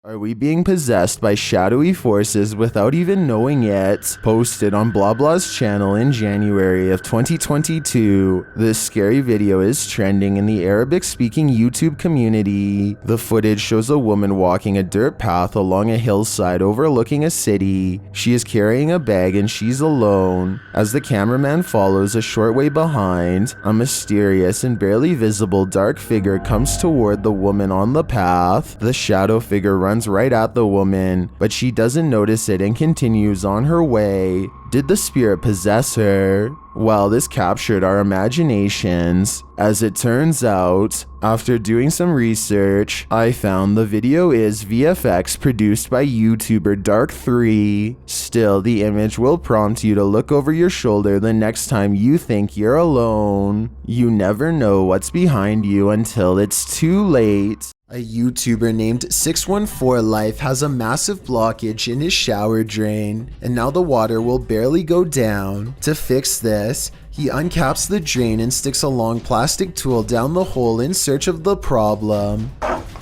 Are we being possessed by shadowy forces without even knowing it? Posted on Blah Blah's channel in January of 2022. This scary video is trending in the Arabic-speaking YouTube community. The footage shows a woman walking a dirt path along a hillside overlooking a city. She is carrying a bag and she's alone. As the cameraman follows a short way behind, a mysterious and barely visible dark figure comes toward the woman on the path. The shadow figure runs right at the woman, but she doesn't notice it and continues on her way. Did the spirit possess her? Well, this captured our imaginations. As it turns out, after doing some research, I found the video is VFX produced by YouTuber Dark3. Still, the image will prompt you to look over your shoulder the next time you think you're alone. You never know what's behind you until it's too late. A YouTuber named 614 Life has a massive blockage in his shower drain, and now the water will barely go down. To fix this, he uncaps the drain and sticks a long plastic tool down the hole in search of the problem.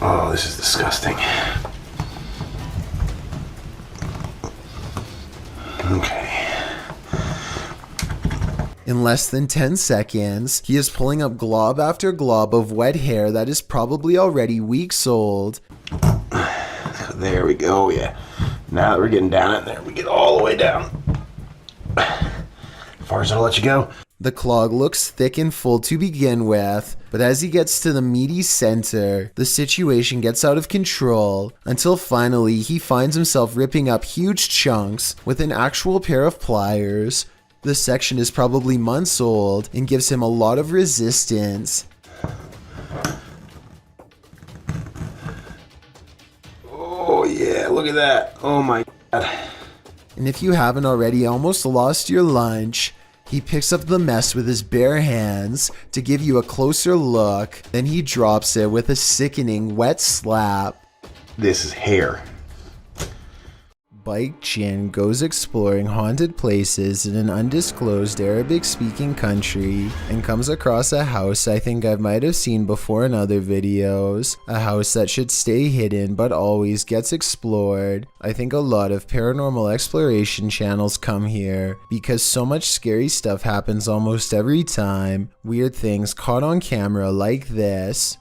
Oh, this is disgusting. Okay. In less than 10 seconds, he is pulling up glob after glob of wet hair that is probably already weeks old. There we go, yeah. Now that we're getting down in there, we get all the way down. As far as I'll let you go. The clog looks thick and full to begin with, but as he gets to the meaty center, the situation gets out of control, until finally he finds himself ripping up huge chunks with an actual pair of pliers. This section is probably months old and gives him a lot of resistance. Oh yeah, look at that. Oh my god. And if you haven't already almost lost your lunch, he picks up the mess with his bare hands to give you a closer look, then he drops it with a sickening wet slap. This is hair. Bike Chin goes exploring haunted places in an undisclosed Arabic-speaking country and comes across a house I think I might have seen before in other videos. A house that should stay hidden but always gets explored. I think a lot of paranormal exploration channels come here because so much scary stuff happens almost every time. Weird things caught on camera like this.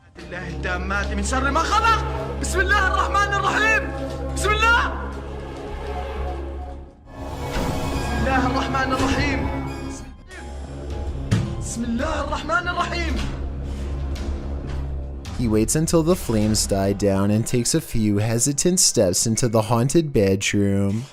He waits until the flames die down and takes a few hesitant steps into the haunted bedroom.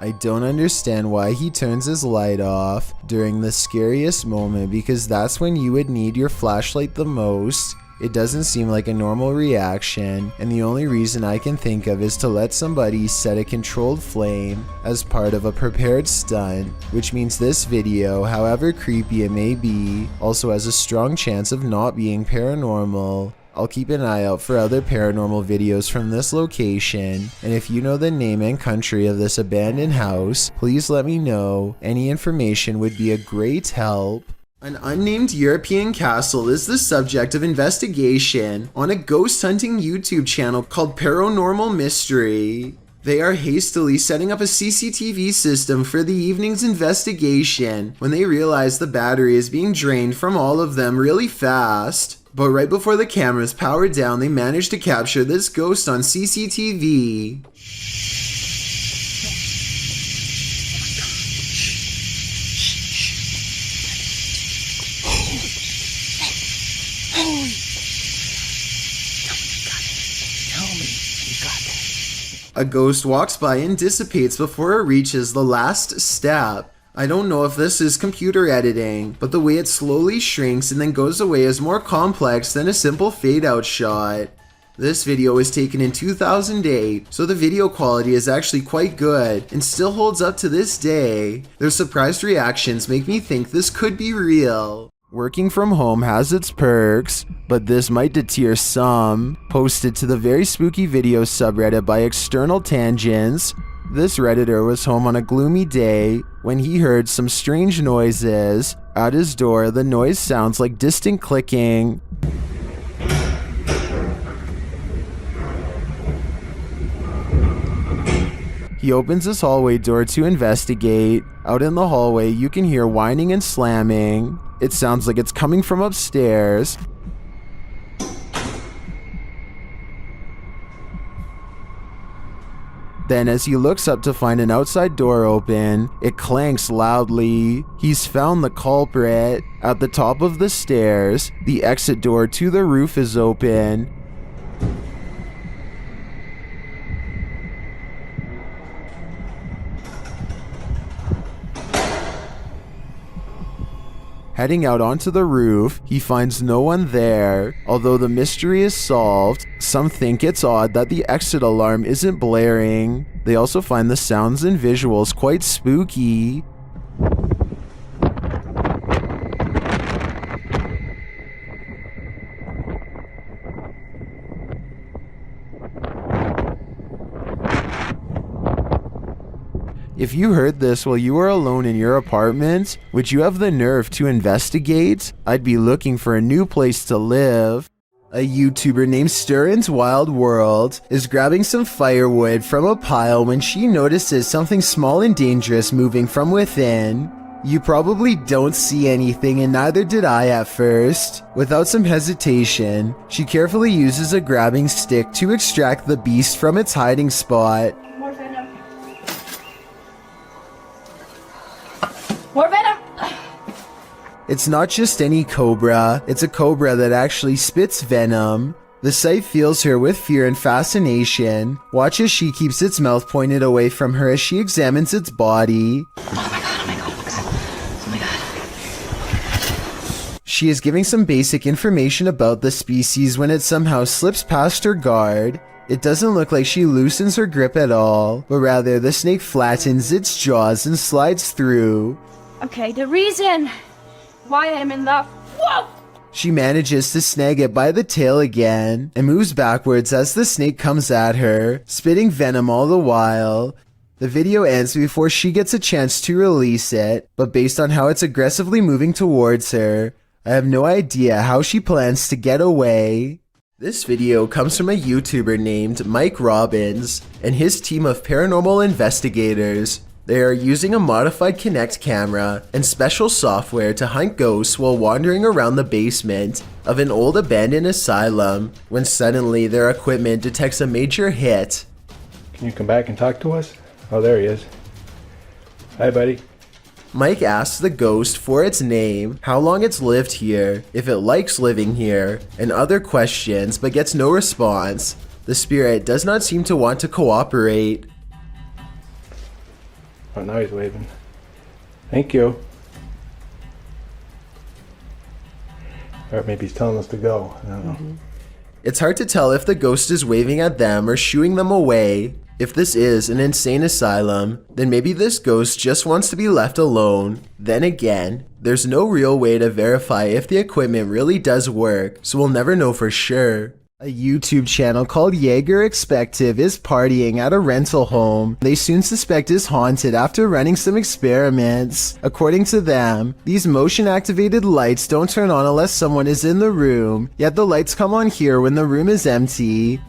I don't understand why he turns his light off during the scariest moment, because that's when you would need your flashlight the most. It doesn't seem like a normal reaction, and the only reason I can think of is to let somebody set a controlled flame as part of a prepared stunt, which means this video, however creepy it may be, also has a strong chance of not being paranormal. I'll keep an eye out for other paranormal videos from this location, and if you know the name and country of this abandoned house, please let me know. Any information would be a great help. An unnamed European castle is the subject of investigation on a ghost hunting YouTube channel called Paranormal Mystery. They are hastily setting up a CCTV system for the evening's investigation when they realize the battery is being drained from all of them really fast. But right before the cameras power down, they manage to capture this ghost on CCTV. A ghost walks by and dissipates before it reaches the last step. I don't know if this is computer editing, but the way it slowly shrinks and then goes away is more complex than a simple fade out shot. This video was taken in 2008, so the video quality is actually quite good and still holds up to this day. Their surprised reactions make me think this could be real. Working from home has its perks, but this might deter some. Posted to the very spooky video subreddit by External Tangents, this Redditor was home on a gloomy day when he heard some strange noises. At his door, the noise sounds like distant clicking. He opens his hallway door to investigate. Out in the hallway, you can hear whining and slamming. It sounds like it's coming from upstairs. Then as he looks up to find an outside door open, it clanks loudly. He's found the culprit. At the top of the stairs, the exit door to the roof is open. Heading out onto the roof, he finds no one there. Although the mystery is solved, some think it's odd that the exit alarm isn't blaring. They also find the sounds and visuals quite spooky. If you heard this while you were alone in your apartment, would you have the nerve to investigate? I'd be looking for a new place to live. A YouTuber named Stirrin's Wild World is grabbing some firewood from a pile when she notices something small and dangerous moving from within. You probably don't see anything, and neither did I at first. Without some hesitation, she carefully uses a grabbing stick to extract the beast from its hiding spot. More venom! It's not just any cobra, it's a cobra that actually spits venom. The sight fills her with fear and fascination. Watch as she keeps its mouth pointed away from her as she examines its body. Oh my god, oh my god, oh my god. Oh my god. She is giving some basic information about the species when it somehow slips past her guard. It doesn't look like she loosens her grip at all, but rather the snake flattens its jaws and slides through. Okay, the reason why I'm in love. Whoa! She manages to snag it by the tail again and moves backwards as the snake comes at her, spitting venom all the while. The video ends before she gets a chance to release it, but based on how it's aggressively moving towards her, I have no idea how she plans to get away. This video comes from a YouTuber named Mike Robbins and his team of paranormal investigators. They are using a modified Kinect camera and special software to hunt ghosts while wandering around the basement of an old abandoned asylum when suddenly their equipment detects a major hit. Can you come back and talk to us? Oh, there he is. Hi, buddy. Mike asks the ghost for its name, how long it's lived here, if it likes living here, and other questions, but gets no response. The spirit does not seem to want to cooperate. Oh, now he's waving. Thank you. Or maybe he's telling us to go. I don't know. It's hard to tell if the ghost is waving at them or shooing them away. If this is an insane asylum, then maybe this ghost just wants to be left alone. Then again, there's no real way to verify if the equipment really does work, so we'll never know for sure. A YouTube channel called Jaeger Expective is partying at a rental home they soon suspect is haunted after running some experiments. According to them, these motion-activated lights don't turn on unless someone is in the room, yet the lights come on here when the room is empty.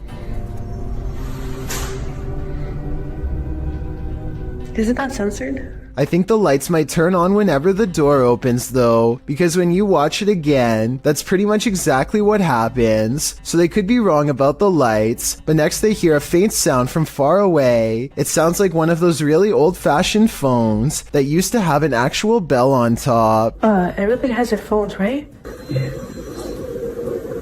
Isn't that censored? I think the lights might turn on whenever the door opens though, because when you watch it again, that's pretty much exactly what happens. So they could be wrong about the lights, but next they hear a faint sound from far away. It sounds like one of those really old-fashioned phones that used to have an actual bell on top. Everybody has their phones, right?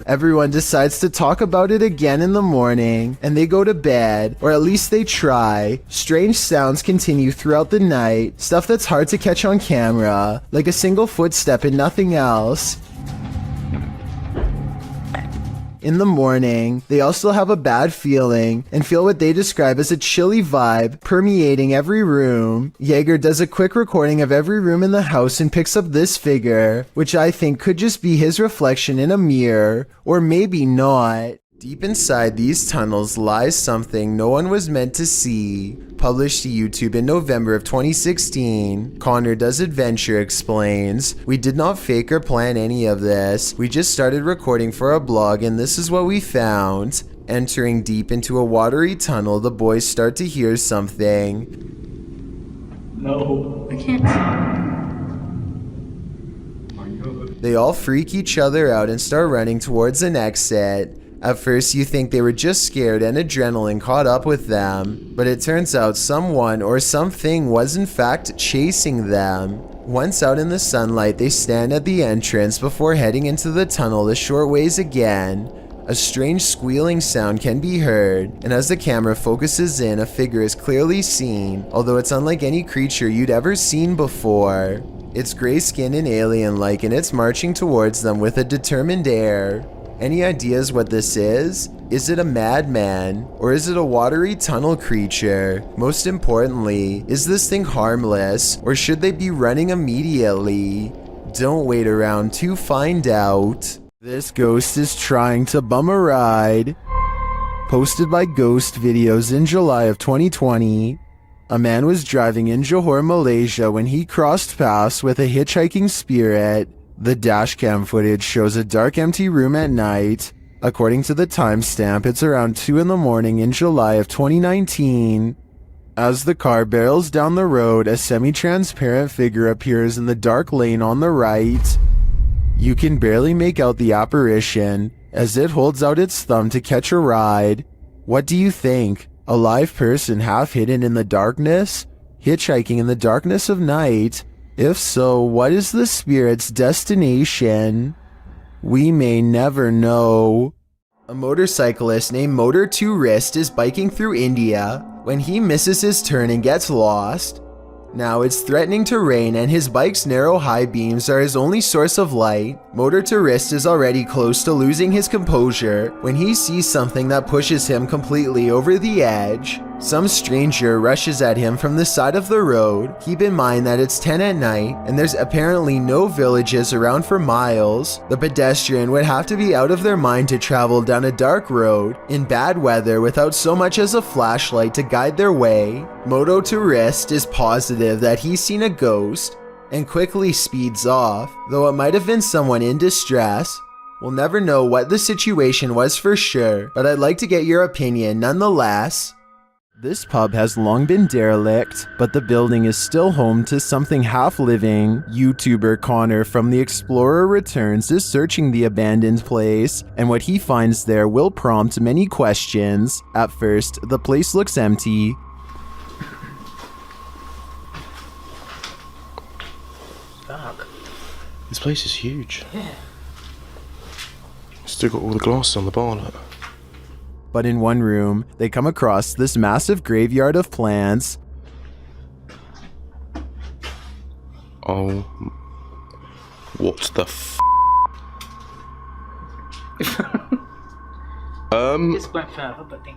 Everyone decides to talk about it again in the morning, and they go to bed, or at least they try. Strange sounds continue throughout the night, stuff that's hard to catch on camera, like a single footstep and nothing else. In the morning, they also have a bad feeling and feel what they describe as a chilly vibe permeating every room. Jaeger does a quick recording of every room in the house and picks up this figure, which I think could just be his reflection in a mirror, or maybe not. Deep inside these tunnels lies something no one was meant to see. Published to YouTube in November of 2016, Connor Does Adventure explains, "We did not fake or plan any of this. We just started recording for a blog and this is what we found." Entering deep into a watery tunnel, the boys start to hear something. No. I can't. They all freak each other out and start running towards an exit. At first you think they were just scared and adrenaline caught up with them, but it turns out someone or something was in fact chasing them. Once out in the sunlight, they stand at the entrance before heading into the tunnel a short ways again. A strange squealing sound can be heard, and as the camera focuses in, a figure is clearly seen, although it's unlike any creature you'd ever seen before. It's gray skinned and alien-like, and it's marching towards them with a determined air. Any ideas what this is? Is it a madman? Or is it a watery tunnel creature? Most importantly, is this thing harmless? Or should they be running immediately? Don't wait around to find out. This ghost is trying to bum a ride. Posted by Ghost Videos in July of 2020. A man was driving in Johor, Malaysia when he crossed paths with a hitchhiking spirit. The dashcam footage shows a dark, empty room at night. According to the timestamp, it's around 2 in the morning in July of 2019. As the car barrels down the road, a semi-transparent figure appears in the dark lane on the right. You can barely make out the apparition as it holds out its thumb to catch a ride. What do you think? A live person half hidden in the darkness? Hitchhiking in the darkness of night? If so, what is the spirit's destination? We may never know. A motorcyclist named Motor 2 Wrist is biking through India when he misses his turn and gets lost. Now it's threatening to rain and his bike's narrow high beams are his only source of light. Motor 2 Wrist is already close to losing his composure when he sees something that pushes him completely over the edge. Some stranger rushes at him from the side of the road. Keep in mind that it's 10 at night and there's apparently no villages around for miles. The pedestrian would have to be out of their mind to travel down a dark road in bad weather without so much as a flashlight to guide their way. Moto 2 Wrist is positive that he's seen a ghost and quickly speeds off, though it might have been someone in distress. We'll never know what the situation was for sure, but I'd like to get your opinion nonetheless. This pub has long been derelict, but the building is still home to something half-living. YouTuber Connor from The Explorer Returns is searching the abandoned place, and what he finds there will prompt many questions. At first, the place looks empty. Fuck. This place is huge. Yeah. Still got all the glass on the bar, look. But in one room, they come across this massive graveyard of plants. Oh. What the f***? Just went further, but think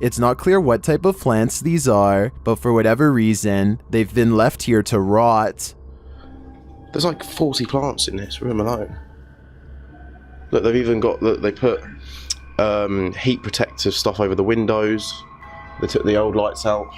It's not clear what type of plants these are, but for whatever reason, they've been left here to rot. There's like 40 plants in this room alone. Look, they've even got, look, they put heat protective stuff over the windows. They took the old lights out.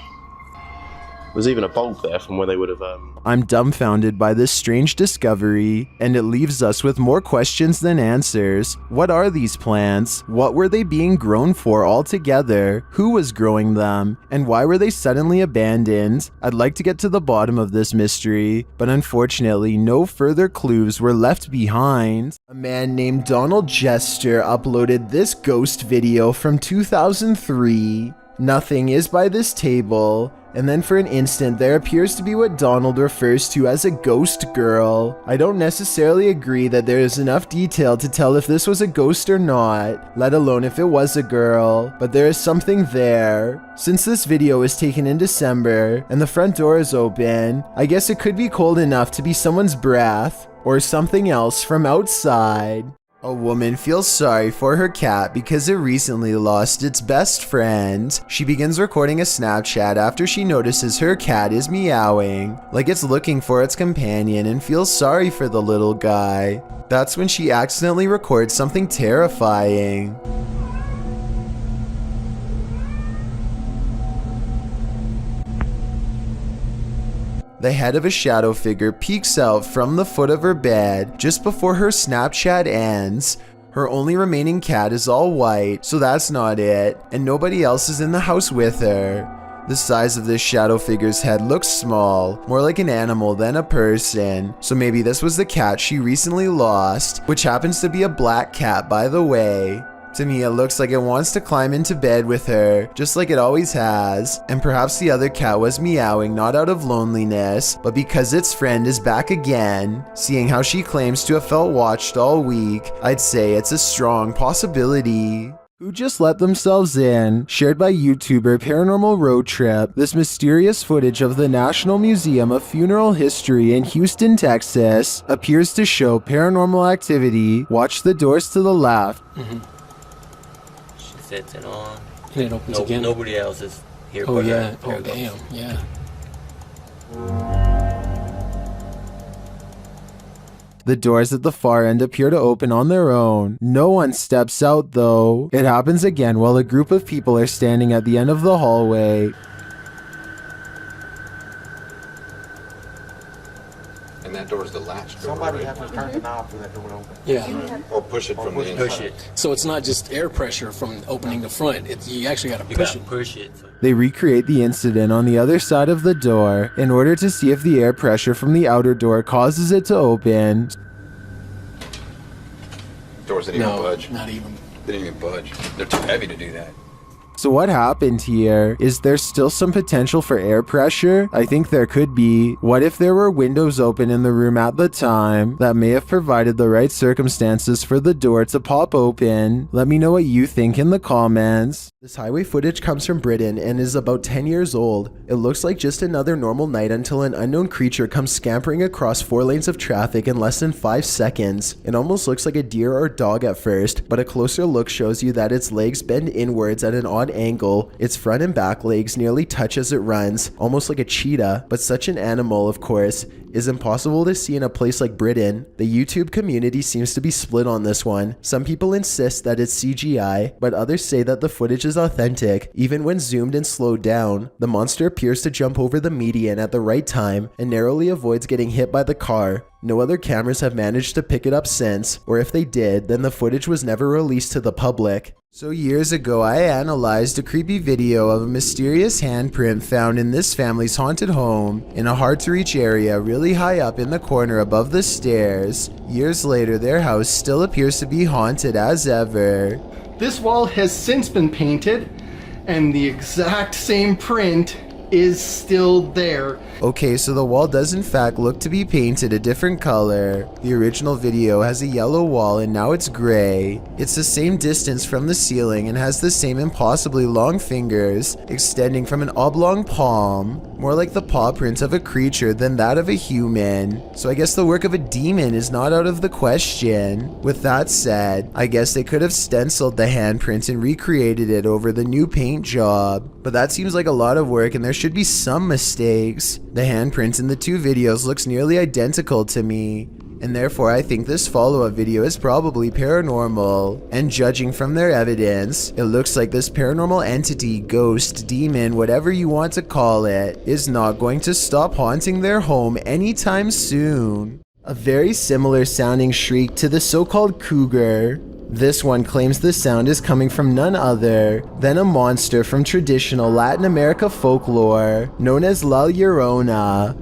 There's even a bulb there from where they would have... I'm dumbfounded by this strange discovery, and it leaves us with more questions than answers. What are these plants? What were they being grown for altogether? Who was growing them? And why were they suddenly abandoned? I'd like to get to the bottom of this mystery, but unfortunately no further clues were left behind. A man named Donald Jester uploaded this ghost video from 2003. Nothing is by this table, and then for an instant there appears to be what Donald refers to as a ghost girl. I don't necessarily agree that there is enough detail to tell if this was a ghost or not, let alone if it was a girl, but there is something there. Since this video was taken in December and the front door is open, I guess it could be cold enough to be someone's breath or something else from outside. A woman feels sorry for her cat because it recently lost its best friend. She begins recording a Snapchat after she notices her cat is meowing, like it's looking for its companion, and feels sorry for the little guy. That's when she accidentally records something terrifying. The head of a shadow figure peeks out from the foot of her bed just before her Snapchat ends. Her only remaining cat is all white, so that's not it, and nobody else is in the house with her. The size of this shadow figure's head looks small, more like an animal than a person, so maybe this was the cat she recently lost, which happens to be a black cat, by the way. To me, it looks like it wants to climb into bed with her, just like it always has, and perhaps the other cat was meowing not out of loneliness, but because its friend is back again. Seeing how she claims to have felt watched all week, I'd say it's a strong possibility. Who just let themselves in? Shared by YouTuber Paranormal Road Trip, this mysterious footage of the National Museum of Funeral History in Houston, Texas, appears to show paranormal activity. Watch the doors to the left. Sets it on. And it opens again. Nobody else is here. Oh but yeah. her. Oh damn. Yeah. The doors at the far end appear to open on their own. No one steps out though. It happens again while a group of people are standing at the end of the hallway. And that door's the latch door. Somebody has to turn the knob for that door to open. Yeah. Or push it from the inside. Push it. So it's not just air pressure from opening the front. You actually got to You push gotta it. push it. They recreate the incident on the other side of the door in order to see if the air pressure from the outer door causes it to open. Doors didn't even budge. Not even. They didn't even budge. They're too heavy to do that. So what happened here? Is there still some potential for air pressure? I think there could be. What if there were windows open in the room at the time that may have provided the right circumstances for the door to pop open? Let me know what you think in the comments. This highway footage comes from Britain and is about 10 years old. It looks like just another normal night until an unknown creature comes scampering across 4 lanes of traffic in less than 5 seconds. It almost looks like a deer or dog at first, but a closer look shows you that its legs bend inwards at an odd angle. Its front and back legs nearly touch as it runs, almost like a cheetah, but such an animal, of course, is impossible to see in a place like Britain. The YouTube community seems to be split on this one. Some people insist that it's CGI, but others say that the footage is authentic. Even when zoomed and slowed down, the monster appears to jump over the median at the right time and narrowly avoids getting hit by the car. No other cameras have managed to pick it up since, or if they did, then the footage was never released to the public. So years ago, I analyzed a creepy video of a mysterious handprint found in this family's haunted home in a hard-to-reach area really high up in the corner above the stairs. Years later, their house still appears to be haunted as ever. This wall has since been painted, and the exact same print is still there. Okay, so the wall does in fact look to be painted a different color. The original video has a yellow wall and now it's gray. It's the same distance from the ceiling and has the same impossibly long fingers extending from an oblong palm, more like the paw print of a creature than that of a human. So I guess the work of a demon is not out of the question. With that said, I guess they could have stenciled the handprint and recreated it over the new paint job. But that seems like a lot of work and there should be some mistakes. The handprint in the 2 videos looks nearly identical to me, and therefore I think this follow-up video is probably paranormal. And judging from their evidence, it looks like this paranormal entity, ghost, demon, whatever you want to call it, is not going to stop haunting their home anytime soon. A very similar sounding shriek to the so-called cougar. This one claims the sound is coming from none other than a monster from traditional Latin America folklore known as La Llorona.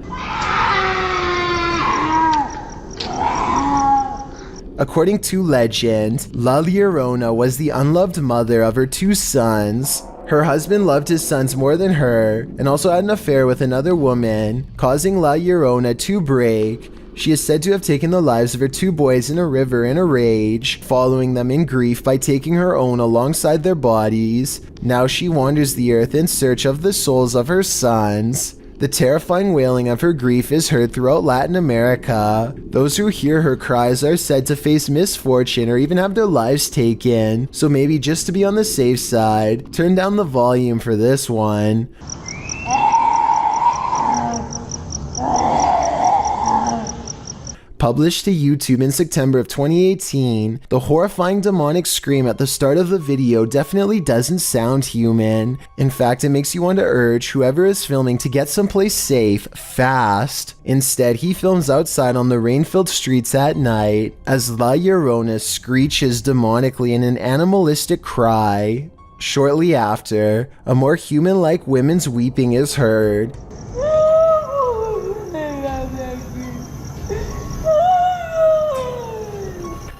According to legend, La Llorona was the unloved mother of her 2 sons. Her husband loved his sons more than her and also had an affair with another woman, causing La Llorona to break. She is said to have taken the lives of her 2 boys in a river in a rage, following them in grief by taking her own alongside their bodies. Now she wanders the earth in search of the souls of her sons. The terrifying wailing of her grief is heard throughout Latin America. Those who hear her cries are said to face misfortune or even have their lives taken. So maybe just to be on the safe side, turn down the volume for this one. Published to YouTube in September of 2018, the horrifying demonic scream at the start of the video definitely doesn't sound human. In fact, it makes you want to urge whoever is filming to get someplace safe, fast. Instead, he films outside on the rain-filled streets at night as La Llorona screeches demonically in an animalistic cry. Shortly after, a more human-like woman's weeping is heard.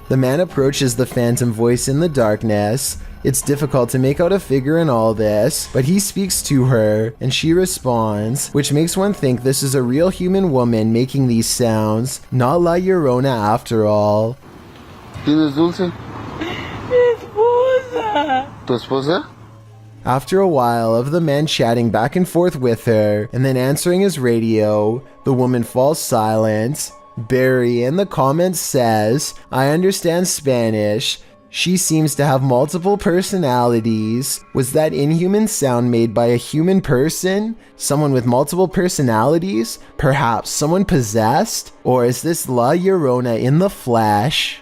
The man approaches the phantom voice in the darkness. It's difficult to make out a figure in all this, but he speaks to her, and she responds, which makes one think this is a real human woman making these sounds, not La Llorona after all. ¿Tienes dulce? Mi esposa. ¿Tu esposa? After a while of the man chatting back and forth with her, and then answering his radio, the woman falls silent. Barry in the comments says, I understand Spanish. She seems to have multiple personalities. Was that inhuman sound made by a human person? Someone with multiple personalities? Perhaps someone possessed? Or is this La Llorona in the flesh?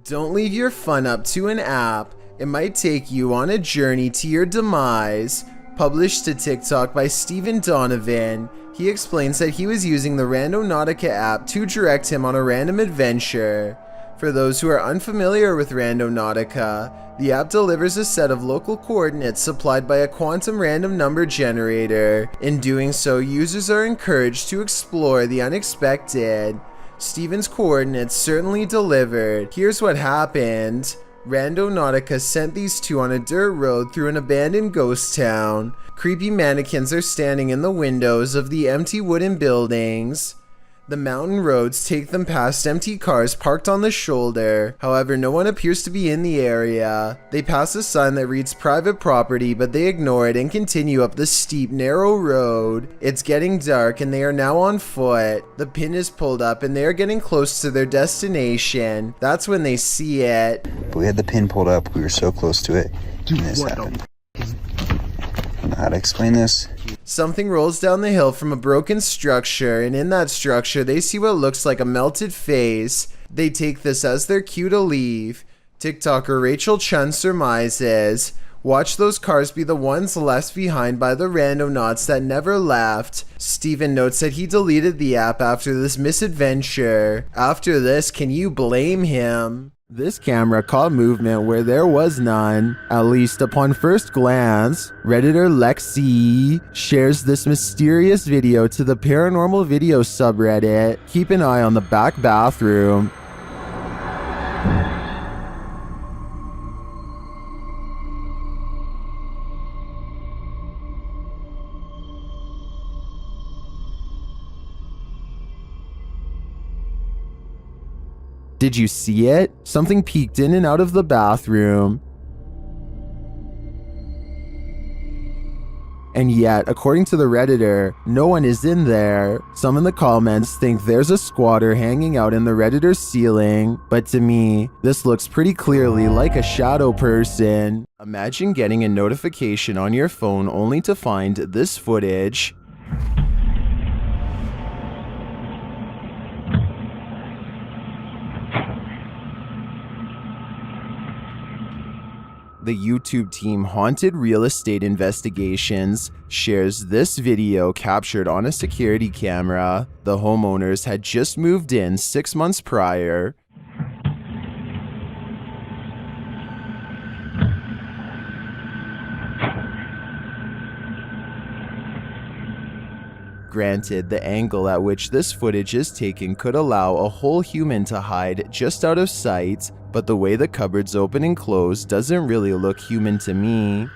Don't leave your fun up to an app. It might take you on a journey to your demise. Published to TikTok by Stephen Donovan, he explains that he was using the Randonautica app to direct him on a random adventure. For those who are unfamiliar with Randonautica, the app delivers a set of local coordinates supplied by a quantum random number generator. In doing so, users are encouraged to explore the unexpected. Stephen's coordinates certainly delivered. Here's what happened. Randonautica sent these two on a dirt road through an abandoned ghost town. Creepy mannequins are standing in the windows of the empty wooden buildings. The mountain roads take them past empty cars parked on the shoulder. However, no one appears to be in the area. They pass a sign that reads private property, but they ignore it and continue up the steep, narrow road. It's getting dark and they are now on foot. The pin is pulled up and they are getting close to their destination. That's when they see it. But we had the pin pulled up. We were so close to it. And this happened. I don't know how to explain this. Something rolls down the hill from a broken structure, and in that structure they see what looks like a melted face. They take this as their cue to leave. TikToker Rachel Chun surmises, watch those cars be the ones left behind by the randonauts that never left. Steven notes that he deleted the app after this misadventure. After this, can you blame him? This camera caught movement where there was none, at least upon first glance. Redditor Lexi shares this mysterious video to the paranormal video subreddit. Keep an eye on the back bathroom. Did you see it? Something peeked in and out of the bathroom. And yet, according to the Redditor, no one is in there. Some in the comments think there's a squatter hanging out in the Redditor's ceiling, but to me, this looks pretty clearly like a shadow person. Imagine getting a notification on your phone only to find this footage. The YouTube team Haunted Real Estate Investigations shares this video captured on a security camera. The homeowners had just moved in 6 months prior. Granted, the angle at which this footage is taken could allow a whole human to hide just out of sight, but the way the cupboards open and close doesn't really look human to me.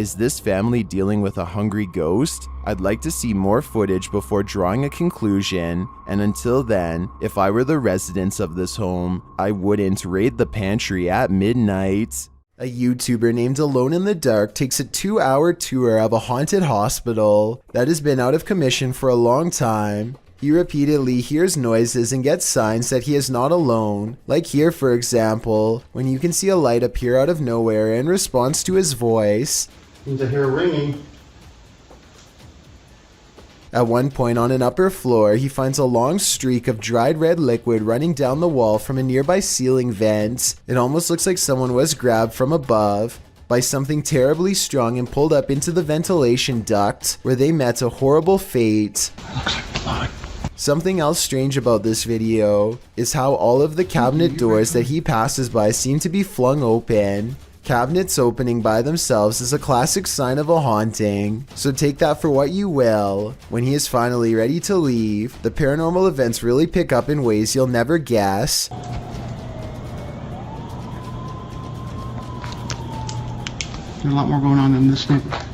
Is this family dealing with a hungry ghost? I'd like to see more footage before drawing a conclusion, and until then, if I were the residents of this home, I wouldn't raid the pantry at midnight. A YouTuber named Alone in the Dark takes a 2-hour tour of a haunted hospital that has been out of commission for a long time. He repeatedly hears noises and gets signs that he is not alone, like here for example, when you can see a light appear out of nowhere in response to his voice. Seems I hear ringing. At one point on an upper floor, he finds a long streak of dried red liquid running down the wall from a nearby ceiling vent. It almost looks like someone was grabbed from above by something terribly strong and pulled up into the ventilation duct, where they met a horrible fate. Looks like blood. Something else strange about this video is how all of the cabinet doors that he passes by seem to be flung open. Cabinets opening by themselves is a classic sign of a haunting, so take that for what you will. When he is finally ready to leave, the paranormal events really pick up in ways you'll never guess. There's a lot more going on in this neighborhood.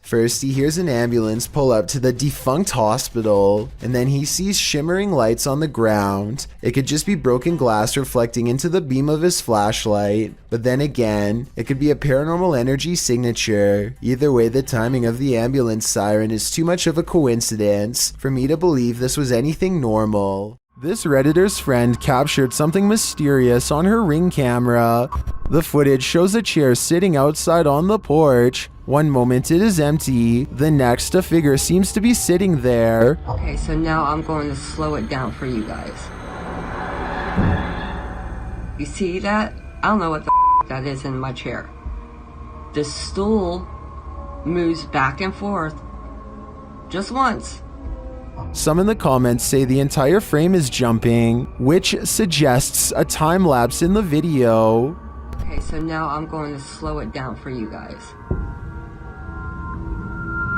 First, he hears an ambulance pull up to the defunct hospital, and then he sees shimmering lights on the ground. It could just be broken glass reflecting into the beam of his flashlight, but then again, it could be a paranormal energy signature. Either way, the timing of the ambulance siren is too much of a coincidence for me to believe this was anything normal. This Redditor's friend captured something mysterious on her Ring camera. The footage shows a chair sitting outside on the porch. One moment it is empty, the next a figure seems to be sitting there. Okay, so now I'm going to slow it down for you guys. You see that? I don't know what the that is in my chair. The stool moves back and forth just once. Some in the comments say the entire frame is jumping, which suggests a time lapse in the video. Okay, so now I'm going to slow it down for you guys.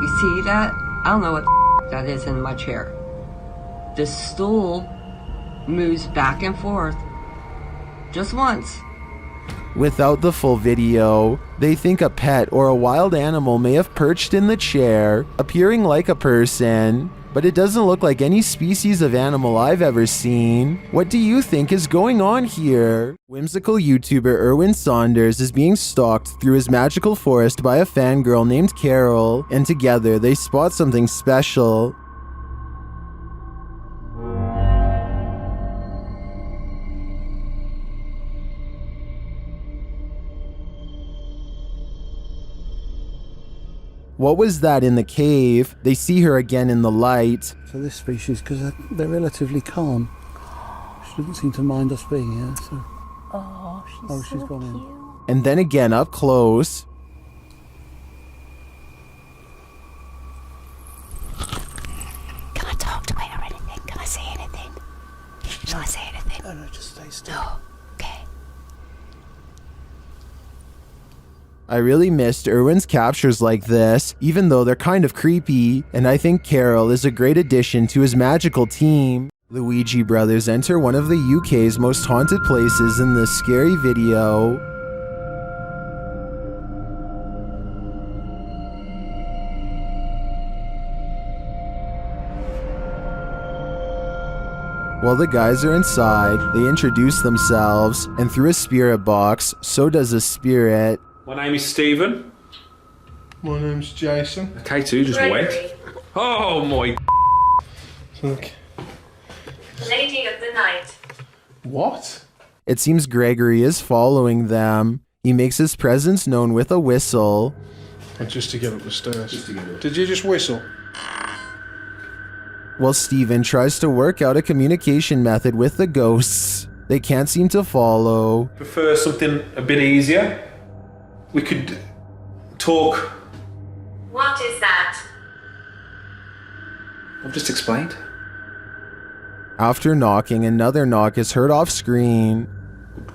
You see that? I don't know what the that is in my chair. The stool moves back and forth just once. Without the full video, they think a pet or a wild animal may have perched in the chair, appearing like a person, but it doesn't look like any species of animal I've ever seen. What do you think is going on here? Whimsical YouTuber Erwin Saunders is being stalked through his magical forest by a fangirl named Carol, and together they spot something special. What was that in the cave? They see her again in the light. So this species, because they're relatively calm, she doesn't seem to mind us being here, so... Oh, she's gone in. And then again up close. Can I talk to it or anything? Can I say anything? Shall I say anything? No, just stay still. No. Okay. I really missed Erwin's captures like this, even though they're kind of creepy, and I think Carol is a great addition to his magical team. Luigi brothers enter one of the UK's most haunted places in this scary video. While the guys are inside, they introduce themselves, and through a spirit box, so does a spirit. My name is Stephen. My name's Jason. K2 just went. Oh my. Look. Lady of the night. What? It seems Gregory is following them. He makes his presence known with a whistle. Just to get up the stairs. Did you just whistle? While Stephen tries to work out a communication method with the ghosts, they can't seem to follow. Prefer something a bit easier? We could talk. What is that? I've just explained. After knocking, another knock is heard off screen.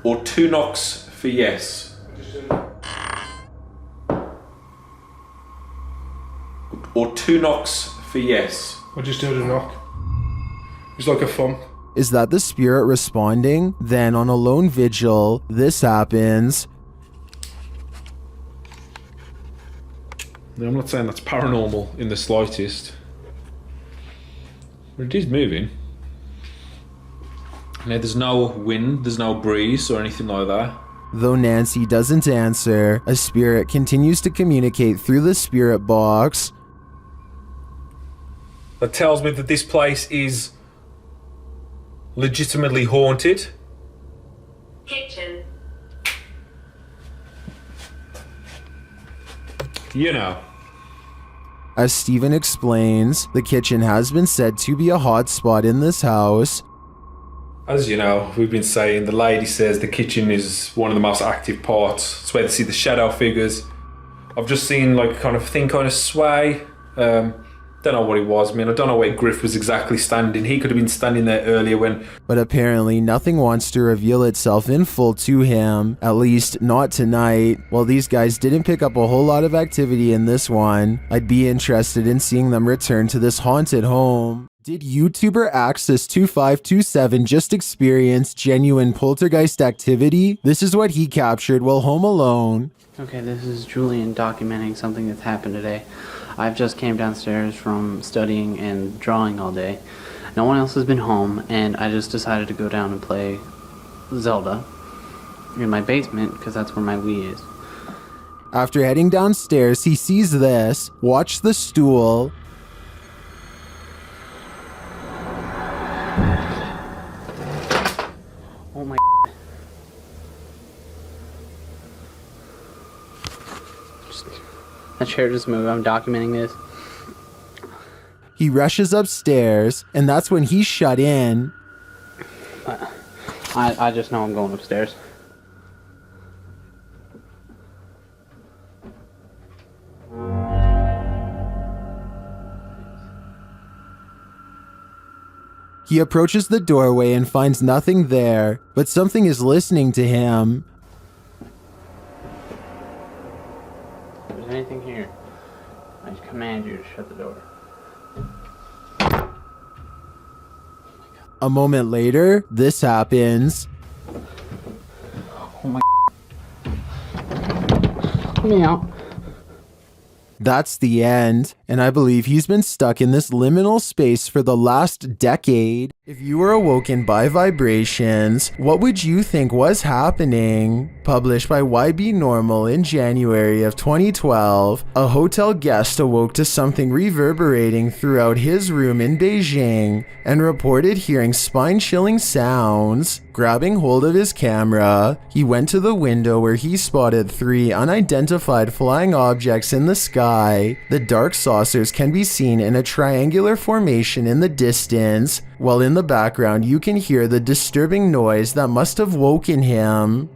Or 2 knocks for yes. Or 2 knocks for yes. I just heard a knock. It's like a thump. Is that the spirit responding? Then on a lone vigil, this happens. Now, I'm not saying that's paranormal in the slightest, but it is moving. Now, there's no wind, there's no breeze or anything like that. Though Nancy doesn't answer, a spirit continues to communicate through the spirit box. That tells me that this place is legitimately haunted. Kitchen. You know. As Stephen explains, the kitchen has been said to be a hot spot in this house. As you know, we've been saying, the lady says the kitchen is one of the most active parts. It's where they see the shadow figures. I've just seen like kind of sway. Don't know what it was. I mean, I don't know where Griff was exactly standing. He could have been standing there earlier when... But apparently nothing wants to reveal itself in full to him, at least not tonight. While these guys didn't pick up a whole lot of activity in this one, I'd be interested in seeing them return to this haunted home. Did YouTuber Axis2527 just experience genuine poltergeist activity? This is what he captured while home alone. Okay, this is Julian documenting something that's happened today. I've just came downstairs from studying and drawing all day. No one else has been home, and I just decided to go down and play Zelda in my basement because that's where my Wii is. After heading downstairs, he sees this. Watch the stool. Oh my. That chair just moved. I'm documenting this. He rushes upstairs, and that's when he's shut in. I just know I'm going upstairs. He approaches the doorway and finds nothing there, but something is listening to him. If there's anything here, I just command you to shut the door. A moment later, this happens. Oh my. Let me out. That's the end, and I believe he's been stuck in this liminal space for the last decade. If you were awoken by vibrations, what would you think was happening? Published by YB Normal in January of 2012, a hotel guest awoke to something reverberating throughout his room in Beijing and reported hearing spine-chilling sounds. Grabbing hold of his camera, he went to the window where he spotted 3 unidentified flying objects in the sky. The dark saucers can be seen in a triangular formation in the distance, while in the background you can hear the disturbing noise that must have woken him.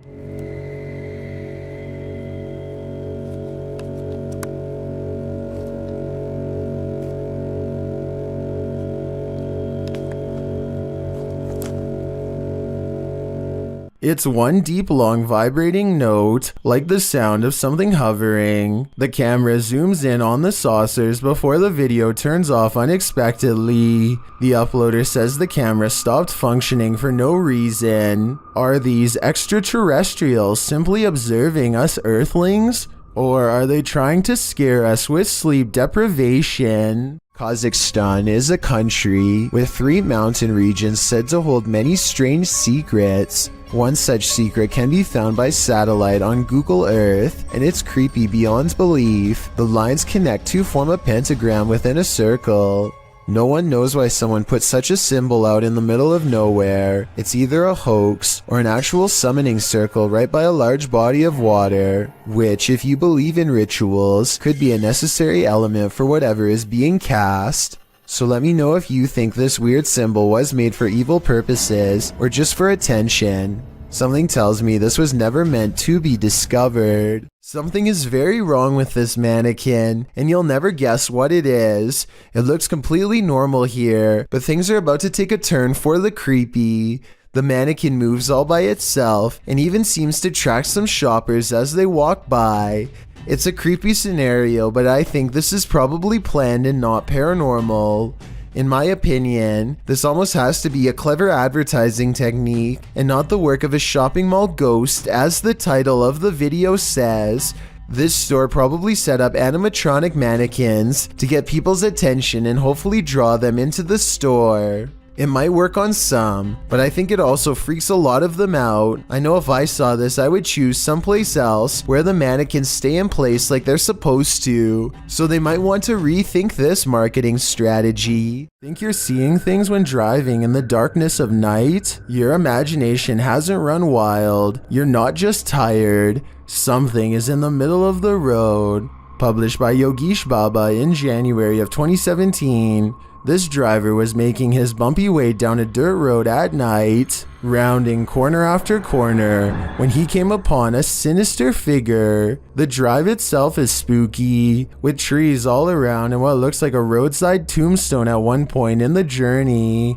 It's one deep, long, vibrating note, like the sound of something hovering. The camera zooms in on the saucers before the video turns off unexpectedly. The uploader says the camera stopped functioning for no reason. Are these extraterrestrials simply observing us Earthlings? Or are they trying to scare us with sleep deprivation? Kazakhstan is a country with 3 mountain regions said to hold many strange secrets. One such secret can be found by satellite on Google Earth, and it's creepy beyond belief. The lines connect to form a pentagram within a circle. No one knows why someone put such a symbol out in the middle of nowhere. It's either a hoax or an actual summoning circle right by a large body of water, which, if you believe in rituals, could be a necessary element for whatever is being cast. So let me know if you think this weird symbol was made for evil purposes or just for attention. Something tells me this was never meant to be discovered. Something is very wrong with this mannequin, and you'll never guess what it is. It looks completely normal here, but things are about to take a turn for the creepy. The mannequin moves all by itself and even seems to track some shoppers as they walk by. It's a creepy scenario, but I think this is probably planned and not paranormal. In my opinion, this almost has to be a clever advertising technique and not the work of a shopping mall ghost, as the title of the video says. This store probably set up animatronic mannequins to get people's attention and hopefully draw them into the store. It might work on some, but I think it also freaks a lot of them out. I know if I saw this, I would choose someplace else where the mannequins stay in place like they're supposed to, so they might want to rethink this marketing strategy. Think you're seeing things when driving in the darkness of night? Your imagination hasn't run wild. You're not just tired. Something is in the middle of the road. Published by Yogesh Baba in January of 2017. This driver was making his bumpy way down a dirt road at night, rounding corner after corner, when he came upon a sinister figure. The drive itself is spooky, with trees all around and what looks like a roadside tombstone at one point in the journey.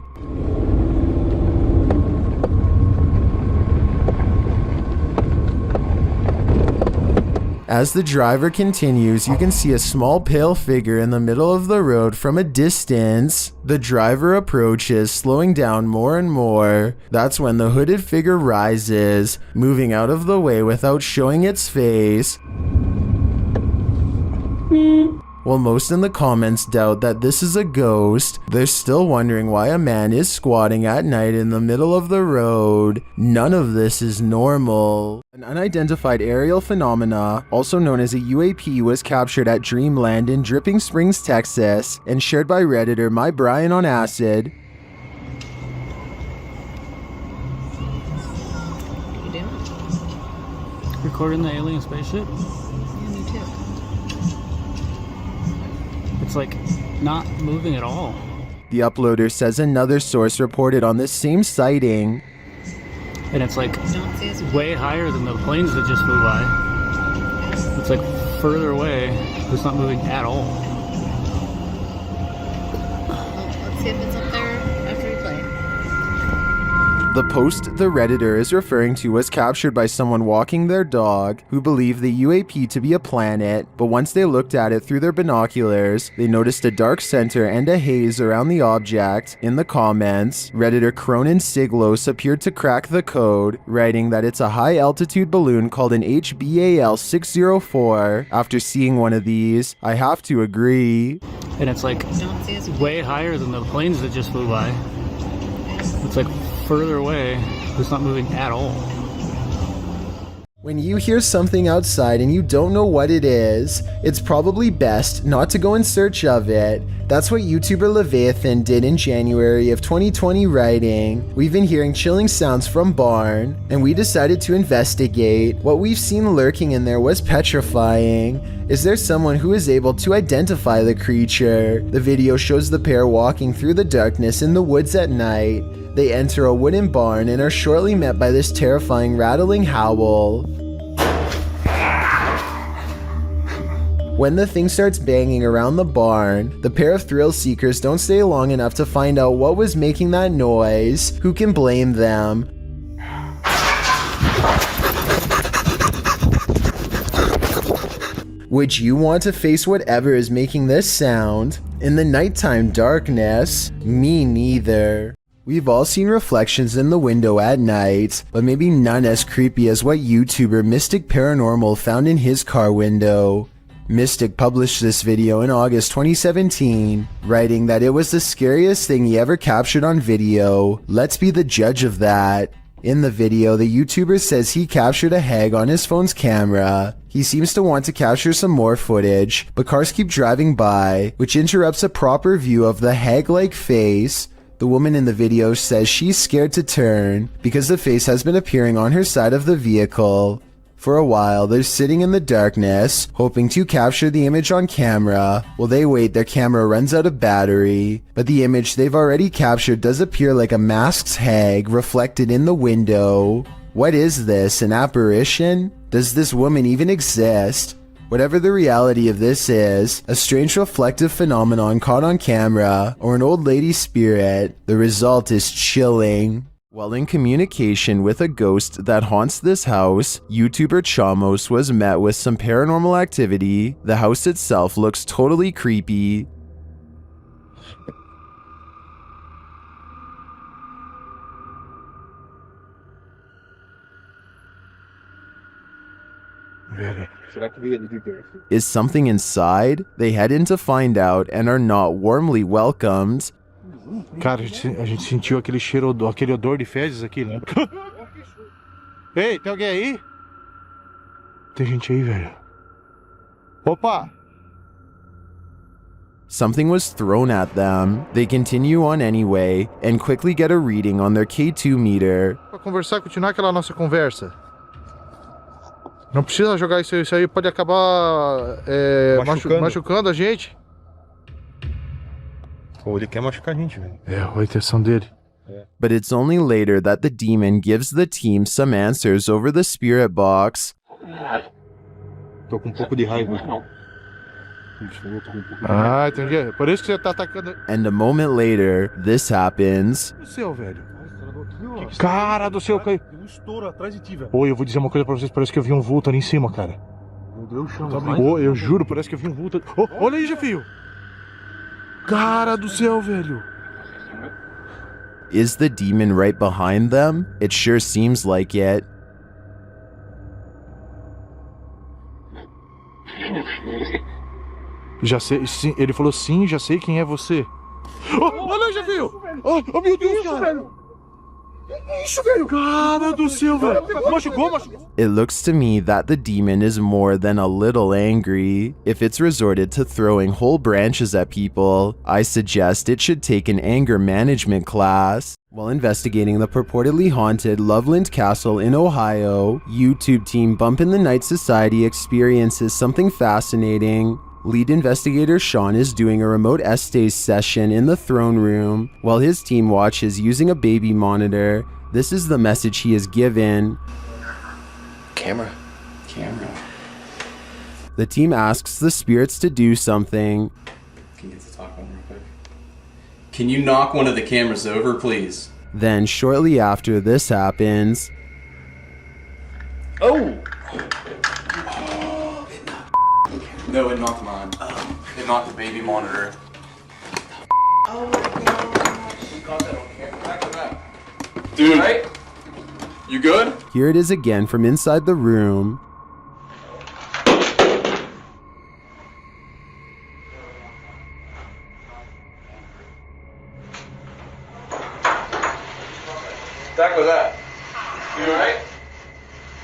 As the driver continues, you can see a small pale figure in the middle of the road from a distance. The driver approaches, slowing down more and more. That's when the hooded figure rises, moving out of the way without showing its face. While most in the comments doubt that this is a ghost, they're still wondering why a man is squatting at night in the middle of the road. None of this is normal. An unidentified aerial phenomena, also known as a UAP, was captured at Dreamland in Dripping Springs, Texas, and shared by Redditor My Brian on Acid. You doing? Recording the alien spaceship? Yeah, me too. It's like not moving at all. The uploader says another source reported on this same sighting. And it's like way higher than the planes that just flew by. It's like further away. It's not moving at all. Well, let's see if it's up there after we play. The post the Redditor is referring to was captured by someone walking their dog who believed the UAP to be a planet, but once they looked at it through their binoculars, they noticed a dark center and a haze around the object. In the comments, Redditor Cronin Siglos appeared to crack the code, writing that it's a high-altitude balloon called an HBAL 604. After seeing one of these, I have to agree. And it's like way higher than the planes that just flew by. It's like further away. It's not moving at all. When you hear something outside and you don't know what it is, it's probably best not to go in search of it. That's what YouTuber Leviathan did in January of 2020, writing, "We've been hearing chilling sounds from barn, and we decided to investigate. What we've seen lurking in there was petrifying. Is there someone who is able to identify the creature?" The video shows the pair walking through the darkness in the woods at night. They enter a wooden barn and are shortly met by this terrifying rattling howl. When the thing starts banging around the barn, the pair of thrill seekers don't stay long enough to find out what was making that noise. Who can blame them? Would you want to face whatever is making this sound? In the nighttime darkness? Me neither. We've all seen reflections in the window at night, but maybe none as creepy as what YouTuber Mystic Paranormal found in his car window. Mystic published this video in August 2017, writing that it was the scariest thing he ever captured on video. Let's be the judge of that. In the video, the YouTuber says he captured a hag on his phone's camera. He seems to want to capture some more footage, but cars keep driving by, which interrupts a proper view of the hag-like face. The woman in the video says she's scared to turn because the face has been appearing on her side of the vehicle. For a while, they're sitting in the darkness, hoping to capture the image on camera. While they wait, their camera runs out of battery, but the image they've already captured does appear like a masked hag reflected in the window. What is this, an apparition? Does this woman even exist? Whatever the reality of this is, a strange reflective phenomenon caught on camera, or an old lady spirit, the result is chilling. While in communication with a ghost that haunts this house, YouTuber Chamos was met with some paranormal activity. The house itself looks totally creepy. Is something inside? They head in to find out and are not warmly welcomed. Cara, a gente sentiu aquele cheiro, aquele odor de fezes aqui, né? Ei, tem alguém aí? Tem gente aí, velho. Opa! Something was thrown at them. They continue on anyway and quickly get a reading on their K2 meter. Pra conversar, continuar aquela nossa conversa. Não precisa jogar isso aí pode acabar machucando a gente. Pô, ele quer machucar a gente, velho. É, a intenção dele. But it's only later that the demon gives the team some answers over the spirit box. Tô com um pouco de raiva. Ah, entendi. Por isso que você tá atacando. And a moment later, this happens. O céu, velho. Cara do céu, caiu. Tem um estouro atrás de ti, velho. Oi, eu vou dizer uma coisa pra vocês. Parece que eu vi um vulto ali em cima, cara. Meu Deus, chama. Ô, eu juro, parece que eu vi um vulto. Oh, olha aí, Jefio. Cara do céu, velho. Is the demon right behind them? It sure seems like it. Já sei, sim, ele falou sim, já sei quem é você. Oh, olha aí, Jefio. Oh, meu Deus, cara. Velho. Isso, velho. Cara do céu, velho. Machucou. It looks to me that the demon is more than a little angry. If it's resorted to throwing whole branches at people, I suggest it should take an anger management class. While investigating the purportedly haunted Loveland Castle in Ohio, YouTube team Bump in the Night Society experiences something fascinating. Lead investigator Sean is doing a remote estays session in the throne room while his team watches using a baby monitor. This is the message he is given. Camera. The team asks the spirits to do something. Can you get to talk one real quick? Can you knock one of the cameras over, please? Then shortly after this happens, Oh! No, it knocked mine. It knocked the baby monitor. Oh my gosh. Got that on camera. Back to that. Dude, right? You good? Here it is again from inside the room. Back with that. You alright?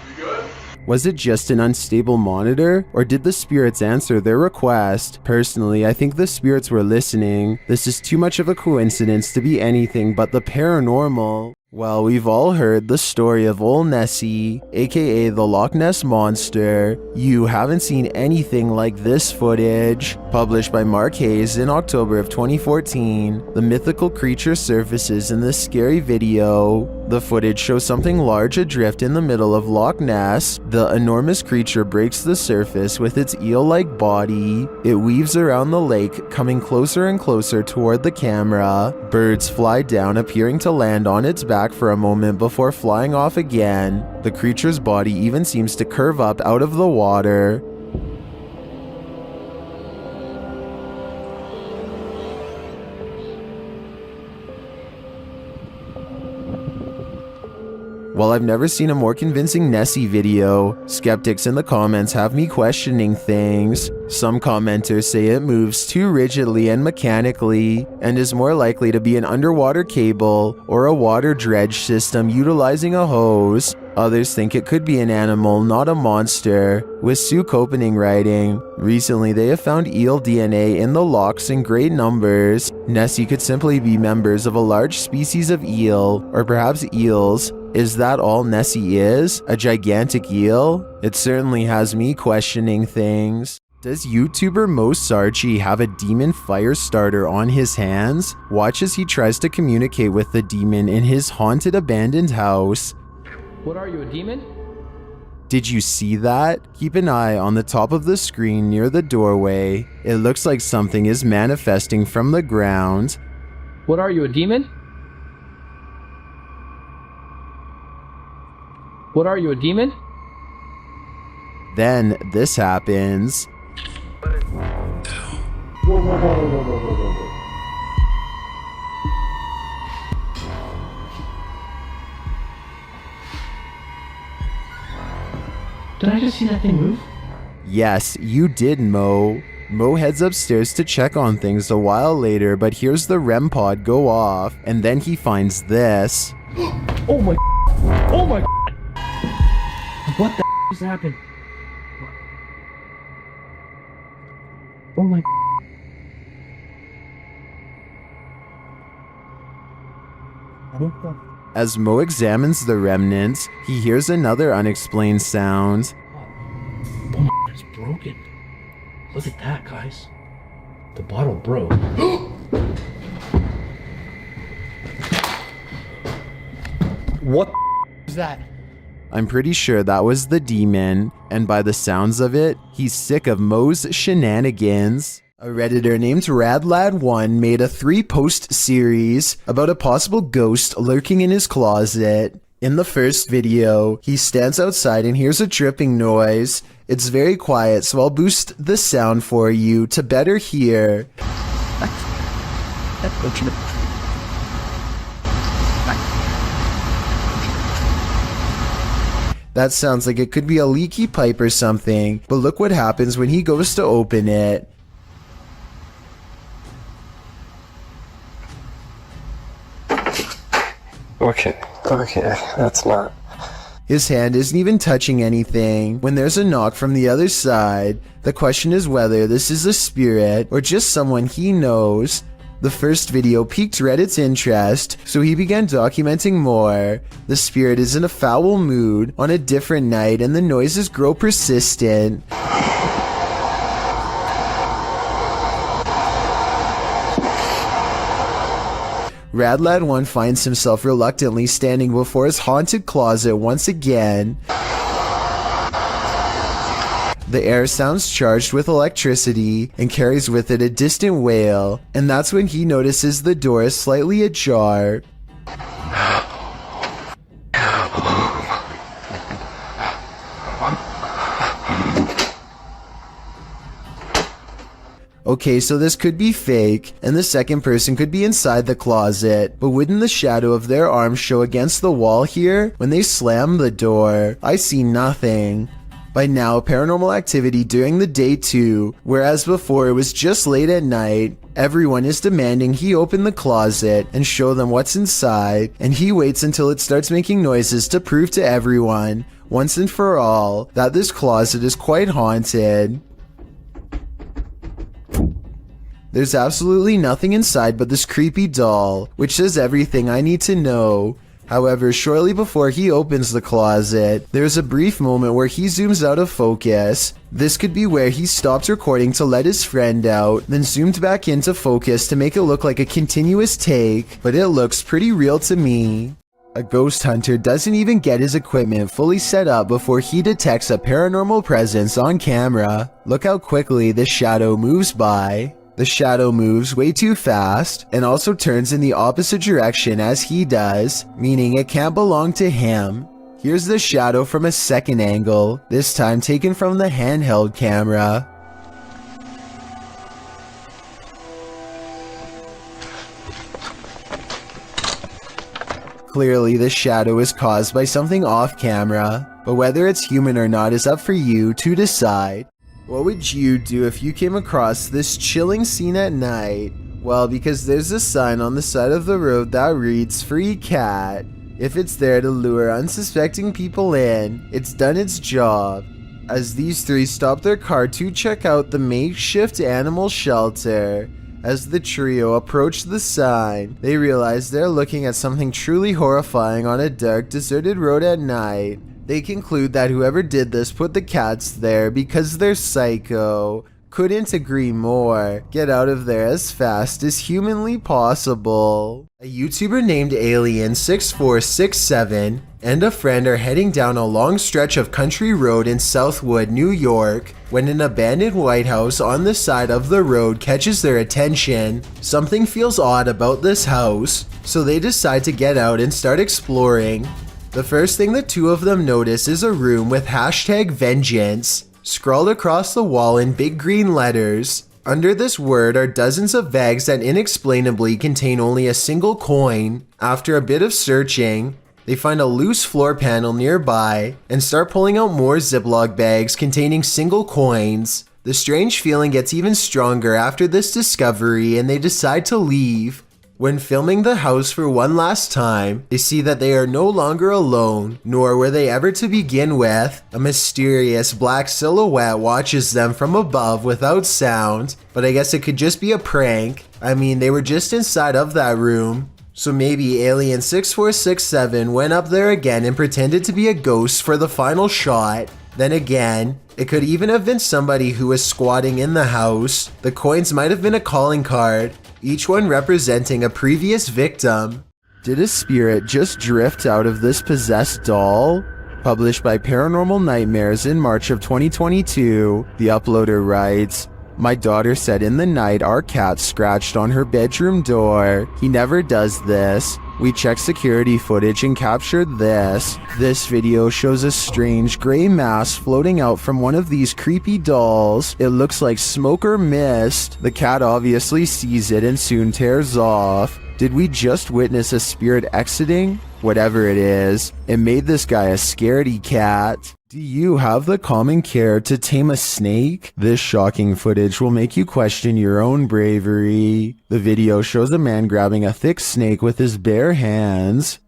You good? Was it just an unstable monitor, or did the spirits answer their request? Personally, I think the spirits were listening. This is too much of a coincidence to be anything but the paranormal. Well, we've all heard the story of Old Nessie, aka the Loch Ness Monster. You haven't seen anything like this footage. Published by Mark Hayes in October of 2014, the mythical creature surfaces in this scary video. The footage shows something large adrift in the middle of Loch Ness. The enormous creature breaks the surface with its eel-like body. It weaves around the lake, coming closer and closer toward the camera. Birds fly down, appearing to land on its back for a moment before flying off again. The creature's body even seems to curve up out of the water. While I've never seen a more convincing Nessie video, skeptics in the comments have me questioning things. Some commenters say it moves too rigidly and mechanically, and is more likely to be an underwater cable or a water dredge system utilizing a hose. Others think it could be an animal, not a monster, with Sue Copening writing, "Recently they have found eel DNA in the lochs in great numbers. Nessie could simply be members of a large species of eel, or perhaps eels. Is that all Nessie is? A gigantic eel?" It certainly has me questioning things. Does YouTuber Mo Sarchi have a demon fire starter on his hands? Watch as he tries to communicate with the demon in his haunted abandoned house. What are you, a demon? Did you see that? Keep an eye on the top of the screen near the doorway. It looks like something is manifesting from the ground. What are you, a demon? What are you, a demon? Then this happens. Did I just see that thing move? Yes, you did, Mo. Mo heads upstairs to check on things a while later, but hears the REM pod go off, and then he finds this. Oh my. Oh my. What the just happened? Oh my. As Mo examines the remnants, he hears another unexplained sound. Oh my, it's broken. Look at that, guys. The bottle broke. What is that? I'm pretty sure that was the demon, and by the sounds of it, he's sick of Mo's shenanigans. A Redditor named RadLad1 made a 3-post series about a possible ghost lurking in his closet. In the first video, he stands outside and hears a dripping noise. It's very quiet, so I'll boost the sound for you to better hear. That sounds like it could be a leaky pipe or something, but look what happens when he goes to open it. Okay, that's not. His hand isn't even touching anything when there's a knock from the other side. The question is whether this is a spirit or just someone he knows. The first video piqued Reddit's interest, so he began documenting more. The spirit is in a foul mood on a different night and the noises grow persistent. RadLad1 finds himself reluctantly standing before his haunted closet once again. The air sounds charged with electricity and carries with it a distant wail, and that's when he notices the door is slightly ajar. Okay, so this could be fake, and the second person could be inside the closet, but wouldn't the shadow of their arm show against the wall here when they slam the door? I see nothing. By now, paranormal activity during the day too, whereas before it was just late at night. Everyone is demanding he open the closet and show them what's inside, and he waits until it starts making noises to prove to everyone, once and for all, that this closet is quite haunted. There's absolutely nothing inside but this creepy doll, which says everything I need to know. However, shortly before he opens the closet, there's a brief moment where he zooms out of focus. This could be where he stopped recording to let his friend out, then zoomed back into focus to make it look like a continuous take, but it looks pretty real to me. A ghost hunter doesn't even get his equipment fully set up before he detects a paranormal presence on camera. Look how quickly the shadow moves by. The shadow moves way too fast and also turns in the opposite direction as he does, meaning it can't belong to him. Here's the shadow from a second angle, this time taken from the handheld camera. Clearly, the shadow is caused by something off camera, but whether it's human or not is up for you to decide. What would you do if you came across this chilling scene at night? Well, because there's a sign on the side of the road that reads "Free Cat." If it's there to lure unsuspecting people in, it's done its job. As these three stop their car to check out the makeshift animal shelter, as the trio approach the sign, they realize they're looking at something truly horrifying on a dark, deserted road at night. They conclude that whoever did this put the cats there because they're psycho. Couldn't agree more. Get out of there as fast as humanly possible. A YouTuber named Alien6467 and a friend are heading down a long stretch of country road in Southwood, New York, when an abandoned White House on the side of the road catches their attention. Something feels odd about this house, so they decide to get out and start exploring. The first thing the two of them notice is a room with #vengeance scrawled across the wall in big green letters. Under this word are dozens of bags that inexplicably contain only a single coin. After a bit of searching, They find a loose floor panel nearby and start pulling out more Ziploc bags containing single coins. The strange feeling gets even stronger after this discovery and they decide to leave. When filming the house for one last time, they see that they are no longer alone, nor were they ever to begin with. A mysterious black silhouette watches them from above without sound, but I guess it could just be a prank. I mean, they were just inside of that room. So maybe Alien 6467 went up there again and pretended to be a ghost for the final shot. Then again, it could even have been somebody who was squatting in the house. The coins might have been a calling card, each one representing a previous victim. Did a spirit just drift out of this possessed doll? Published by Paranormal Nightmares in March of 2022, the uploader writes, "My daughter said in the night our cat scratched on her bedroom door. He never does this. We checked security footage and captured this. This video shows a strange gray mass floating out from one of these creepy dolls. It looks like smoke or mist. The cat obviously sees it and soon tears off. Did we just witness a spirit exiting? Whatever it is, it made this guy a scaredy cat. Do you have the common care to tame a snake? This shocking footage will make you question your own bravery. The video shows a man grabbing a thick snake with his bare hands.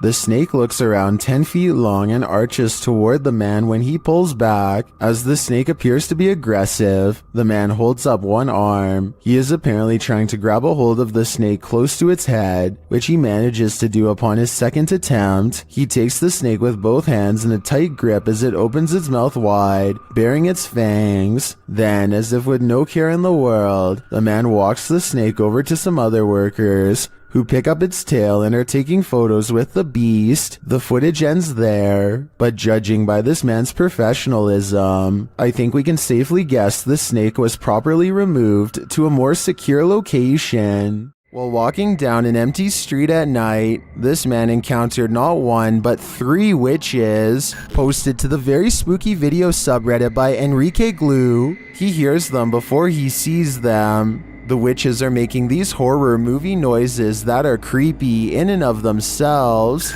The snake looks around 10 feet long and arches toward the man when he pulls back. As the snake appears to be aggressive, the man holds up one arm. He is apparently trying to grab a hold of the snake close to its head, which he manages to do upon his second attempt. He takes the snake with both hands in a tight grip as it opens its mouth wide, baring its fangs. Then, as if with no care in the world, the man walks the snake over to some other workers, who pick up its tail and are taking photos with the beast. The footage ends there, but judging by this man's professionalism, I think we can safely guess the snake was properly removed to a more secure location. While walking down an empty street at night, this man encountered not one but 3 witches. Posted to the very spooky video subreddit by Enrique Glue, he hears them before he sees them. The witches are making these horror movie noises that are creepy in and of themselves.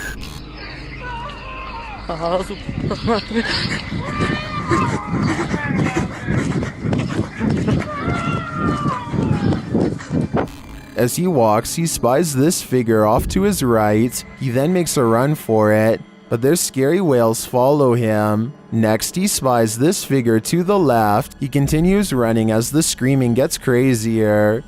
As he walks, he spies this figure off to his right. He then makes a run for it, but their scary wails follow him. Next, he spies this figure to the left. He continues running as the screaming gets crazier.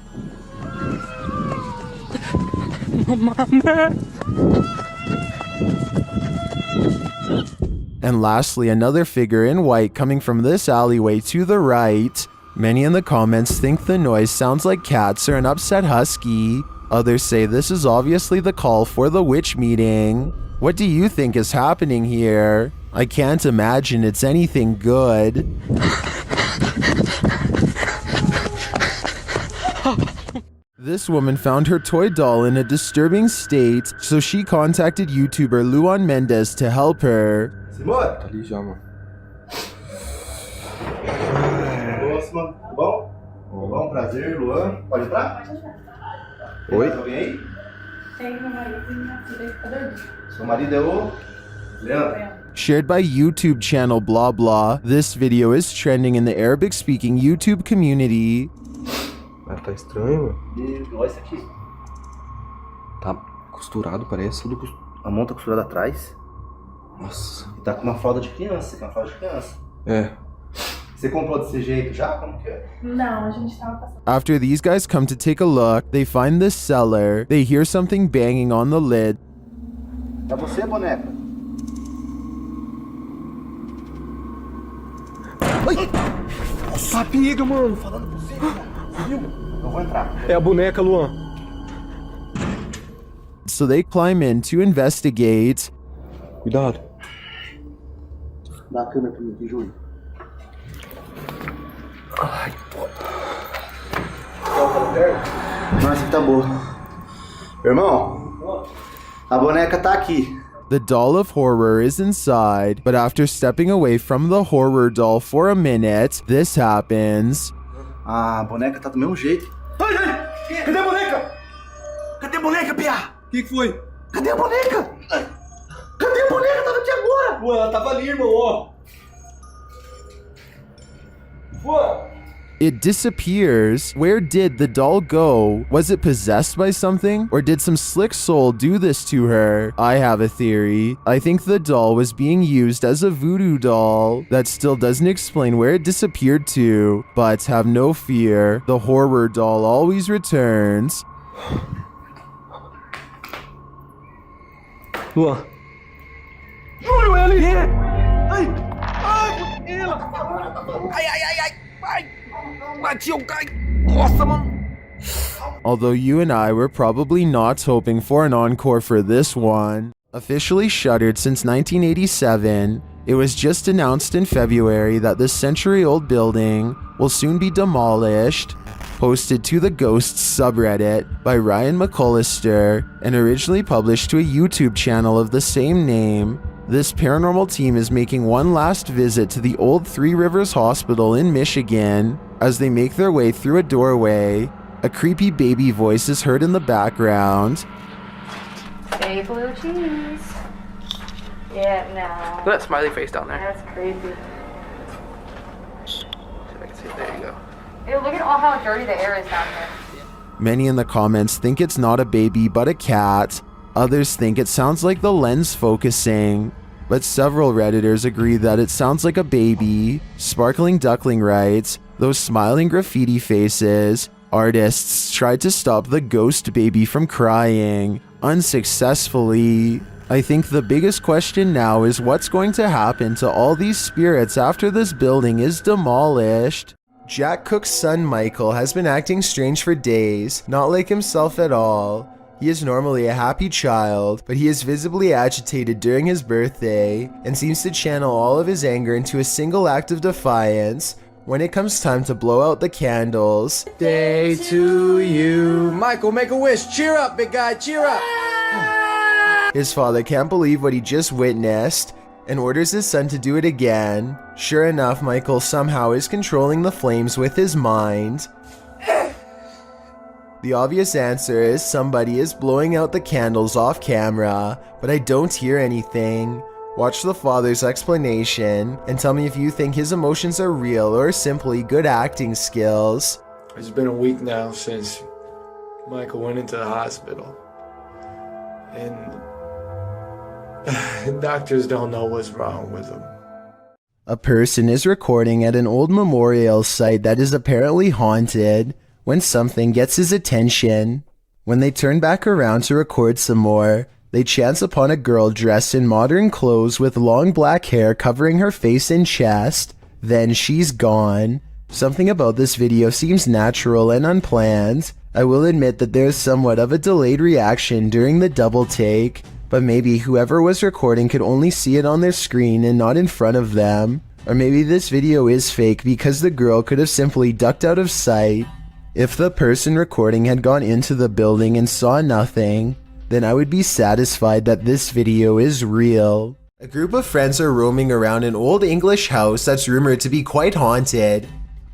And lastly, another figure in white coming from this alleyway to the right. Many in the comments think the noise sounds like cats or an upset husky. Others say this is obviously the call for the witch meeting. What do you think is happening here? I can't imagine it's anything good. This woman found her toy doll in a disturbing state, so she contacted YouTuber Luan Mendes to help her. Simone? Tá ali já, mano. Próxima, tudo bom? Tudo bom, prazer, Luan. Pode entrar? Pode entrar. Oi? Tem alguém aí? Tem meu marido e minha filha que tá dormindo. Seu marido é o Leandro. Shared by YouTube channel blah blah, this video is trending in the Arabic speaking YouTube community. Ah, tá estranho, mano. E olha isso aqui. Tá costurado, parece. Tudo a mão tá costurada atrás. Nossa. E tá com uma fralda de criança. Com uma fralda de criança. É. Você comprou desse jeito já? Como que é? Não, a gente tava passando. After these guys come to take a look, they find this cellar. They hear something banging on the lid. É você, boneca? Ai! Nossa, pega, mano! Falando pra você, mano. Você viu? Não vou entrar. É a boneca, Luan. So they climb in to investigate. Cuidado. Dá a câmera pra mim aqui, Júlio. Ai, pô. Nossa, que tá boa. Irmão, a boneca tá aqui. The doll of horror is inside, but after stepping away from the horror doll for a minute, this happens. A boneca tá do mesmo jeito. Ai, ai! Cadê a boneca? Cadê a boneca, Pia? O que foi? Cadê a boneca? Cadê a boneca? Tava aqui agora! Ué, ela tava ali, irmão, ó. Ué! It disappears. Where did the doll go? Was it possessed by something? Or did some slick soul do this to her? I have a theory. I think the doll was being used as a voodoo doll. That still doesn't explain where it disappeared to. But have no fear. The horror doll always returns. Luan. Júlio, ela é! Ai! Ai! Ela! Ai, ai, ai, ai! Ai! Bati o cai! Nossa, mano! Although you and I were probably not hoping for an encore for this one. Officially shuttered since 1987, it was just announced in February that this century-old building will soon be demolished. Posted to the Ghosts subreddit by Ryan McCullister and originally published to a YouTube channel of the same name, this paranormal team is making one last visit to the old Three Rivers Hospital in Michigan. As they make their way through a doorway, a creepy baby voice is heard in the background. Hey, blue cheese. Yeah, no. Look at that smiley face down there. That's creepy. See if I can see it. There you go. Ew, look at all how dirty the air is down here. Many in the comments think it's not a baby but a cat. Others think it sounds like the lens focusing. But several Redditors agree that it sounds like a baby. Sparkling Duckling writes, those smiling graffiti faces. Artists tried to stop the ghost baby from crying, unsuccessfully. I think the biggest question now is what's going to happen to all these spirits after this building is demolished. Jack Cook's son Michael has been acting strange for days, not like himself at all. He is normally a happy child, but he is visibly agitated during his birthday and seems to channel all of his anger into a single act of defiance when it comes time to blow out the candles. Day to you. Michael, make a wish. Cheer up, big guy. Cheer up. His father can't believe what he just witnessed and orders his son to do it again. Sure enough, Michael somehow is controlling the flames with his mind. The obvious answer is somebody is blowing out the candles off camera, but I don't hear anything. Watch the father's explanation and tell me if you think his emotions are real or simply good acting skills. It's been a week now since Michael went into the hospital. And doctors don't know what's wrong with him. A person is recording at an old memorial site that is apparently haunted when something gets his attention. When they turn back around to record some more, they chance upon a girl dressed in modern clothes with long black hair covering her face and chest. Then she's gone. Something about this video seems natural and unplanned. I will admit that there's somewhat of a delayed reaction during the double take, but maybe whoever was recording could only see it on their screen and not in front of them. Or maybe this video is fake because the girl could have simply ducked out of sight. If the person recording had gone into the building and saw nothing, then I would be satisfied that this video is real. A group of friends are roaming around an old English house that's rumored to be quite haunted.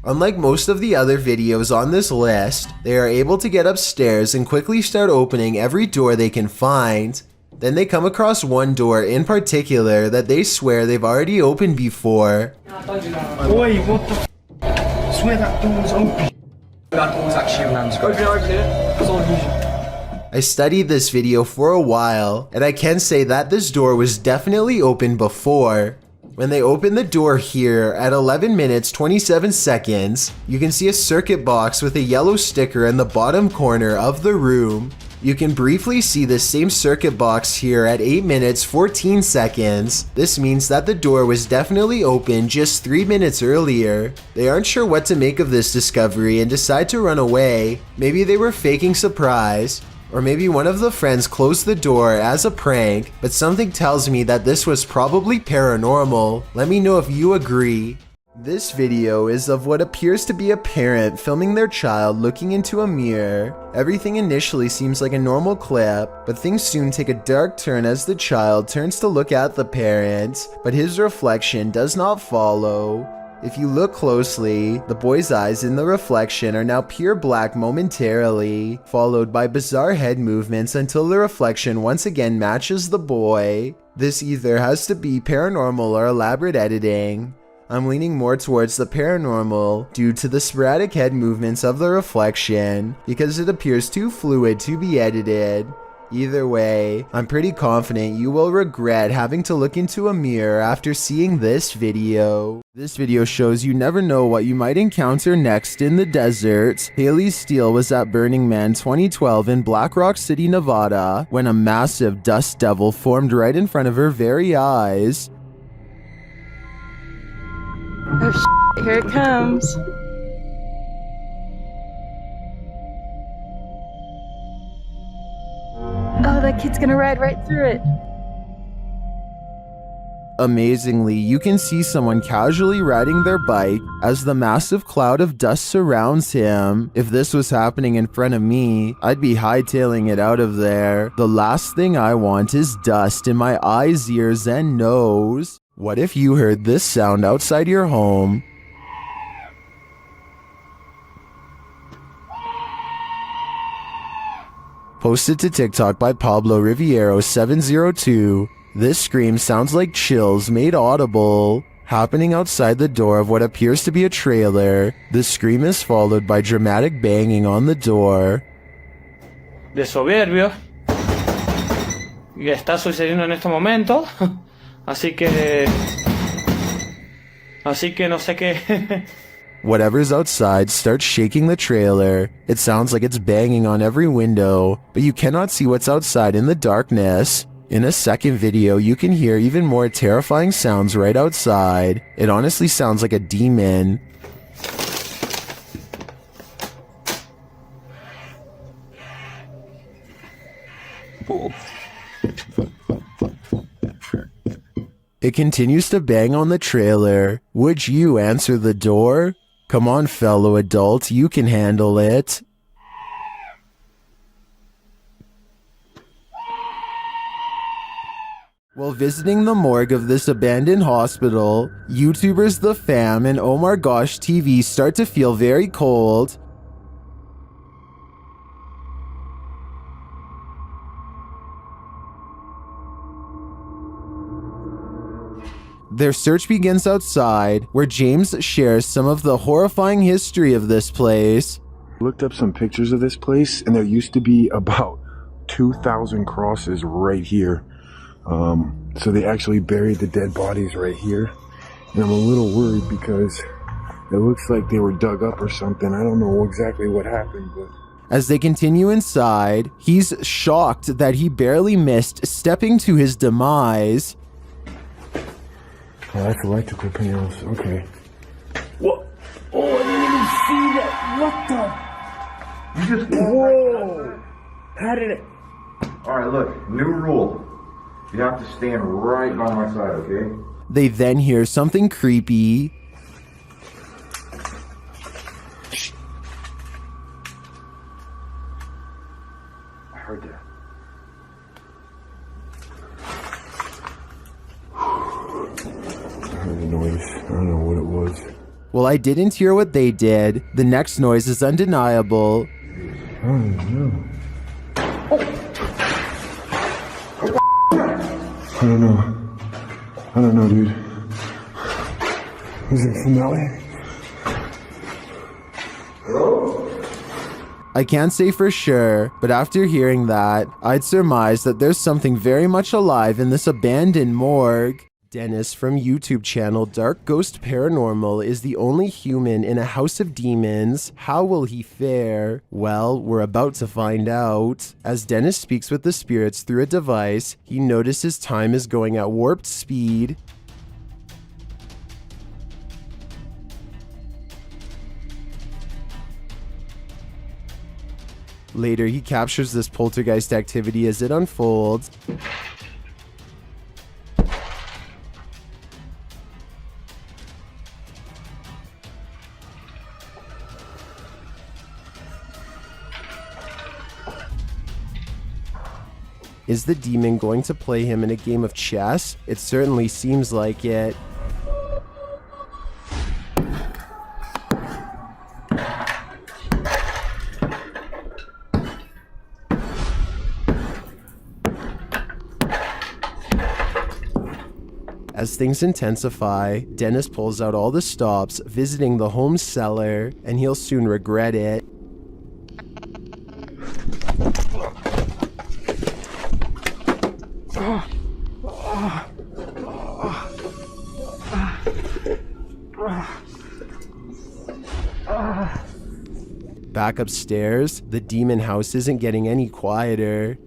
Unlike most of the other videos on this list, they are able to get upstairs and quickly start opening every door they can find. Then they come across one door in particular that they swear they've already opened before. Oi, what the f***? Swear that door's open. That door's actually a man's go. Open it. It's on you. I studied this video for a while, and I can say that this door was definitely open before. When they open the door here at 11 minutes 27 seconds, you can see a circuit box with a yellow sticker in the bottom corner of the room. You can briefly see the same circuit box here at 8 minutes 14 seconds. This means that the door was definitely open just 3 minutes earlier. They aren't sure what to make of this discovery and decide to run away. Maybe they were faking surprise. Or maybe one of the friends closed the door as a prank, but something tells me that this was probably paranormal. Let me know if you agree. This video is of what appears to be a parent filming their child looking into a mirror. Everything initially seems like a normal clip, but things soon take a dark turn as the child turns to look at the parent, but his reflection does not follow. If you look closely, the boy's eyes in the reflection are now pure black momentarily, followed by bizarre head movements until the reflection once again matches the boy. This either has to be paranormal or elaborate editing. I'm leaning more towards the paranormal due to the sporadic head movements of the reflection, because it appears too fluid to be edited. Either way, I'm pretty confident you will regret having to look into a mirror after seeing this video. This video shows you never know what you might encounter next in the desert. Haley Steele was at Burning Man 2012 in Black Rock City, Nevada, when a massive dust devil formed right in front of her very eyes. Oh shit, here it comes. Oh, that kid's gonna ride right through it. Amazingly, you can see someone casually riding their bike as the massive cloud of dust surrounds him. If this was happening in front of me, I'd be hightailing it out of there. The last thing I want is dust in my eyes, ears, and nose. What if you heard this sound outside your home? Posted to TikTok by Pablo Riviero 702. This scream sounds like chills made audible, happening outside the door of what appears to be a trailer. The scream is followed by dramatic banging on the door. De soberbio. Y está sucediendo en este momento. Así que no sé qué. Whatever's outside starts shaking the trailer. It sounds like it's banging on every window, but you cannot see what's outside in the darkness. In a second video, you can hear even more terrifying sounds right outside. It honestly sounds like a demon. It continues to bang on the trailer. Would you answer the door? Come on, fellow adult, you can handle it. While visiting the morgue of this abandoned hospital, YouTubers The Fam and Oh My Gosh TV start to feel very cold. Their search begins outside, where James shares some of the horrifying history of this place. Looked up some pictures of this place, and there used to be about 2,000 crosses right here. So they actually buried the dead bodies right here. And I'm a little worried because it looks like they were dug up or something. I don't know exactly what happened, but... As they continue inside, he's shocked that he barely missed stepping to his demise. Oh, that's electrical panels. Okay. What? Oh, I didn't even see that. What the? You just... Whoa! How did it... Alright, look. New rule. You have to stand right by my side, okay? They then hear something creepy. I heard that. I heard a noise. I don't know what it was. Well, I didn't hear what they did. The next noise is undeniable. I don't know. I don't know, dude. Was it familiar? Hello? I can't say for sure, but after hearing that, I'd surmise that there's something very much alive in this abandoned morgue. Dennis from YouTube channel Dark Ghost Paranormal is the only human in a house of demons. How will he fare? Well, we're about to find out. As Dennis speaks with the spirits through a device, he notices time is going at warped speed. Later, he captures this poltergeist activity as it unfolds. Is the demon going to play him in a game of chess? It certainly seems like it. As things intensify, Dennis pulls out all the stops, visiting the home cellar, and he'll soon regret it. Back upstairs, the demon house isn't getting any quieter.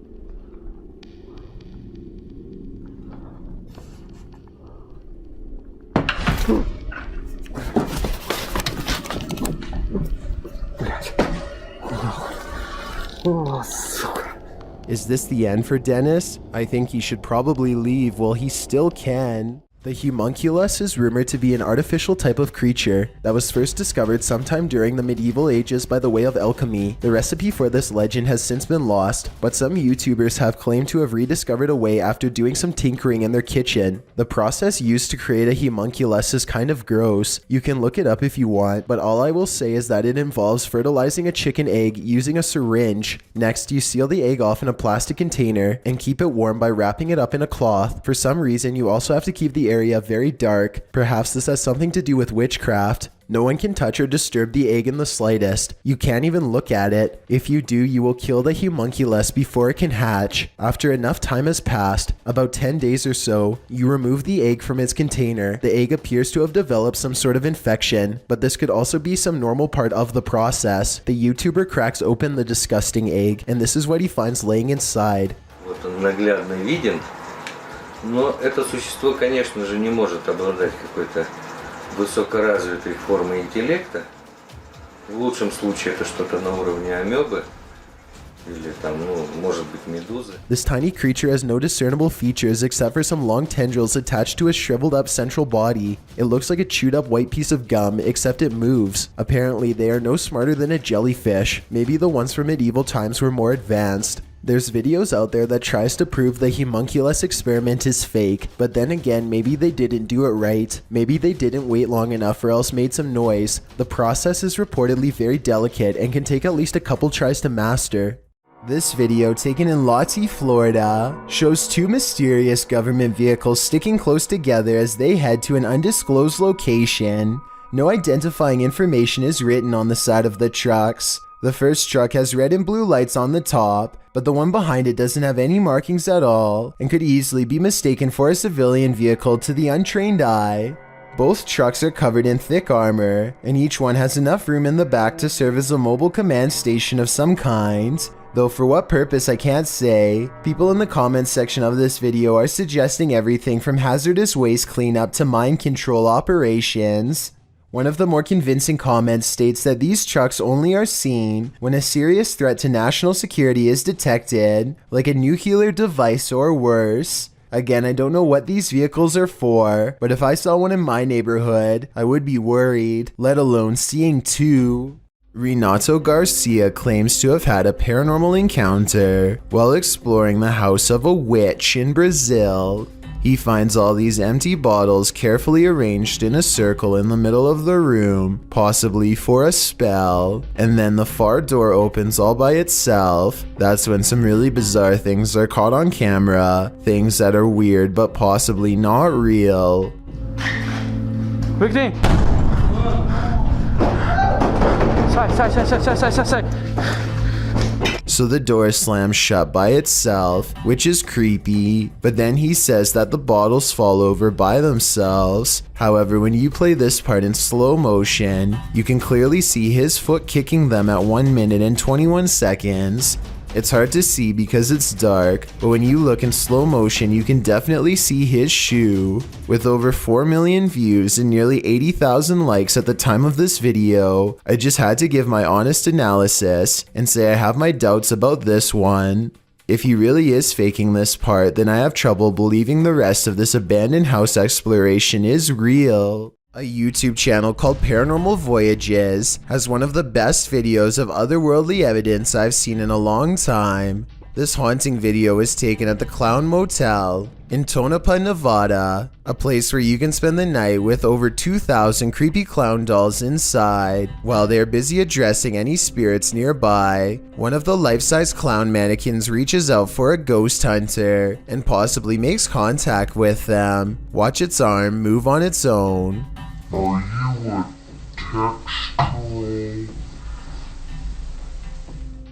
Is this the end for Dennis? I think he should probably leave while he still can. The homunculus is rumored to be an artificial type of creature that was first discovered sometime during the medieval ages by the way of alchemy. The recipe for this legend has since been lost, but some YouTubers have claimed to have rediscovered a way after doing some tinkering in their kitchen. The process used to create a homunculus is kind of gross. You can look it up if you want, but all I will say is that it involves fertilizing a chicken egg using a syringe. Next, you seal the egg off in a plastic container and keep it warm by wrapping it up in a cloth. For some reason, you also have to keep the area very dark. Perhaps this has something to do with witchcraft. No one can touch or disturb the egg in the slightest. You can't even look at it. If you do, you will kill the homunculus before it can hatch. After enough time has passed, about 10 days or so, you remove the egg from its container. The egg appears to have developed some sort of infection, but this could also be some normal part of the process. The YouTuber cracks open the disgusting egg, and this is what he finds laying inside. Вот он наглядно виден. Но это существо, конечно же, не может обладать какой-то высокоразвитой формой интеллекта. В лучшем случае это что-то на уровне амебы. Или там, может быть, медузы. This tiny creature has no discernible features except for some long tendrils attached to a shriveled up central body. It looks like a chewed up white piece of gum, except it moves. Apparently, they are no smarter than a jellyfish. Maybe the ones from medieval times were more advanced. There's videos out there that tries to prove the homunculus experiment is fake, but then again, maybe they didn't do it right. Maybe they didn't wait long enough or else made some noise. The process is reportedly very delicate and can take at least a couple tries to master. This video, taken in Lottie, Florida, shows two mysterious government vehicles sticking close together as they head to an undisclosed location. No identifying information is written on the side of the trucks. The first truck has red and blue lights on the top, but the one behind it doesn't have any markings at all and could easily be mistaken for a civilian vehicle to the untrained eye. Both trucks are covered in thick armor, and each one has enough room in the back to serve as a mobile command station of some kind. Though for what purpose I can't say. People in the comments section of this video are suggesting everything from hazardous waste cleanup to mind control operations. One of the more convincing comments states that these trucks only are seen when a serious threat to national security is detected, like a nuclear device or worse. Again, I don't know what these vehicles are for, but if I saw one in my neighborhood, I would be worried, let alone seeing two. Renato Garcia claims to have had a paranormal encounter while exploring the house of a witch in Brazil. He finds all these empty bottles carefully arranged in a circle in the middle of the room, possibly for a spell, and then the far door opens all by itself. That's when some really bizarre things are caught on camera, things that are weird but possibly not real. Quick thing! Sai. So the door slams shut by itself, which is creepy, but then he says that the bottles fall over by themselves. However, when you play this part in slow motion, you can clearly see his foot kicking them at 1 minute and 21 seconds. It's hard to see because it's dark, but when you look in slow motion, you can definitely see his shoe. With over 4 million views and nearly 80,000 likes at the time of this video, I just had to give my honest analysis and say I have my doubts about this one. If he really is faking this part, then I have trouble believing the rest of this abandoned house exploration is real. A YouTube channel called Paranormal Voyages has one of the best videos of otherworldly evidence I've seen in a long time. This haunting video is taken at the Clown Motel in Tonopah, Nevada, a place where you can spend the night with over 2,000 creepy clown dolls inside. While they are busy addressing any spirits nearby, one of the life-size clown mannequins reaches out for a ghost hunter and possibly makes contact with them. Watch its arm move on its own. Are you a textoid?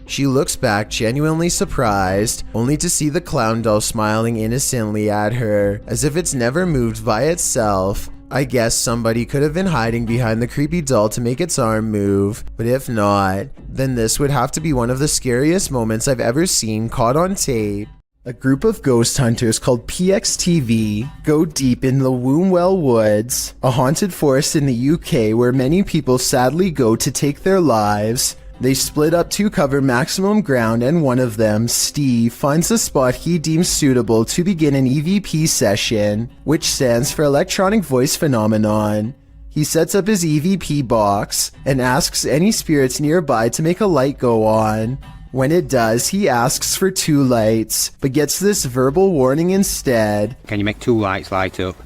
She looks back genuinely surprised, only to see the clown doll smiling innocently at her, as if it's never moved by itself. I guess somebody could have been hiding behind the creepy doll to make its arm move, but if not, then this would have to be one of the scariest moments I've ever seen caught on tape. A group of ghost hunters called PXTV go deep in the Wombwell Woods, a haunted forest in the UK where many people sadly go to take their lives. They split up to cover maximum ground, and one of them, Steve, finds a spot he deems suitable to begin an EVP session, which stands for Electronic Voice Phenomenon. He sets up his EVP box and asks any spirits nearby to make a light go on. When it does, he asks for 2 lights, but gets this verbal warning instead. Can you make 2 lights light up?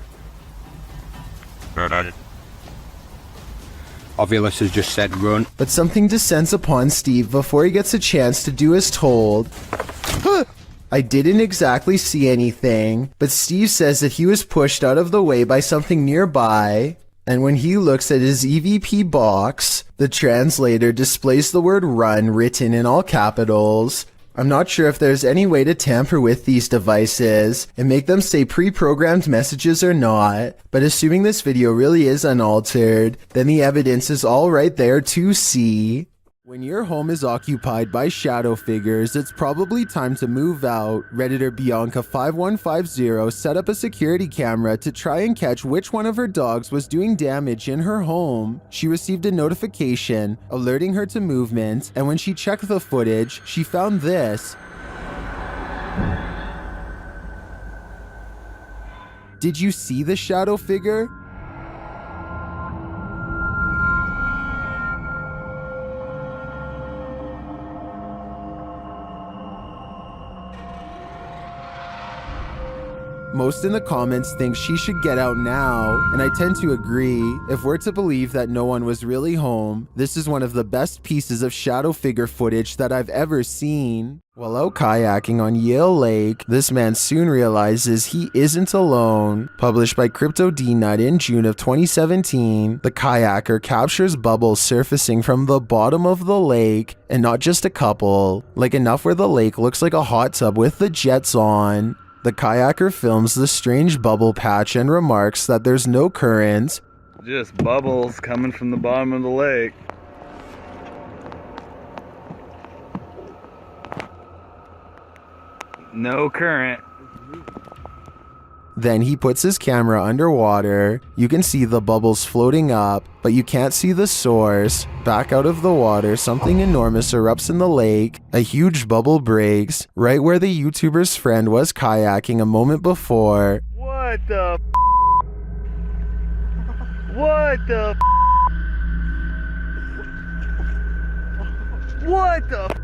Ovilus has just said run. But something descends upon Steve before he gets a chance to do as told. I didn't exactly see anything, but Steve says that he was pushed out of the way by something nearby, and when he looks at his EVP box, the translator displays the word run written in all capitals. I'm not sure if there's any way to tamper with these devices and make them say pre-programmed messages or not, but assuming this video really is unaltered, then the evidence is all right there to see. When your home is occupied by shadow figures, it's probably time to move out. Redditor Bianca5150 set up a security camera to try and catch which one of her dogs was doing damage in her home. She received a notification alerting her to movement, and when she checked the footage, she found this. Did you see the shadow figure? Most in the comments think she should get out now, and I tend to agree. If we're to believe that no one was really home, this is one of the best pieces of shadow figure footage that I've ever seen. While out kayaking on Yale Lake, this man soon realizes he isn't alone. Published by Crypto D-Nut in June of 2017, the kayaker captures bubbles surfacing from the bottom of the lake, and not just a couple, like enough where the lake looks like a hot tub with the jets on. The kayaker films the strange bubble patch and remarks that there's no current. Just bubbles coming from the bottom of the lake. No current. Then he puts his camera underwater. You can see the bubbles floating up, but you can't see the source. Back out of the water, something enormous erupts in the lake. A huge bubble breaks, right where the YouTuber's friend was kayaking a moment before. What the What the What the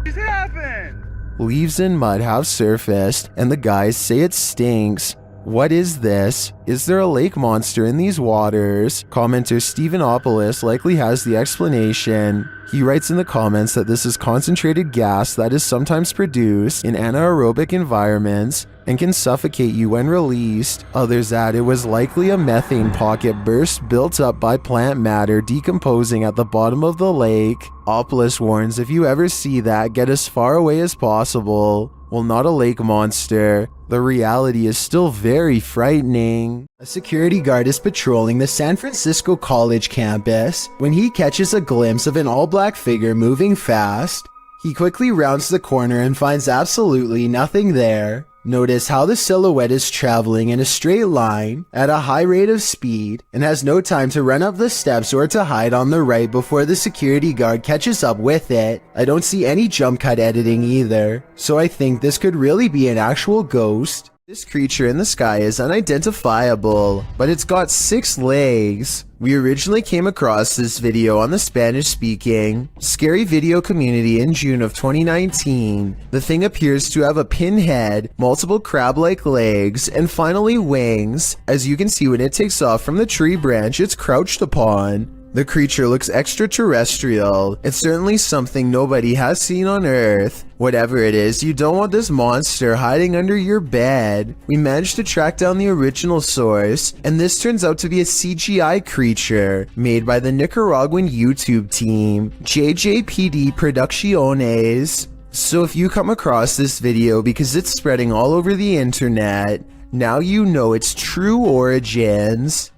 just happened? Leaves and mud have surfaced, and the guys say it stinks. What is this? Is there a lake monster in these waters? Commenter Stephenopoulos likely has the explanation. He writes in the comments that this is concentrated gas that is sometimes produced in anaerobic environments and can suffocate you when released. Others add it was likely a methane pocket burst built up by plant matter decomposing at the bottom of the lake. Opoulos warns if you ever see that, get as far away as possible. Well, not a lake monster. The reality is still very frightening. A security guard is patrolling the San Francisco College campus when he catches a glimpse of an all-black figure moving fast. He quickly rounds the corner and finds absolutely nothing there. Notice how the silhouette is traveling in a straight line at a high rate of speed and has no time to run up the steps or to hide on the right before the security guard catches up with it. I don't see any jump cut editing either, so I think this could really be an actual ghost. This creature in the sky is unidentifiable, but it's got 6 legs. We originally came across this video on the Spanish-speaking scary video community in June of 2019. The thing appears to have a pin head, multiple crab-like legs, and finally wings. As you can see when it takes off from the tree branch it's crouched upon. The creature looks extraterrestrial. It's certainly something nobody has seen on Earth. Whatever it is, you don't want this monster hiding under your bed. We managed to track down the original source, and this turns out to be a CGI creature made by the Nicaraguan YouTube team, JJPD Producciones. So if you come across this video because it's spreading all over the internet, now you know its true origins.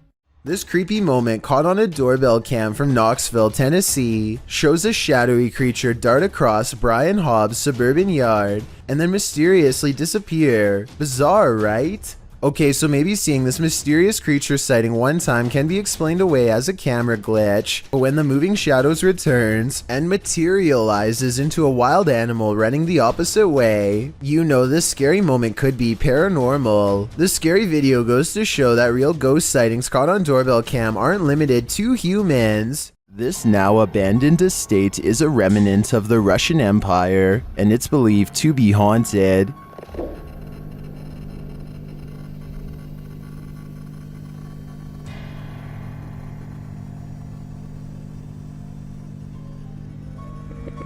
This creepy moment caught on a doorbell cam from Knoxville, Tennessee, shows a shadowy creature dart across Brian Hobbs' suburban yard and then mysteriously disappear. Bizarre, right? Okay, so maybe seeing this mysterious creature sighting one time can be explained away as a camera glitch, but when the moving shadows returns and materializes into a wild animal running the opposite way, you know this scary moment could be paranormal. This scary video goes to show that real ghost sightings caught on doorbell cam aren't limited to humans. This now abandoned estate is a remnant of the Russian Empire, and it's believed to be haunted.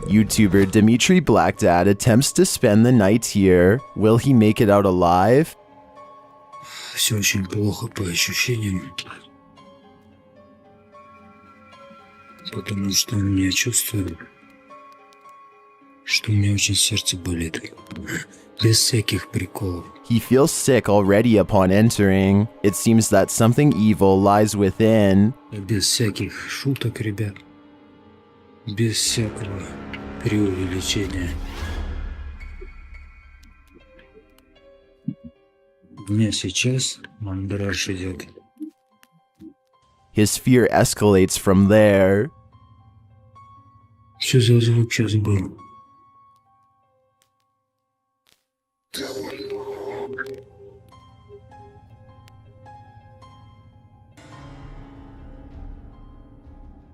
YouTuber Dimitri Blackdad attempts to spend the night here. Will he make it out alive? Все очень плохо по ощущениям. Потому что у меня чувствую, что у меня очень сердце болит. Без всяких приколов. He feels sick already upon entering. It seems that something evil lies within. Без всяких шуток, ребят. Без всякого преувеличения. У меня сейчас мандраж идет. His fear escalates from there. Что за звук сейчас был?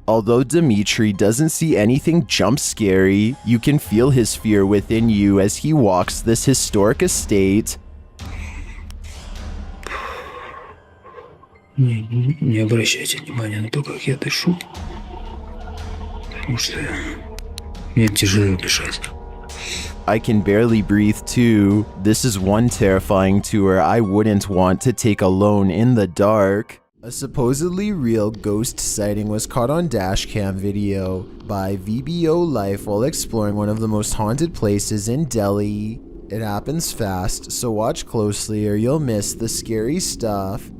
Although Dimitri doesn't see anything jump scary, you can feel his fear within you as he walks this historic estate. Не обращайте внимания на то, как я дышу. Потому что мне тяжело дышать. I can barely breathe too. This is one terrifying tour I wouldn't want to take alone in the dark. A supposedly real ghost sighting was caught on dashcam video by VBO Life while exploring one of the most haunted places in Delhi. It happens fast, so watch closely or you'll miss the scary stuff.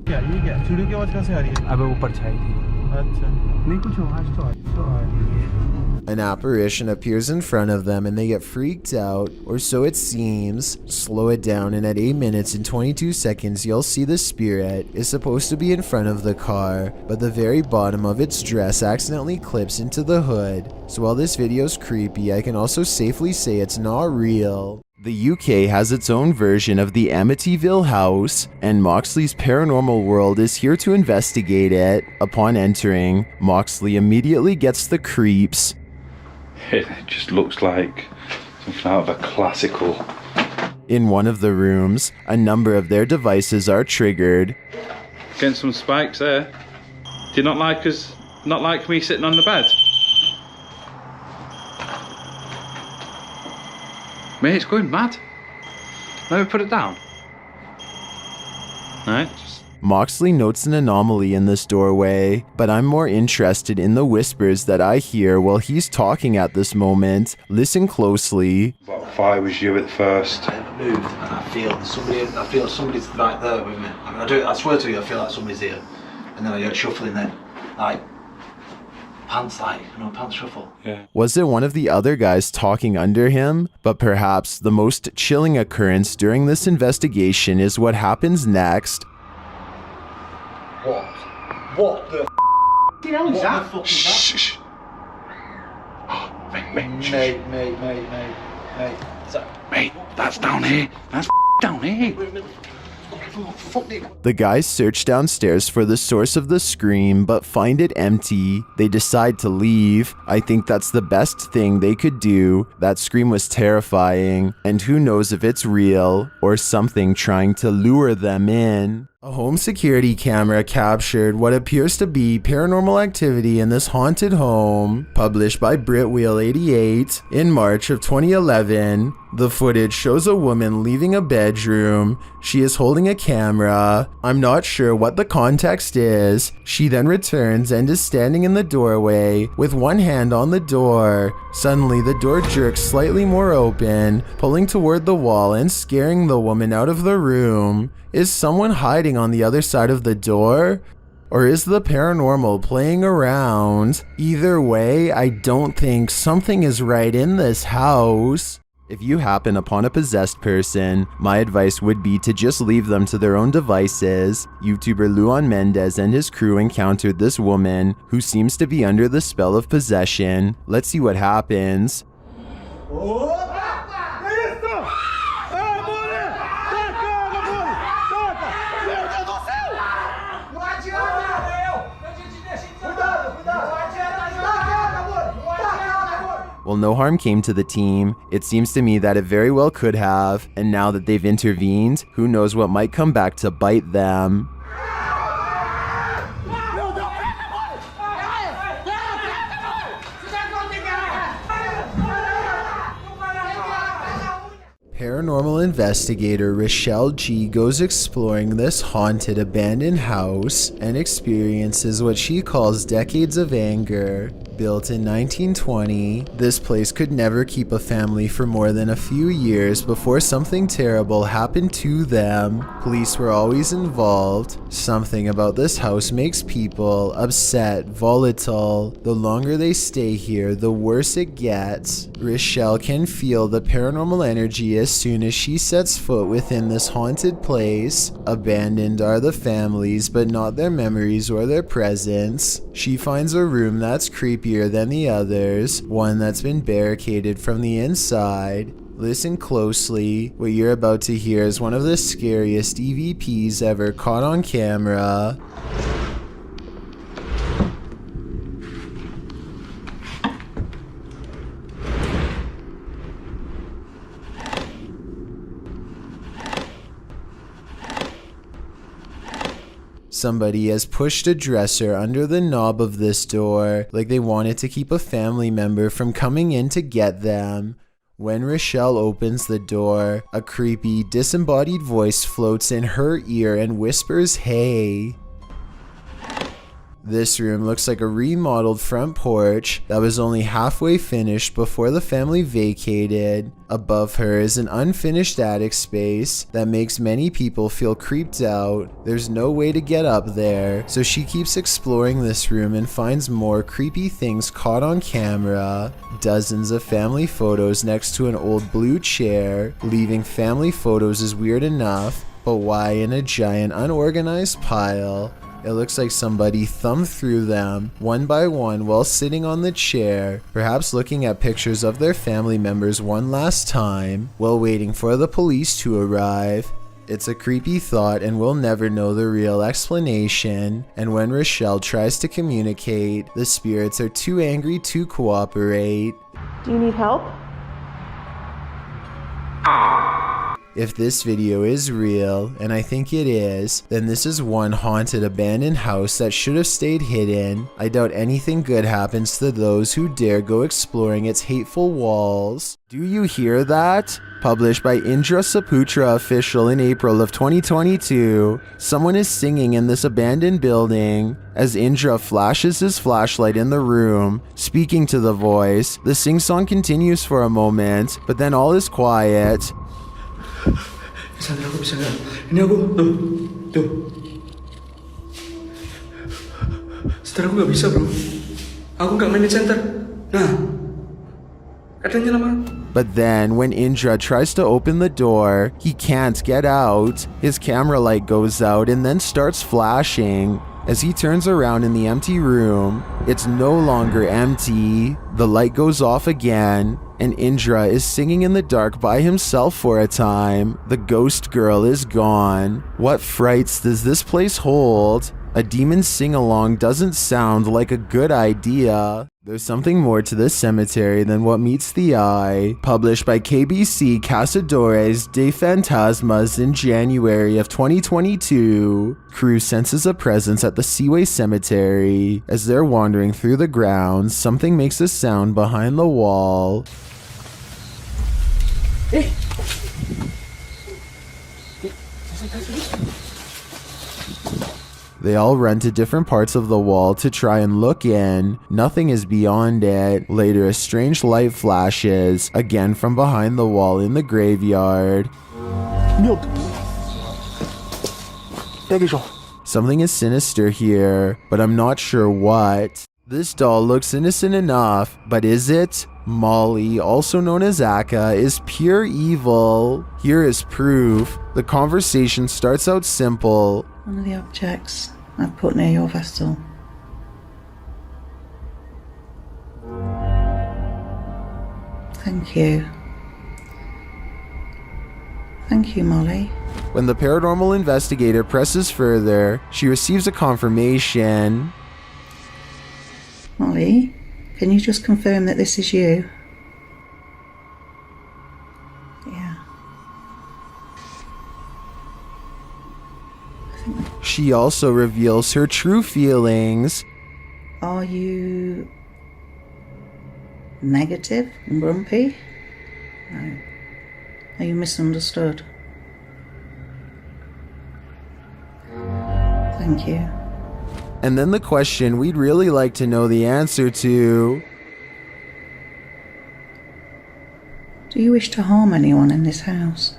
An apparition appears in front of them and they get freaked out, or so it seems. Slow it down and at 8 minutes and 22 seconds you'll see the spirit is supposed to be in front of the car, but the very bottom of its dress accidentally clips into the hood. So while this video's creepy, I can also safely say it's not real. The UK has its own version of the Amityville house, and Moxley's Paranormal World is here to investigate it. Upon entering, Moxley immediately gets the creeps. It just looks like something out of a classical. In one of the rooms, a number of their devices are triggered. Getting some spikes there. Do you not like me sitting on the bed? Mate, it's going mad. Let me put it down. Alright. Moxley notes an anomaly in this doorway, but I'm more interested in the whispers that I hear while he's talking at this moment. Listen closely. What if I was you at first? I moved and I feel somebody's right there with me. I mean, I swear to you, I feel like somebody's here. And then I hear shuffling then, pants shuffle. Yeah. Was it one of the other guys talking under him? But perhaps the most chilling occurrence during this investigation is what happens next. What the f*** hell is that? What the fuck is that? Shh. Mate, that's down here. That's down here. The guys search downstairs for the source of the scream, but find it empty. They decide to leave. I think that's the best thing they could do. That scream was terrifying, and who knows if it's real or something trying to lure them in. A home security camera captured what appears to be paranormal activity in this haunted home, published by Britwheel88 in March of 2011. The footage shows a woman leaving a bedroom. She is holding a camera. I'm not sure what the context is. She then returns and is standing in the doorway with one hand on the door. Suddenly, the door jerks slightly more open, pulling toward the wall and scaring the woman out of the room. Is someone hiding on the other side of the door? Or is the paranormal playing around? Either way, I don't think something is right in this house. If you happen upon a possessed person, my advice would be to just leave them to their own devices. YouTuber Luan Mendez and his crew encountered this woman who seems to be under the spell of possession. Let's see what happens. Well, no harm came to the team. It seems to me that it very well could have, and now that they've intervened, who knows what might come back to bite them. Paranormal investigator Rochelle G goes exploring this haunted abandoned house and experiences what she calls decades of anger. Built in 1920, this place could never keep a family for more than a few years before something terrible happened to them. Police were always involved. Something about this house makes people upset, volatile. The longer they stay here, the worse it gets. Rochelle can feel the paranormal energy as soon as she sets foot within this haunted place. Abandoned are the families, but not their memories or their presence. She finds a room that's creepy than the others, one that's been barricaded from the inside. Listen closely. What you're about to hear is one of the scariest EVPs ever caught on camera. Somebody has pushed a dresser under the knob of this door, like they wanted to keep a family member from coming in to get them. When Rochelle opens the door, a creepy, disembodied voice floats in her ear and whispers, "Hey." This room looks like a remodeled front porch that was only halfway finished before the family vacated. Above her is an unfinished attic space that makes many people feel creeped out. There's no way to get up there, so she keeps exploring this room and finds more creepy things caught on camera. Dozens of family photos next to an old blue chair. Leaving family photos is weird enough, but why in a giant unorganized pile? It looks like somebody thumbed through them one by one while sitting on the chair, perhaps looking at pictures of their family members one last time while waiting for the police to arrive. It's a creepy thought and we'll never know the real explanation. And when Rochelle tries to communicate, the spirits are too angry to cooperate. Do you need help? If this video is real, and I think it is, then this is one haunted abandoned house that should have stayed hidden. I doubt anything good happens to those who dare go exploring its hateful walls. Do you hear that? Published by Indra Saputra Official in April of 2022. Someone is singing in this abandoned building. As Indra flashes his flashlight in the room, speaking to the voice, the sing-song continues for a moment, but then all is quiet. Sandra, aku bisa nggak? Ini aku, tuh. Sandra, aku nggak bisa bro. Aku nggak main di center. Nah, katanya lama. But then, when Indra tries to open the door, he can't get out. His camera light goes out and then starts flashing. As he turns around in the empty room, it's no longer empty. The light goes off again. and Indra is singing in the dark by himself for a time. The ghost girl is gone. What frights does this place hold? A demon sing-along doesn't sound like a good idea. There's something more to this cemetery than what meets the eye. Published by KBC Cazadores de Fantasmas in January of 2022, crew senses a presence at the Seaway Cemetery. As they're wandering through the grounds, something makes a sound behind the wall. Hey. They all run to different parts of the wall to try and look in. Nothing is beyond it. Later, a strange light flashes, again from behind the wall in the graveyard. Something is sinister here, but I'm not sure what. This doll looks innocent enough, but is it? Molly, also known as Akka, is pure evil. Here is proof. The conversation starts out simple. One of the objects I've put near your vessel. Thank you. Thank you, Molly. When the paranormal investigator presses further, she receives a confirmation. Molly, can you just confirm that this is you? Yeah. She also reveals her true feelings. Are you negative and grumpy? No. Are you misunderstood? Thank you. And then the question we'd really like to know the answer to. Do you wish to harm anyone in this house?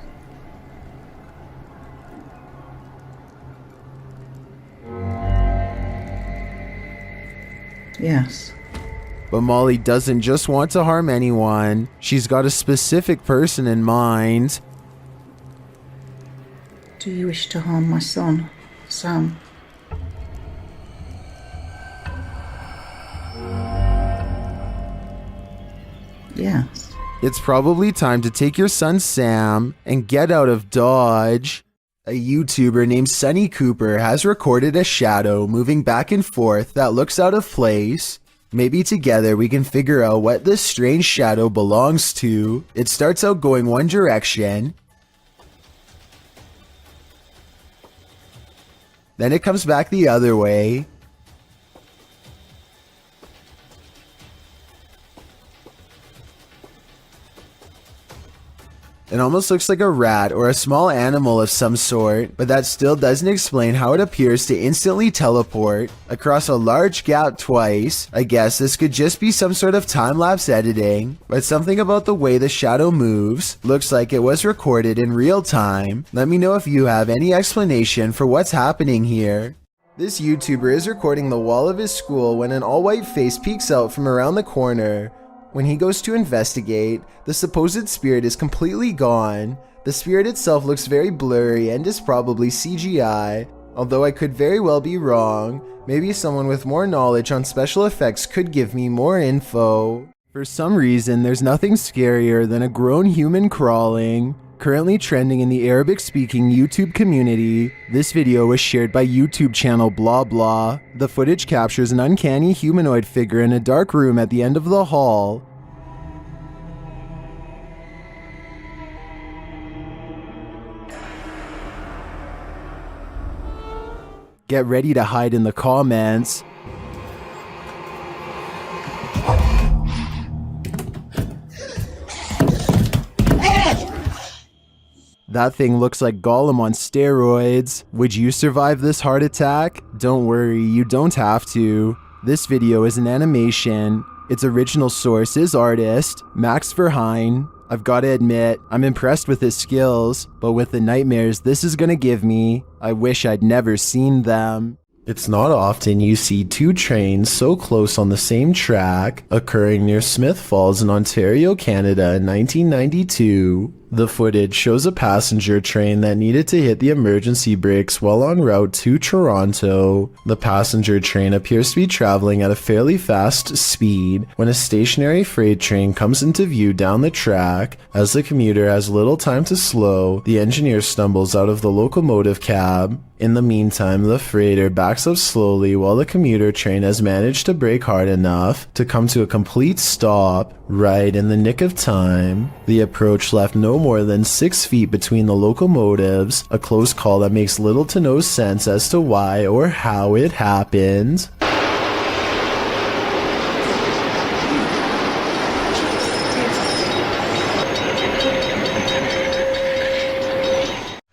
Yes. But Molly doesn't just want to harm anyone. She's got a specific person in mind. Do you wish to harm my son, Sam? Yes. It's probably time to take your son Sam and get out of Dodge. A YouTuber named Sunny Cooper has recorded a shadow moving back and forth that looks out of place. Maybe together we can figure out what this strange shadow belongs to. It starts out going one direction, then it comes back the other way. It almost looks like a rat or a small animal of some sort, but that still doesn't explain how it appears to instantly teleport across a large gap twice. I guess this could just be some sort of time-lapse editing, but something about the way the shadow moves looks like it was recorded in real time. Let me know if you have any explanation for what's happening here. This YouTuber is recording the wall of his school when an all-white face peeks out from around the corner. When he goes to investigate, the supposed spirit is completely gone. The spirit itself looks very blurry and is probably CGI, although I could very well be wrong. Maybe someone with more knowledge on special effects could give me more info. For some reason, there's nothing scarier than a grown human crawling. Currently trending in the Arabic-speaking YouTube community, this video was shared by YouTube channel Blah Blah. The footage captures an uncanny humanoid figure in a dark room at the end of the hall. Get ready to hide in the comments. That thing looks like Gollum on steroids. Would you survive this heart attack? Don't worry, you don't have to. This video is an animation. Its original source is artist Max Verheyen. I've gotta admit, I'm impressed with his skills, but with the nightmares this is gonna give me, I wish I'd never seen them. It's not often you see two trains so close on the same track, occurring near Smith Falls in Ontario, Canada in 1992. The footage shows a passenger train that needed to hit the emergency brakes while en route to Toronto. The passenger train appears to be traveling at a fairly fast speed when a stationary freight train comes into view down the track. As the commuter has little time to slow, the engineer stumbles out of the locomotive cab. In the meantime, the freighter backs up slowly while the commuter train has managed to brake hard enough to come to a complete stop right in the nick of time. The approach left no more than 6 feet between the locomotives, a close call that makes little to no sense as to why or how it happened.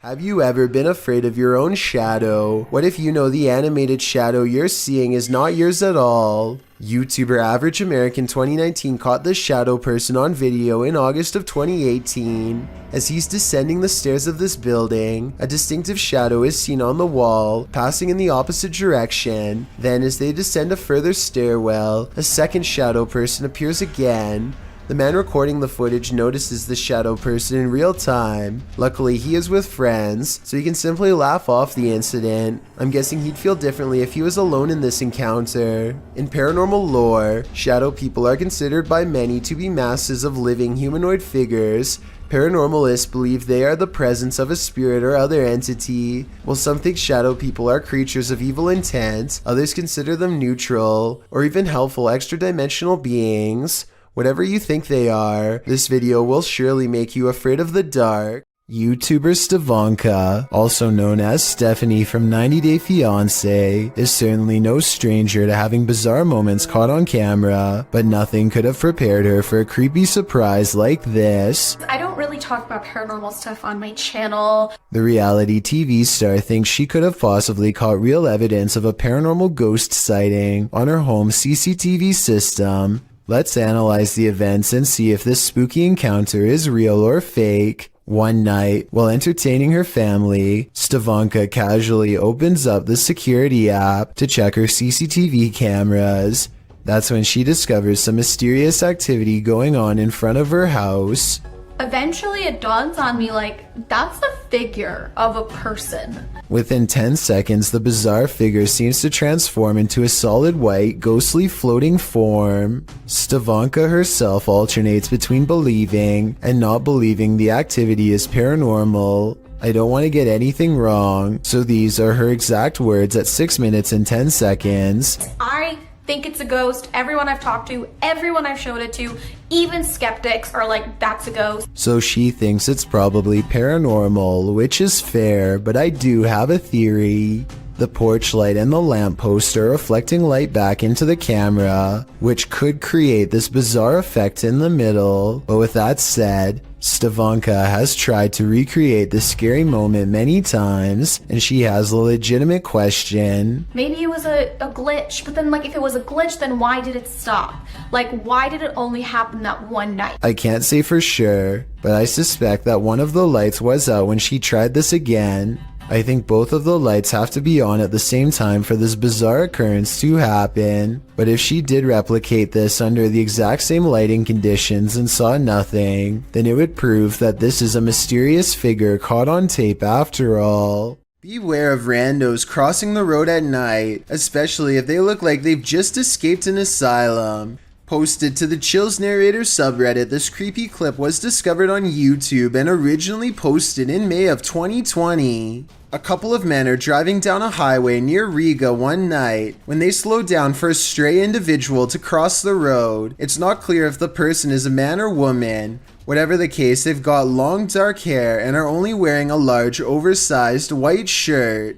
Have you ever been afraid of your own shadow? What if you know the animated shadow you're seeing is not yours at all? YouTuber Average American 2019 caught this shadow person on video in August of 2018. As he's descending the stairs of this building, a distinctive shadow is seen on the wall, passing in the opposite direction. Then as they descend a further stairwell, a second shadow person appears again. The man recording the footage notices the shadow person in real time. Luckily, he is with friends, so he can simply laugh off the incident. I'm guessing he'd feel differently if he was alone in this encounter. In paranormal lore, shadow people are considered by many to be masses of living humanoid figures. Paranormalists believe they are the presence of a spirit or other entity. While some think shadow people are creatures of evil intent, others consider them neutral or even helpful extra-dimensional beings. Whatever you think they are, this video will surely make you afraid of the dark. YouTuber Stevanka, also known as Stephanie from 90 Day Fiancé, is certainly no stranger to having bizarre moments caught on camera, but nothing could have prepared her for a creepy surprise like this. I don't really talk about paranormal stuff on my channel. The reality TV star thinks she could have possibly caught real evidence of a paranormal ghost sighting on her home CCTV system. Let's analyze the events and see if this spooky encounter is real or fake. One night, while entertaining her family, Stevanka casually opens up the security app to check her CCTV cameras. That's when she discovers some mysterious activity going on in front of her house. Eventually it dawns on me like, that's the figure of a person. Within 10 seconds, the bizarre figure seems to transform into a solid white, ghostly floating form. Stevanka herself alternates between believing and not believing the activity is paranormal. I don't want to get anything wrong, so these are her exact words at 6 minutes and 10 seconds. I think it's a ghost. Everyone I've talked to, everyone I've showed it to, even skeptics are like, that's a ghost. So she thinks it's probably paranormal, which is fair, but I do have a theory. The porch light and the lamppost are reflecting light back into the camera, which could create this bizarre effect in the middle. But with that said, Stevanka has tried to recreate this scary moment many times, and she has a legitimate question. Maybe it was a glitch, but then like if it was a glitch, then why did it stop? Like why did it only happen that one night? I can't say for sure, but I suspect that one of the lights was out when she tried this again. I think both of the lights have to be on at the same time for this bizarre occurrence to happen. But if she did replicate this under the exact same lighting conditions and saw nothing, then it would prove that this is a mysterious figure caught on tape after all. Beware of randos crossing the road at night, especially if they look like they've just escaped an asylum. Posted to the Chills Narrator subreddit, this creepy clip was discovered on YouTube and originally posted in May of 2020. A couple of men are driving down a highway near Riga one night when they slow down for a stray individual to cross the road. It's not clear if the person is a man or woman. Whatever the case, they've got long dark hair and are only wearing a large oversized white shirt.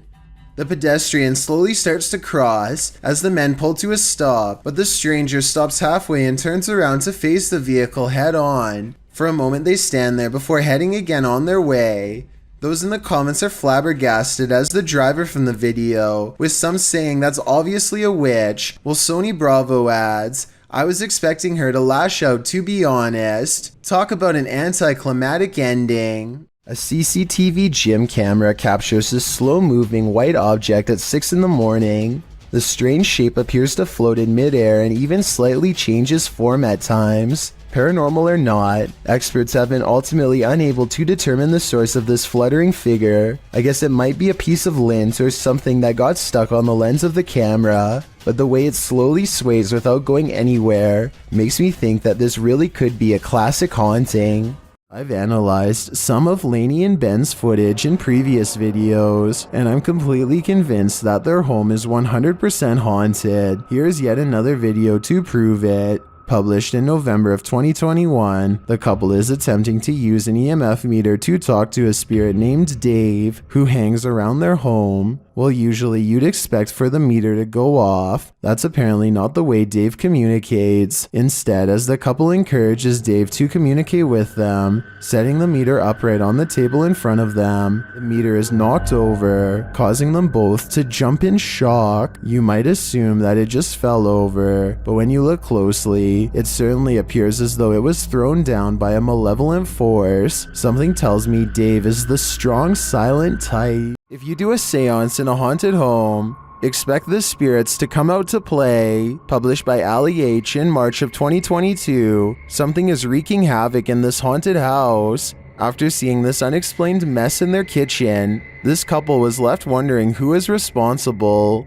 The pedestrian slowly starts to cross as the men pull to a stop, but the stranger stops halfway and turns around to face the vehicle head on. For a moment they stand there before heading again on their way. Those in the comments are flabbergasted as the driver from the video, with some saying that's obviously a witch, while Sony Bravo adds, I was expecting her to lash out, to be honest. Talk about an anticlimactic ending. A CCTV gym camera captures this slow-moving white object at 6 in the morning. The strange shape appears to float in midair and even slightly changes form at times. Paranormal or not, experts have been ultimately unable to determine the source of this fluttering figure. I guess it might be a piece of lint or something that got stuck on the lens of the camera, but the way it slowly sways without going anywhere makes me think that this really could be a classic haunting. I've analyzed some of Lainey and Ben's footage in previous videos, and I'm completely convinced that their home is 100% haunted. Here's yet another video to prove it. Published in November of 2021, the couple is attempting to use an EMF meter to talk to a spirit named Dave, who hangs around their home. Well, usually you'd expect for the meter to go off. That's apparently not the way Dave communicates. Instead, as the couple encourages Dave to communicate with them, setting the meter upright on the table in front of them, the meter is knocked over, causing them both to jump in shock. You might assume that it just fell over, but when you look closely, it certainly appears as though it was thrown down by a malevolent force. Something tells me Dave is the strong, silent type. If you do a seance in a haunted home, expect the spirits to come out to play. Published by Ali H in March of 2022, something is wreaking havoc in this haunted house. After seeing this unexplained mess in their kitchen, this couple was left wondering who is responsible.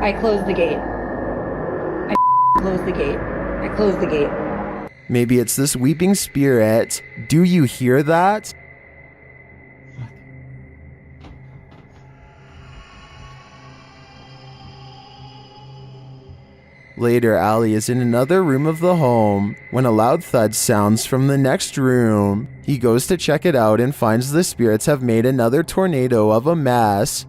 I closed the gate. I closed the gate. I closed the gate. Maybe it's this weeping spirit. Do you hear that? Later, Ali is in another room of the home when a loud thud sounds from the next room. He goes to check it out and finds the spirits have made another tornado of a mess.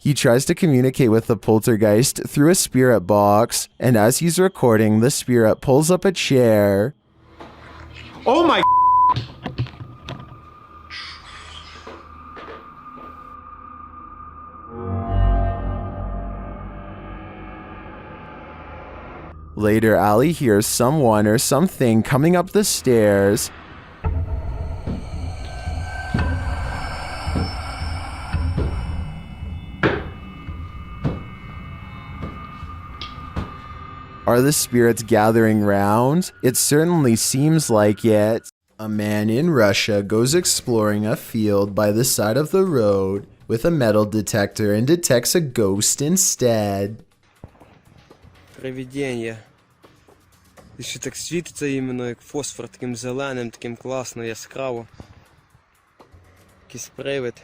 He tries to communicate with the poltergeist through a spirit box, and as he's recording, the spirit pulls up a chair. Oh my! Later, Ali hears someone or something coming up the stairs. Are the spirits gathering round? It certainly seems like it. A man in Russia goes exploring a field by the side of the road with a metal detector and detects a ghost instead. Привидение. І ще так світиться іменно як фосфор, таким зеленим, таким класно, яскраво. Якийсь привид.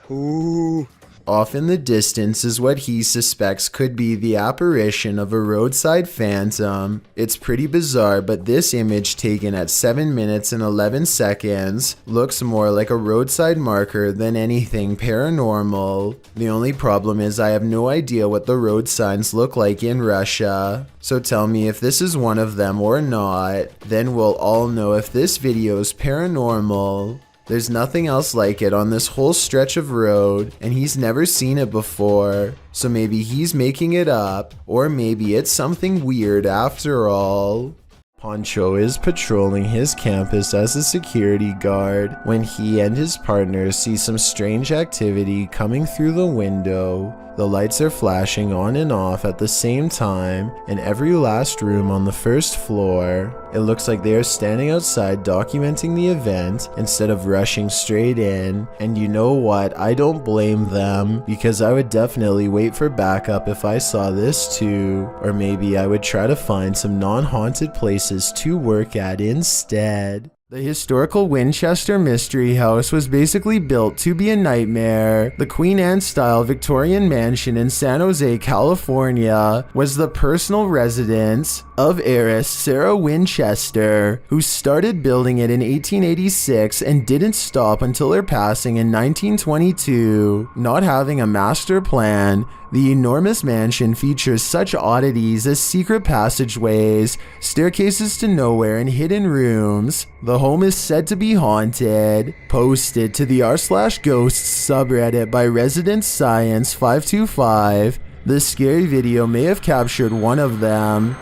Off in the distance is what he suspects could be the apparition of a roadside phantom. It's pretty bizarre, but this image taken at 7 minutes and 11 seconds looks more like a roadside marker than anything paranormal. The only problem is I have no idea what the road signs look like in Russia. So tell me if this is one of them or not, then we'll all know if this video is paranormal. There's nothing else like it on this whole stretch of road, and he's never seen it before. So maybe he's making it up, or maybe it's something weird after all. Poncho is patrolling his campus as a security guard when he and his partner see some strange activity coming through the window. The lights are flashing on and off at the same time in every last room on the first floor. It looks like they are standing outside documenting the event instead of rushing straight in. And you know what? I don't blame them, because I would definitely wait for backup if I saw this too. Or maybe I would try to find some non-haunted places to work at instead. The historical Winchester Mystery House was basically built to be a nightmare. The Queen Anne-style Victorian mansion in San Jose, California, was the personal residence of heiress Sarah Winchester, who started building it in 1886 and didn't stop until her passing in 1922. Not having a master plan, the enormous mansion features such oddities as secret passageways, staircases to nowhere, and hidden rooms. The home is said to be haunted. Posted to the r/ghosts subreddit by Resident Science 525, This scary video may have captured one of them.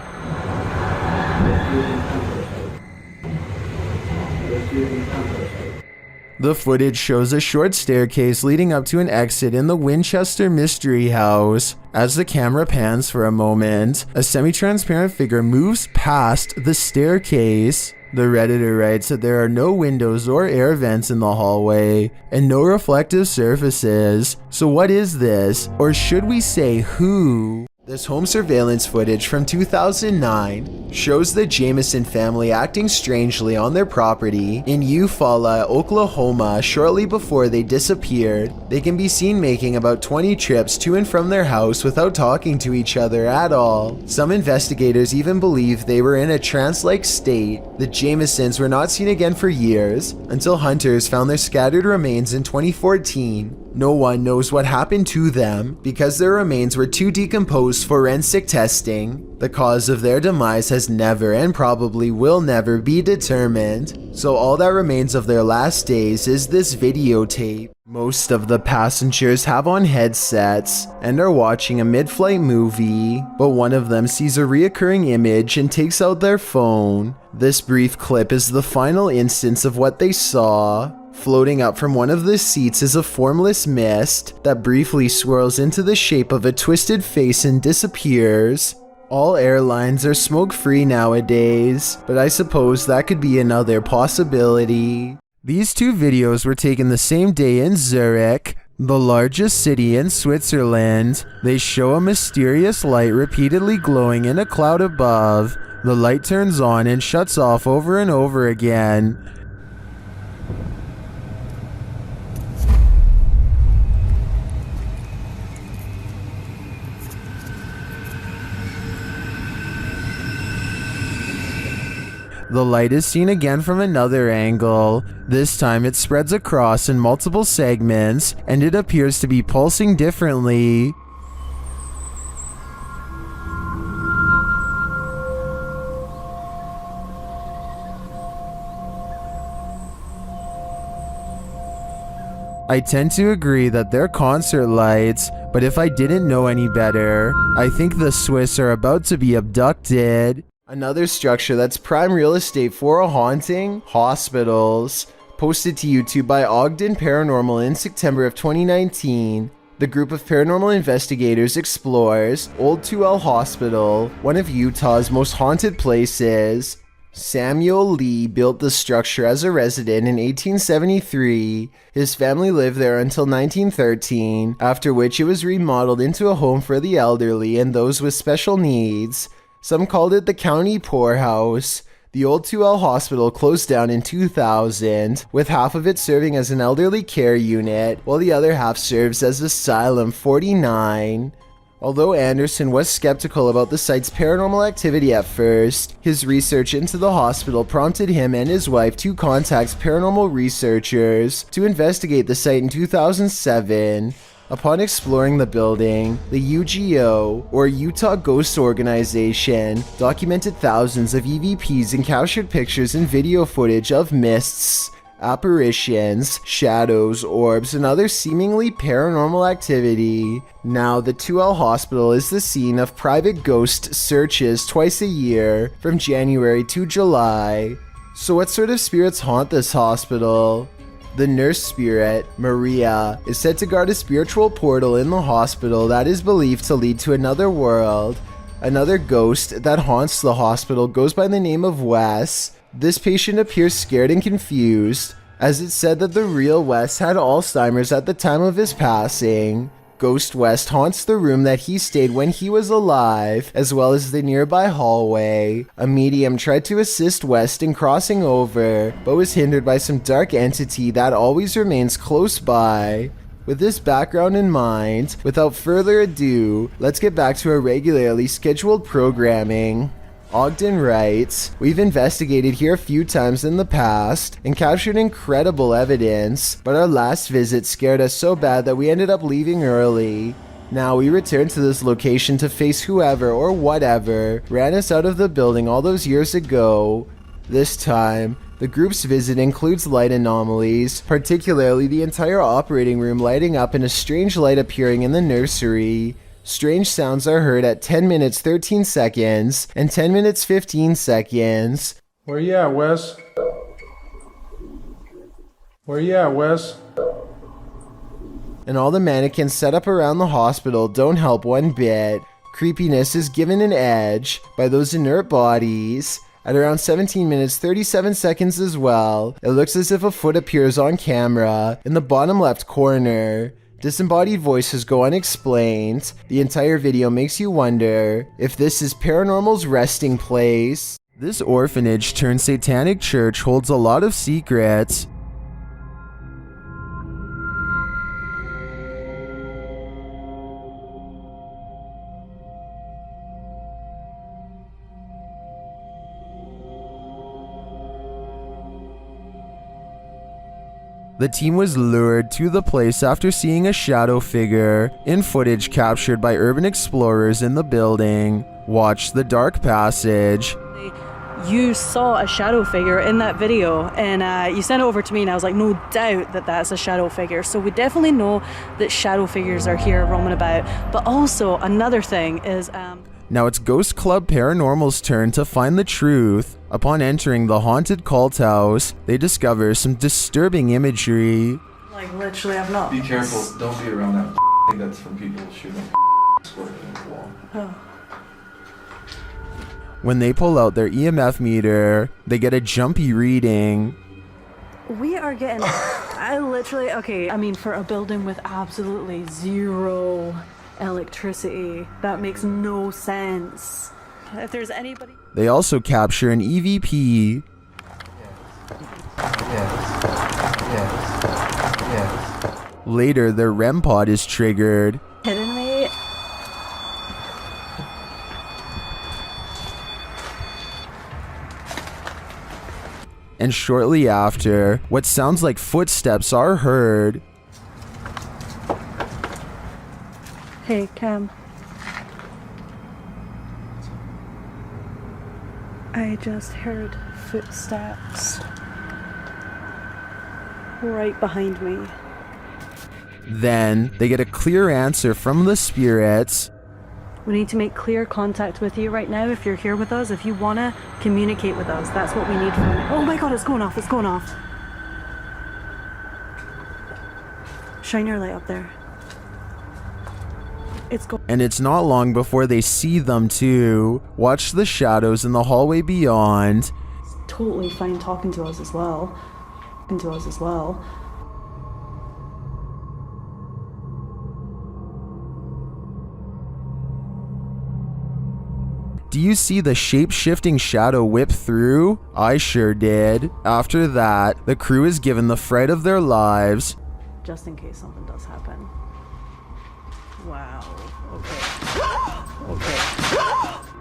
The footage shows a short staircase leading up to an exit in the Winchester Mystery House. As the camera pans for a moment, a semi-transparent figure moves past the staircase. The Redditor writes that there are no windows or air vents in the hallway, and no reflective surfaces. So what is this? Or should we say who? This home surveillance footage from 2009 shows the Jameson family acting strangely on their property in Eufaula, Oklahoma shortly before they disappeared. They can be seen making about 20 trips to and from their house without talking to each other at all. Some investigators even believe they were in a trance-like state. The Jamesons were not seen again for years until hunters found their scattered remains in 2014. No one knows what happened to them because their remains were too decomposed for forensic testing. The cause of their demise has never and probably will never be determined. So all that remains of their last days is this videotape. Most of the passengers have on headsets and are watching a mid-flight movie, but one of them sees a reoccurring image and takes out their phone. This brief clip is the final instance of what they saw. Floating up from one of the seats is a formless mist that briefly swirls into the shape of a twisted face and disappears. All airlines are smoke-free nowadays, but I suppose that could be another possibility. These two videos were taken the same day in Zurich, the largest city in Switzerland. They show a mysterious light repeatedly glowing in a cloud above. The light turns on and shuts off over and over again. The light is seen again from another angle. This time it spreads across in multiple segments, and it appears to be pulsing differently. I tend to agree that they're concert lights, but if I didn't know any better, I think the Swiss are about to be abducted. Another structure that's prime real estate for a haunting, hospitals. Posted to YouTube by Ogden Paranormal in September of 2019. The group of paranormal investigators explores Old 2L Hospital, one of Utah's most haunted places. Samuel Lee built the structure as a resident in 1873. His family lived there until 1913, after which it was remodeled into a home for the elderly and those with special needs. Some called it the county poorhouse. The Old 2L Hospital closed down in 2000, with half of it serving as an elderly care unit, while the other half serves as Asylum 49. Although Anderson was skeptical about the site's paranormal activity at first, his research into the hospital prompted him and his wife to contact paranormal researchers to investigate the site in 2007. Upon exploring the building, the UGO, or Utah Ghost Organization, documented thousands of EVPs and captured pictures and video footage of mists, apparitions, shadows, orbs, and other seemingly paranormal activity. Now, the 2L Hospital is the scene of private ghost searches twice a year, from January to July. So what sort of spirits haunt this hospital? The nurse spirit, Maria, is said to guard a spiritual portal in the hospital that is believed to lead to another world. Another ghost that haunts the hospital goes by the name of Wes. This patient appears scared and confused, as it's said that the real Wes had Alzheimer's at the time of his passing. Ghost West haunts the room that he stayed when he was alive, as well as the nearby hallway. A medium tried to assist West in crossing over, but was hindered by some dark entity that always remains close by. With this background in mind, without further ado, let's get back to our regularly scheduled programming. Ogden writes, "We've investigated here a few times in the past and captured incredible evidence, but our last visit scared us so bad that we ended up leaving early. Now we return to this location to face whoever or whatever ran us out of the building all those years ago. This time, the group's visit includes light anomalies, particularly the entire operating room lighting up and a strange light appearing in the nursery. Strange sounds are heard at 10 minutes 13 seconds and 10 minutes 15 seconds. Where you at, Wes? Where you at, Wes? And all the mannequins set up around the hospital don't help one bit. Creepiness is given an edge by those inert bodies. At around 17 minutes 37 seconds as well, it looks as if a foot appears on camera in the bottom left corner. Disembodied voices go unexplained. The entire video makes you wonder if this is paranormal's resting place. This orphanage turned satanic church holds a lot of secrets. The team was lured to the place after seeing a shadow figure in footage captured by urban explorers in the building. Watch the dark passage. You saw a shadow figure in that video, and you sent it over to me, and I was like, no doubt that that's a shadow figure. So we definitely know that shadow figures are here roaming about. But also another thing is Now it's Ghost Club Paranormal's turn to find the truth. Upon entering the haunted cult house, they discover some disturbing imagery. like literally I've not. Be careful, don't be around that. I think that's from people shooting squirting in the wall. Oh. When they pull out their EMF meter, they get a jumpy reading. We are getting, I mean, for a building with absolutely zero electricity, that makes no sense. If there's anybody... They also capture an EVP. Yes. Later, their REM pod is triggered. Kidding me? And shortly after, what sounds like footsteps are heard. Hey, Cam. I just heard footsteps right behind me. Then, they get a clear answer from the spirits. We need to make clear contact with you right now. If you're here with us, if you want to communicate with us, that's what we need from you. Oh my god, it's going off, it's going off. Shine your light up there. It's going. And it's not long before they see them too. Watch the shadows in the hallway beyond. It's totally fine talking to us as well. Do you see the shape-shifting shadow whip through? I sure did. After that, the crew is given the fright of their lives. Just in case something does happen. Wow. Okay.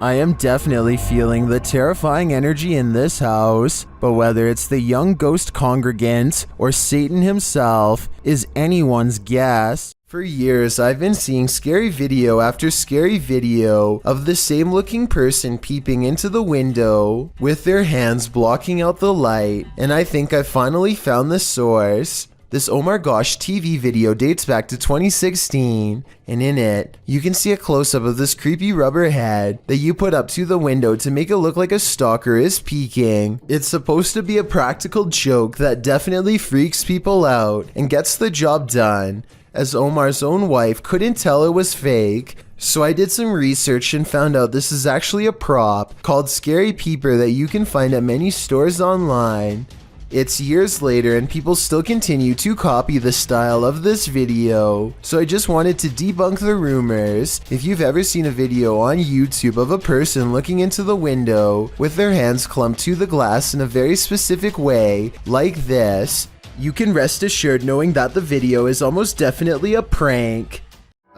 I am definitely feeling the terrifying energy in this house, but whether it's the young ghost congregant or Satan himself is anyone's guess. For years, I've been seeing scary video after scary video of the same looking person peeping into the window with their hands blocking out the light, and I think I finally found the source. This oh my gosh TV video dates back to 2016, and in it, you can see a close-up of this creepy rubber head that you put up to the window to make it look like a stalker is peeking. It's supposed to be a practical joke that definitely freaks people out and gets the job done, as Omar's own wife couldn't tell it was fake. So I did some research and found out this is actually a prop called Scary Peeper that you can find at many stores online. It's years later and people still continue to copy the style of this video, so I just wanted to debunk the rumors. If you've ever seen a video on YouTube of a person looking into the window with their hands clumped to the glass in a very specific way, like this, you can rest assured knowing that the video is almost definitely a prank.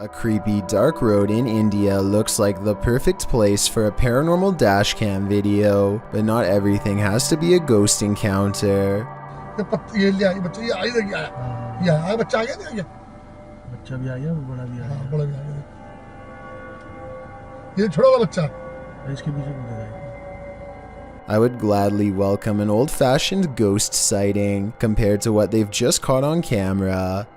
A creepy dark road in India looks like the perfect place for a paranormal dashcam video, but not everything has to be a ghost encounter. I would gladly welcome an old-fashioned ghost sighting compared to what they've just caught on camera.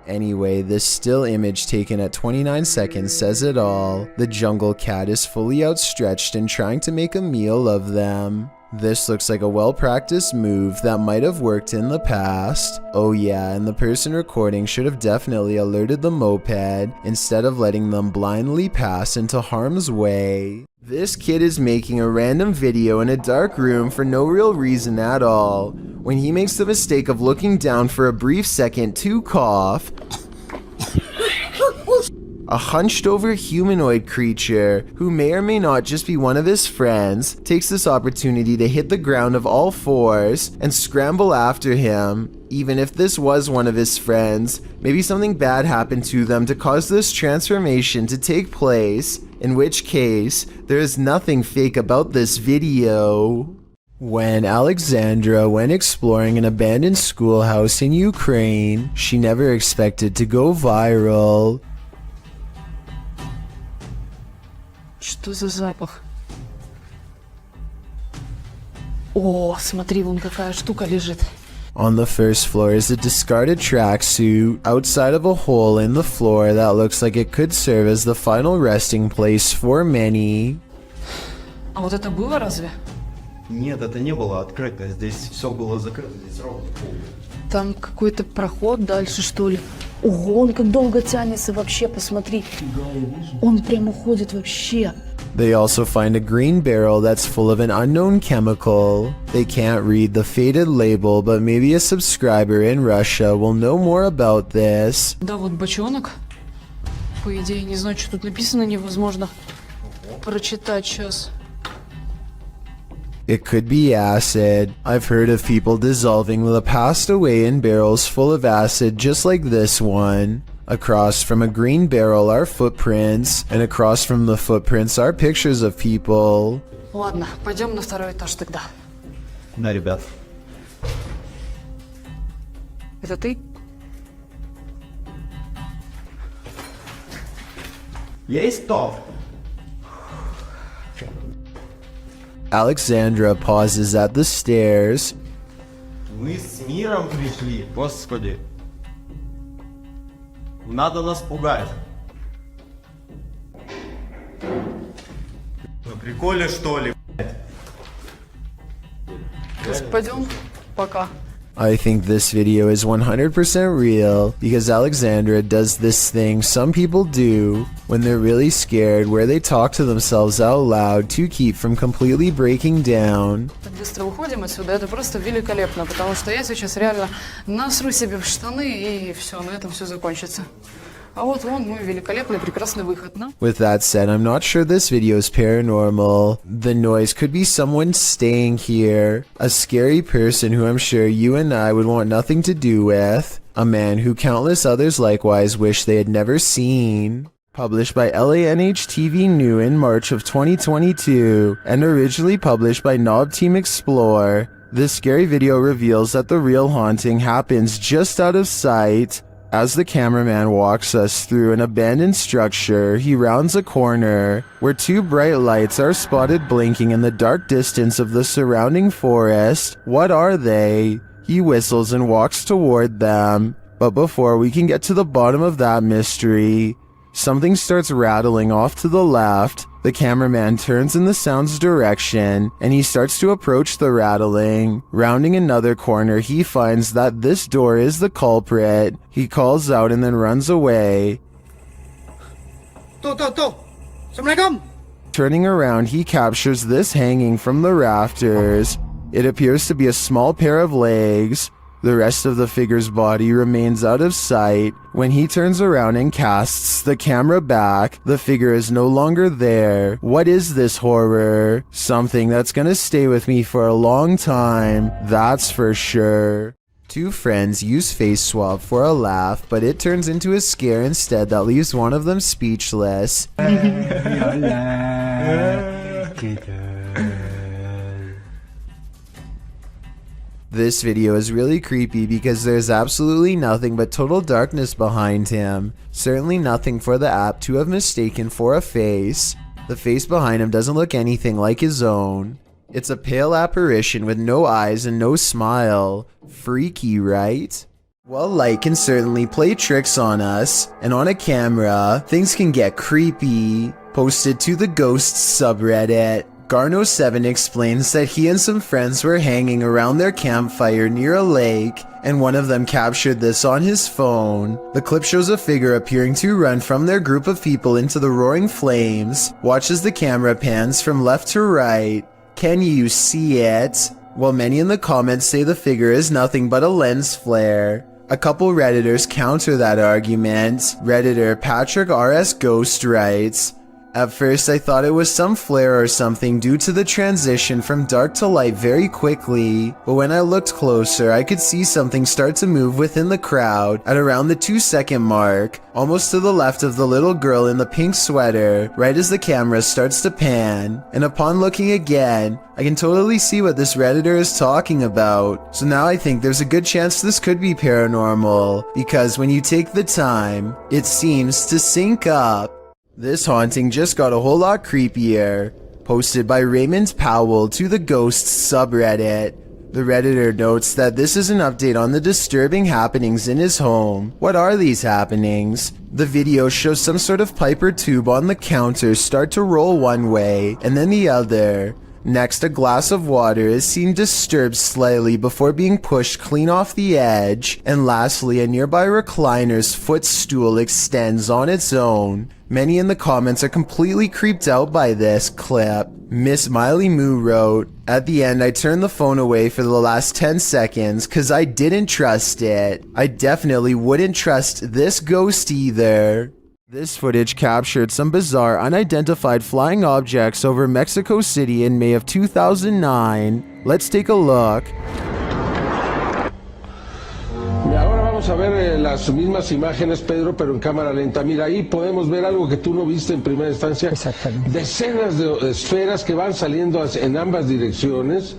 Anyway, this still image taken at 29 seconds says it all. The jungle cat is fully outstretched and trying to make a meal of them. This looks like a well-practiced move that might have worked in the past. Oh yeah, and the person recording should have definitely alerted the moped instead of letting them blindly pass into harm's way. This kid is making a random video in a dark room for no real reason at all, when he makes the mistake of looking down for a brief second to cough. A hunched over humanoid creature, who may or may not just be one of his friends, takes this opportunity to hit the ground of all fours and scramble after him. Even if this was one of his friends, maybe something bad happened to them to cause this transformation to take place, in which case, there is nothing fake about this video. When Alexandra went exploring an abandoned schoolhouse in Ukraine, she never expected to go viral. Что за запах? О, смотри, вон какая штука лежит. On the first floor is a discarded tracksuit outside of a hole in the floor that looks like it could serve as the final resting place for many. А вот это было разве? Нет, это не было открыто. Здесь все было закрыто. Здесь ровно пол. Там какой-то проход дальше, что ли? Ого, он как долго тянется вообще, посмотри. Он прям уходит вообще. They also find a green barrel that's full of an unknown chemical. They can't read the faded label, but maybe a subscriber in Russia will know more about this. Да, вот бочонок. По идее, не знаю, что тут написано, невозможно прочитать сейчас. It could be acid. I've heard of people dissolving the past away in barrels full of acid just like this one. Across from a green barrel are footprints, and across from the footprints are pictures of people. Ладно, пойдем на второй этаж тогда. Да, ребят. Это ты? Есть топ. Alexandra pauses at the stairs. Мы с миром пришли, господи. Надо нас пугать. На приколе, что ли, блядь? Пойдем. Пока. I think this video is 100% real because Alexandra does this thing some people do when they're really scared, where they talk to themselves out loud to keep from completely breaking down. Так быстро уходим отсюда, это просто великолепно, потому что я сейчас реально насру себе в штаны и все, на этом все закончится. А вот вон мой великолепный, прекрасный выход, no? With that said, I'm not sure this video is paranormal. The noise could be someone staying here. A scary person who I'm sure you and I would want nothing to do with. A man who countless others likewise wish they had never seen. Published by LANH-TV New in March of 2022, and originally published by Knob Team Explore, this scary video reveals that the real haunting happens just out of sight. As the cameraman walks us through an abandoned structure, he rounds a corner, where two bright lights are spotted blinking in the dark distance of the surrounding forest. What are they? He whistles and walks toward them. But before we can get to the bottom of that mystery, something starts rattling off to the left. The cameraman turns in the sound's direction, and he starts to approach the rattling. Rounding another corner, he finds that this door is the culprit. He calls out and then runs away. Assalamualaikum. Turning around, he captures this hanging from the rafters. It appears to be a small pair of legs. The rest of the figure's body remains out of sight. When he turns around and casts the camera back, the figure is no longer there. What is this horror? Something that's gonna stay with me for a long time, that's for sure. Two friends use face swap for a laugh, but it turns into a scare instead that leaves one of them speechless. This video is really creepy because there's absolutely nothing but total darkness behind him. Certainly nothing for the app to have mistaken for a face. The face behind him doesn't look anything like his own. It's a pale apparition with no eyes and no smile. Freaky, right? While light can certainly play tricks on us, and on a camera, things can get creepy. Posted to the Ghosts subreddit, Garno7 explains that he and some friends were hanging around their campfire near a lake, and one of them captured this on his phone. The clip shows a figure appearing to run from their group of people into the roaring flames. Watch as the camera pans from left to right. Can you see it? While many in the comments say the figure is nothing but a lens flare. A couple Redditors counter that argument. Redditor Patrick RS Ghost writes, "At first I thought it was some flare or something due to the transition from dark to light very quickly, but when I looked closer I could see something start to move within the crowd at around the 2-second mark, almost to the left of the little girl in the pink sweater, right as the camera starts to pan, and upon looking again, I can totally see what this Redditor is talking about. So now I think there's a good chance this could be paranormal, because when you take the time, it seems to sync up." This haunting just got a whole lot creepier. Posted by Raymond Powell to the Ghosts subreddit. The Redditor notes that this is an update on the disturbing happenings in his home. What are these happenings? The video shows some sort of pipe or tube on the counter start to roll one way and then the other. Next, a glass of water is seen disturbed slightly before being pushed clean off the edge. And lastly, a nearby recliner's footstool extends on its own. Many in the comments are completely creeped out by this clip. Miss Miley Moo wrote, "At the end I turned the phone away for the last 10 seconds cause I didn't trust it. I definitely wouldn't trust this ghost either." This footage captured some bizarre unidentified flying objects over Mexico City in May of 2009. Let's take a look. Ahora vamos a ver las mismas imágenes, Pedro, pero en cámara lenta. Mira, ahí podemos ver algo que tú no viste en primera instancia. Exactamente. Decenas de esferas que van saliendo en ambas direcciones.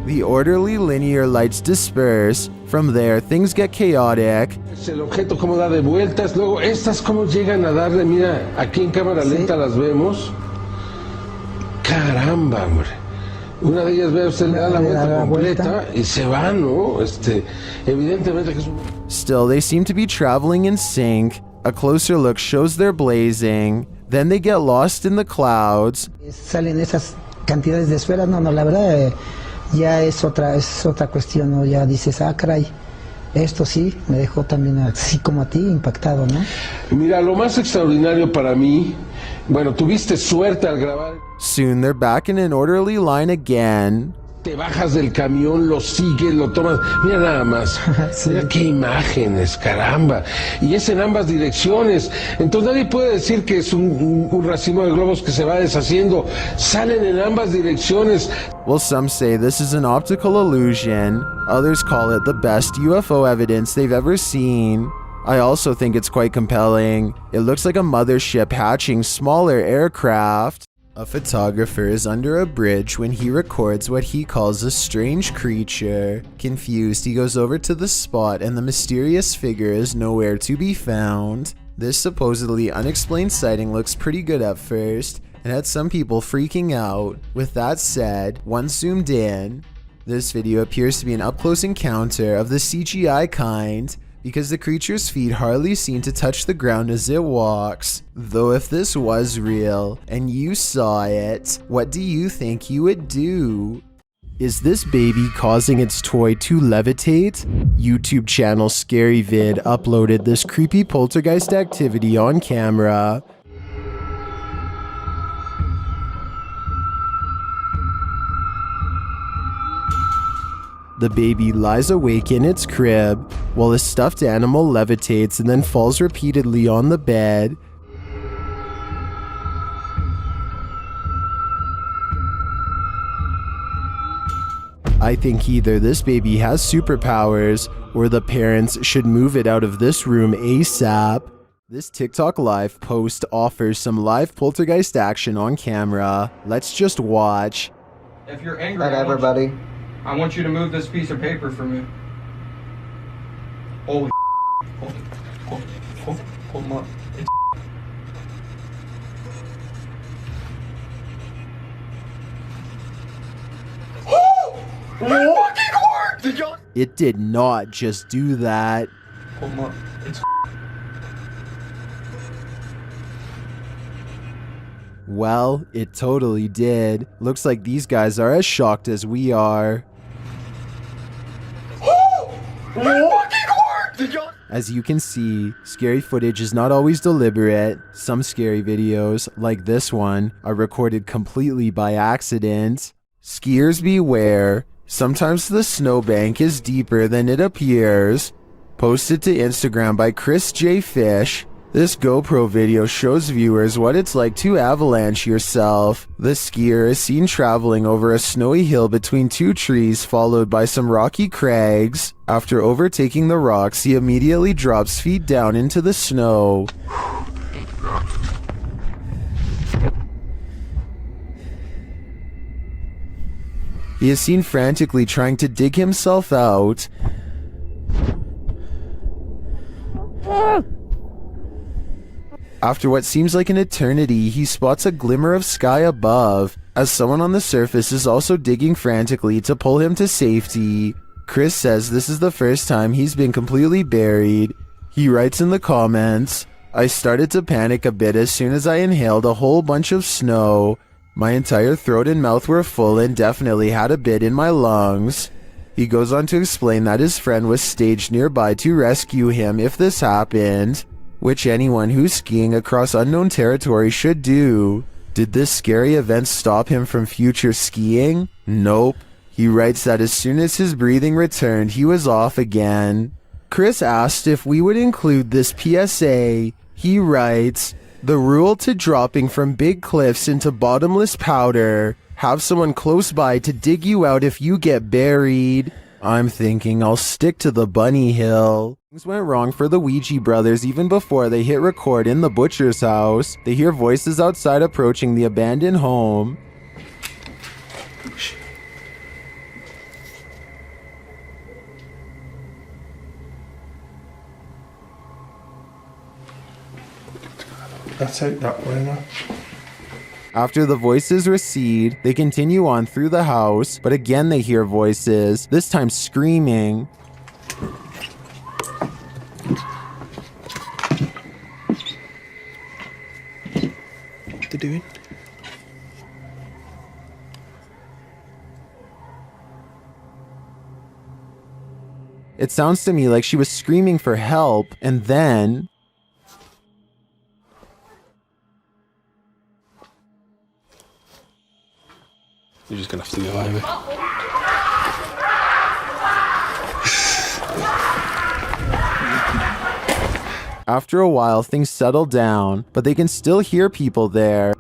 The orderly linear lights disperse. From there, things get chaotic. El objeto como da de vueltas, luego estas como llegan a darle, mira, aquí en cámara lenta las vemos. Caramba, hombre. Una de ellas, ve usted, le da la vuelta completa y se va, ¿no? Evidentemente que es un... Still, they seem to be traveling in sync. A closer look shows they're blazing. Then they get lost in the clouds. Salen esas cantidades de esferas, no, la verdad... ya es otra cuestión, ¿no? Ya dices, ah, caray, esto sí me dejó también así como a ti impactado, ¿no? Mira, lo más extraordinario para mí, bueno, tuviste suerte al grabar. Soon they're back in an orderly line again. Te bajas del camión, lo sigues, lo tomas, mira nada más, sí. Mira qué imágenes, caramba, y es en ambas direcciones, entonces nadie puede decir que es un racimo de globos que se va deshaciendo, salen en ambas direcciones. Well, some say this is an optical illusion, others call it the best UFO evidence they've ever seen. I also think it's quite compelling. It looks like a mothership hatching smaller aircraft. A photographer is under a bridge when he records what he calls a strange creature. Confused, he goes over to the spot and the mysterious figure is nowhere to be found. This supposedly unexplained sighting looks pretty good at first and had some people freaking out. With that said, once zoomed in, this video appears to be an up-close encounter of the CGI kind, because the creature's feet hardly seem to touch the ground as it walks. Though if this was real, and you saw it, what do you think you would do? Is this baby causing its toy to levitate? YouTube channel Scary Vid uploaded this creepy poltergeist activity on camera. The baby lies awake in its crib, while a stuffed animal levitates and then falls repeatedly on the bed. I think either this baby has superpowers, or the parents should move it out of this room ASAP. This TikTok live post offers some live poltergeist action on camera. Let's just watch. If you're angry, everybody. I want you to move this piece of paper for me. Holy hold on. It did not just do that. Oh my, it's Well, it totally did. Looks like these guys are as shocked as we are. As you can see, scary footage is not always deliberate. Some scary videos, like this one, are recorded completely by accident. Skiers beware. Sometimes the snowbank is deeper than it appears. Posted to Instagram by Chris J. Fish. This GoPro video shows viewers what it's like to avalanche yourself. The skier is seen traveling over a snowy hill between two trees followed by some rocky crags. After overtaking the rocks, he immediately drops feet down into the snow. He is seen frantically trying to dig himself out. After what seems like an eternity, he spots a glimmer of sky above, as someone on the surface is also digging frantically to pull him to safety. Chris says this is the first time he's been completely buried. He writes in the comments, "I started to panic a bit as soon as I inhaled a whole bunch of snow. My entire throat and mouth were full and definitely had a bit in my lungs." He goes on to explain that his friend was staged nearby to rescue him if this happened, which anyone who's skiing across unknown territory should do. Did this scary event stop him from future skiing? Nope. He writes that as soon as his breathing returned, he was off again. Chris asked if we would include this PSA. He writes, "The rule to dropping from big cliffs into bottomless powder. Have someone close by to dig you out if you get buried." I'm thinking I'll stick to the bunny hill. Things went wrong for the Ouija brothers even before they hit record in the butcher's house. They hear voices outside approaching the abandoned home. That's out that way now. After the voices recede, they continue on through the house, but again they hear voices, this time screaming. What they doing? It sounds to me like she was screaming for help, and then... You're just gonna have to go highway. After a while, things settle down, but they can still hear people there.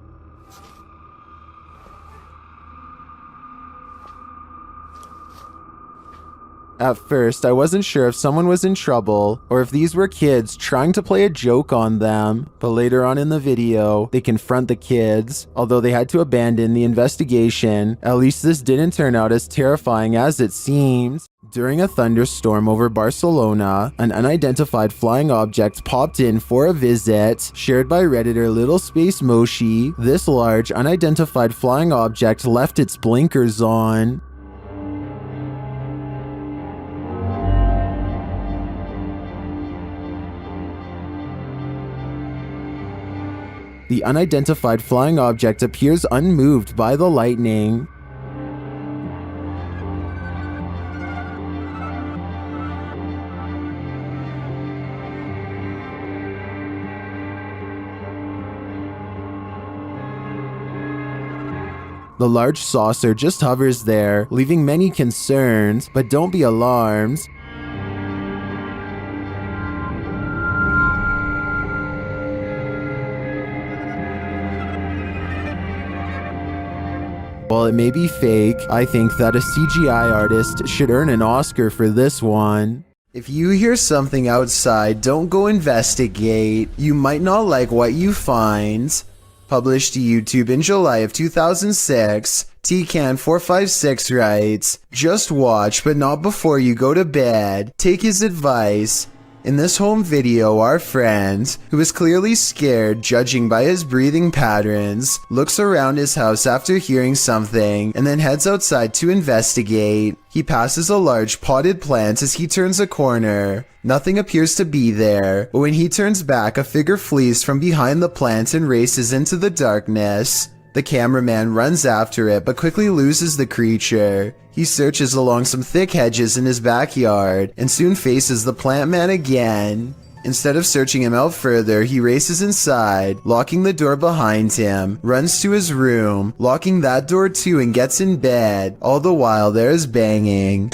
At first, I wasn't sure if someone was in trouble or if these were kids trying to play a joke on them, but later on in the video, they confront the kids. Although they had to abandon the investigation, at least this didn't turn out as terrifying as it seems. During a thunderstorm over Barcelona, an unidentified flying object popped in for a visit. Shared by Redditor Little Space Moshi, this large unidentified flying object left its blinkers on. The unidentified flying object appears unmoved by the lightning. The large saucer just hovers there, leaving many concerned, but don't be alarmed. While it may be fake, I think that a CGI artist should earn an Oscar for this one. If you hear something outside, don't go investigate. You might not like what you find. Published to YouTube in July of 2006, TCan456 writes, "Just watch, but not before you go to bed. Take his advice. In this home video, our friend, who is clearly scared judging by his breathing patterns, looks around his house after hearing something and then heads outside to investigate. He passes a large potted plant as he turns a corner. Nothing appears to be there, but when he turns back, a figure flees from behind the plant and races into the darkness. The cameraman runs after it but quickly loses the creature. He searches along some thick hedges in his backyard and soon faces the plant man again. Instead of searching him out further, he races inside, locking the door behind him, runs to his room, locking that door too, and gets in bed. All the while there is banging.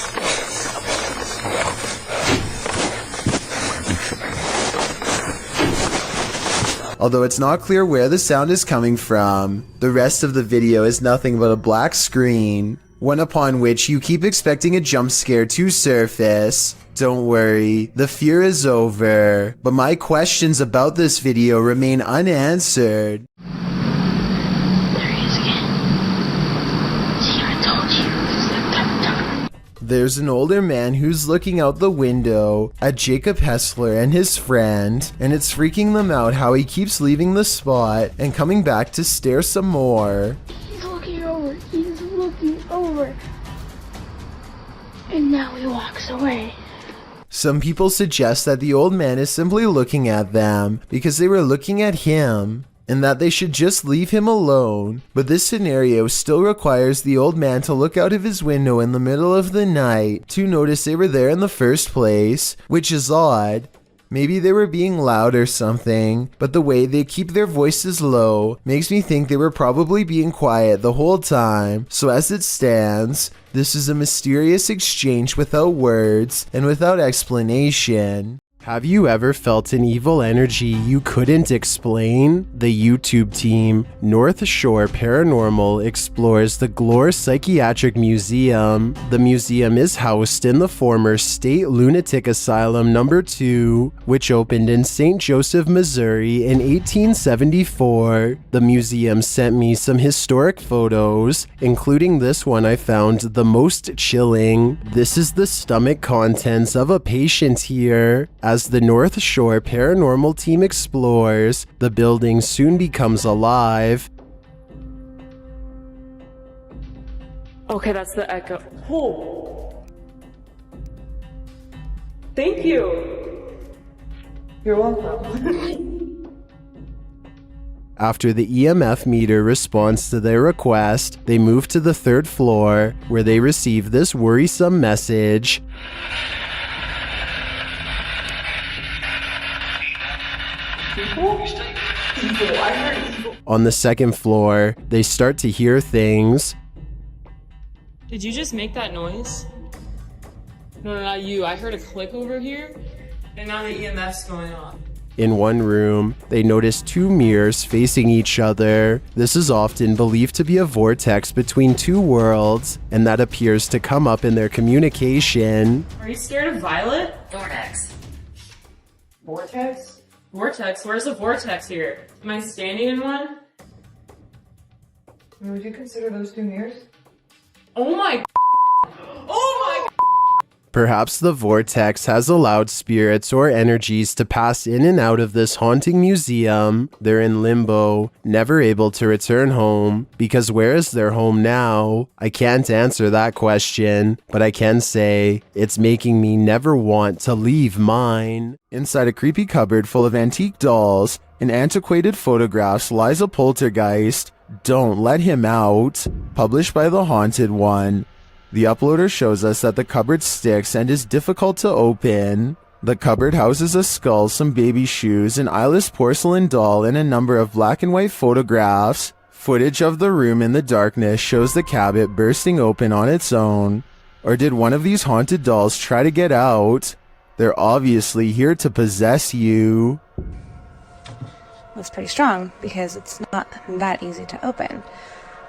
Although it's not clear where the sound is coming from. The rest of the video is nothing but a black screen, one upon which you keep expecting a jump scare to surface. Don't worry, the fear is over, but my questions about this video remain unanswered. There's an older man who's looking out the window at Jacob Hessler and his friend, and it's freaking them out how he keeps leaving the spot and coming back to stare some more. He's looking over. He's looking over. And now he walks away. Some people suggest that the old man is simply looking at them because they were looking at him, and that they should just leave him alone. But this scenario still requires the old man to look out of his window in the middle of the night to notice they were there in the first place, which is odd. Maybe they were being loud or something, but the way they keep their voices low makes me think they were probably being quiet the whole time. So as it stands, this is a mysterious exchange without words and without explanation. Have you ever felt an evil energy you couldn't explain? The YouTube team, North Shore Paranormal, explores the Glore Psychiatric Museum. The museum is housed in the former State Lunatic Asylum No. 2, which opened in St. Joseph, Missouri in 1874. The museum sent me some historic photos, including this one I found the most chilling. This is the stomach contents of a patient here. As the North Shore Paranormal team explores, the building soon becomes alive. Okay, that's the echo. Oh! Thank you! You're welcome. After the EMF meter responds to their request, they move to the 3rd floor, where they receive this worrisome message. On the 2nd floor, they start to hear things. Did you just make that noise? No, not you. I heard a click over here, and now the EMF's going on. In one room, they notice 2 mirrors facing each other. This is often believed to be a vortex between 2 worlds, and that appears to come up in their communication. Are you scared of Violet? Vortex. Vortex? Vortex? Where's the vortex here? Am I standing in one? Would you consider those 2 mirrors? Oh my Oh my Perhaps the vortex has allowed spirits or energies to pass in and out of this haunting museum. They're in limbo, never able to return home, because where is their home now? I can't answer that question, but I can say it's making me never want to leave mine. Inside a creepy cupboard full of antique dolls and antiquated photographs lies a poltergeist. Don't let him out. Published by The Haunted One. The uploader shows us that the cupboard sticks and is difficult to open. The cupboard houses a skull, some baby shoes, an eyeless porcelain doll, and a number of black and white photographs. Footage of the room in the darkness shows the cabinet bursting open on its own. Or did one of these haunted dolls try to get out? They're obviously here to possess you. It's pretty strong because it's not that easy to open.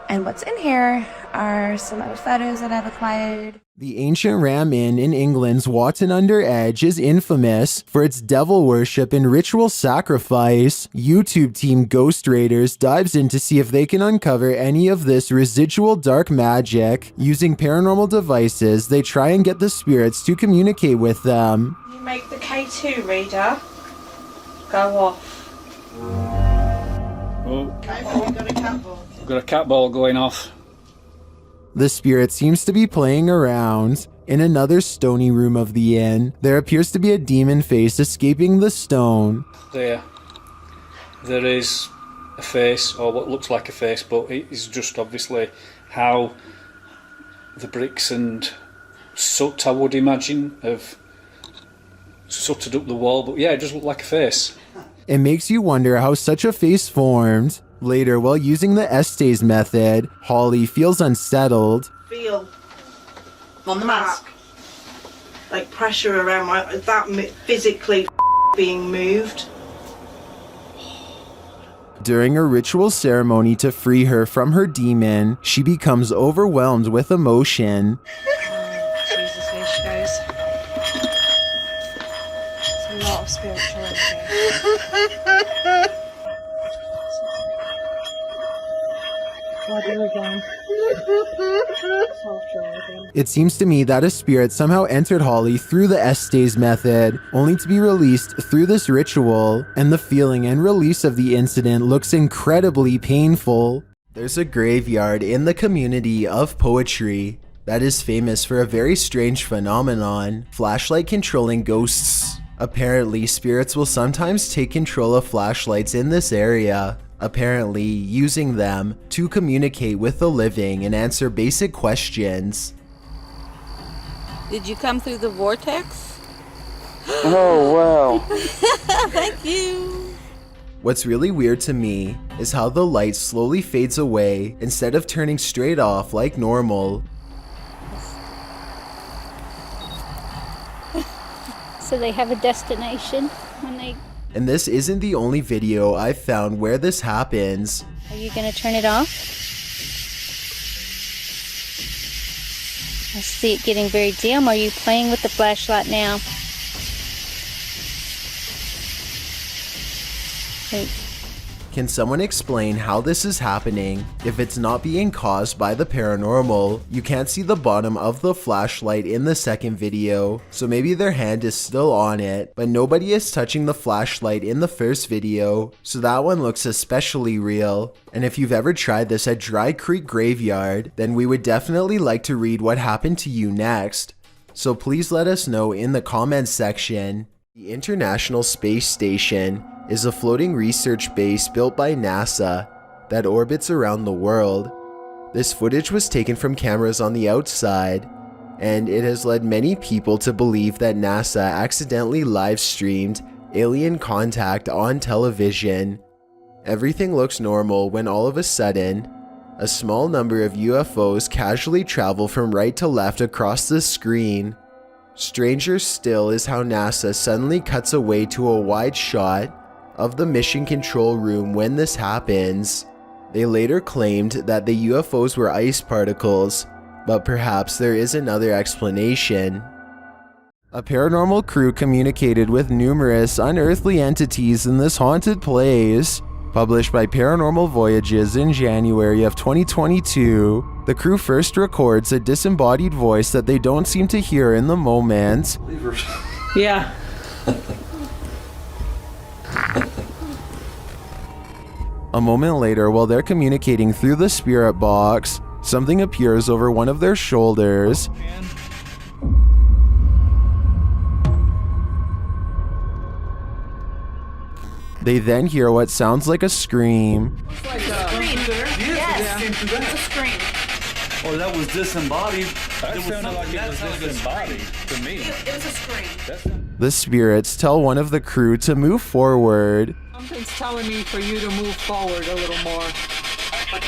And what's in here are some other photos that I've acquired. The ancient Ram Inn in England's Watton-under-Edge is infamous for its devil worship and ritual sacrifice. YouTube team Ghost Raiders dives in to see if they can uncover any of this residual dark magic. Using paranormal devices, they try and get the spirits to communicate with them. You make the K2 reader go off. Oh, We've got a cat ball. I've got a cat ball going off. The spirit seems to be playing around. In another stony room of the inn, there appears to be a demon face escaping the stone. There is a face, or what looks like a face, but it is just obviously how the bricks and soot, I would imagine, have sooted up the wall. But yeah, it does look like a face. It makes you wonder how such a face formed. Later, while using the Estes method, Holly feels unsettled. Feel on the mask, like pressure around that physically being moved. During a ritual ceremony to free her from her demon, she becomes overwhelmed with emotion. Jesus, here she goes. It's a lot of spirituality. It seems to me that a spirit somehow entered Holly through the Estes method, only to be released through this ritual, and the feeling and release of the incident looks incredibly painful. There's a graveyard in the community of poetry that is famous for a very strange phenomenon: flashlight controlling ghosts. Apparently, spirits will sometimes take control of flashlights in this area, apparently using them to communicate with the living and answer basic questions. Did you come through the vortex? Oh, wow. Thank you. What's really weird to me is how the light slowly fades away instead of turning straight off like normal. So they have a destination when they... And this isn't the only video I've found where this happens. Are you gonna turn it off? I see it getting very dim. Are you playing with the flashlight now? Wait. Can someone explain how this is happening? If it's not being caused by the paranormal, you can't see the bottom of the flashlight in the second video, so maybe their hand is still on it, but nobody is touching the flashlight in the first video, so that one looks especially real. And if you've ever tried this at Dry Creek Graveyard, then we would definitely like to read what happened to you next. So please let us know in the comments section. The International Space Station is a floating research base built by NASA that orbits around the world. This footage was taken from cameras on the outside, and it has led many people to believe that NASA accidentally live-streamed alien contact on television. Everything looks normal when all of a sudden, a small number of UFOs casually travel from right to left across the screen. Stranger still is how NASA suddenly cuts away to a wide shot of the mission control room when this happens. They later claimed that the UFOs were ice particles, but perhaps there is another explanation. A paranormal crew communicated with numerous unearthly entities in this haunted place. Published by Paranormal Voyages in January of 2022, the crew first records a disembodied voice that they don't seem to hear in the moment. Yeah. A moment later, while they're communicating through the spirit box, something appears over one of their shoulders. They then hear what sounds like a scream. Like a scream. Yes. It's a scream. Oh, that was disembodied. That sounded like it was disembodied to me. It was a scream. The spirits tell one of the crew to move forward. Something's telling me for you to move forward a little more. What?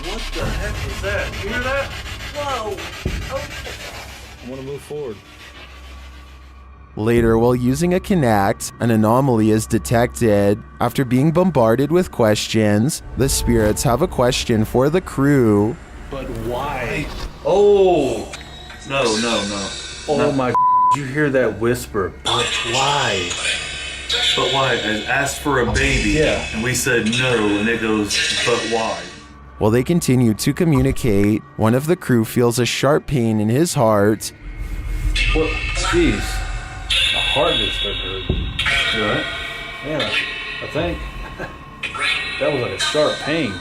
What the heck was that? You hear that? Whoa. Okay. I want to move forward. Later, while using a Kinect, an anomaly is detected. After being bombarded with questions, the spirits have a question for the crew. But why? Oh! No. Oh my, did you hear that whisper? But why? But why? I asked for a baby. Yeah. And we said no, and it goes, but why? While they continue to communicate, one of the crew feels a sharp pain in his heart. What? Jeez. My heart just started hurting. You alright? Yeah, I think. That was like a sharp pain.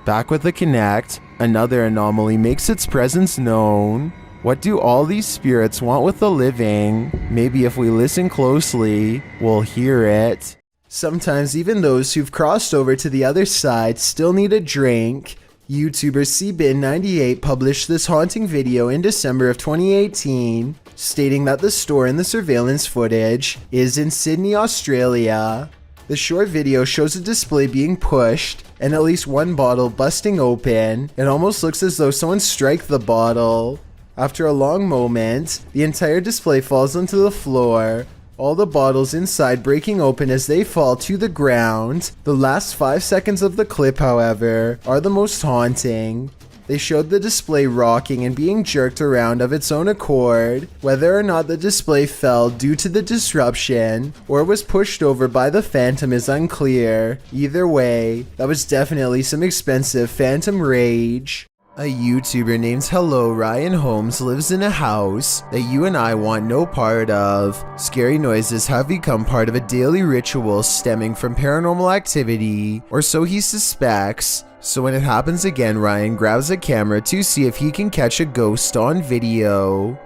Back with the Kinect, another anomaly makes its presence known. What do all these spirits want with the living? Maybe if we listen closely, we'll hear it. Sometimes even those who've crossed over to the other side still need a drink. YouTuber cbin98 published this haunting video in December of 2018, stating that the store in the surveillance footage is in Sydney, Australia. The short video shows a display being pushed and at least one bottle busting open. It almost looks as though someone struck the bottle. After a long moment, the entire display falls onto the floor, all the bottles inside breaking open as they fall to the ground. The last 5 seconds of the clip, however, are the most haunting. They showed the display rocking and being jerked around of its own accord. Whether or not the display fell due to the disruption or was pushed over by the phantom is unclear. Either way, that was definitely some expensive phantom rage. A YouTuber named Hello Ryan Holmes lives in a house that you and I want no part of. Scary noises have become part of a daily ritual stemming from paranormal activity, or so he suspects. So when it happens again, Ryan grabs a camera to see if he can catch a ghost on video.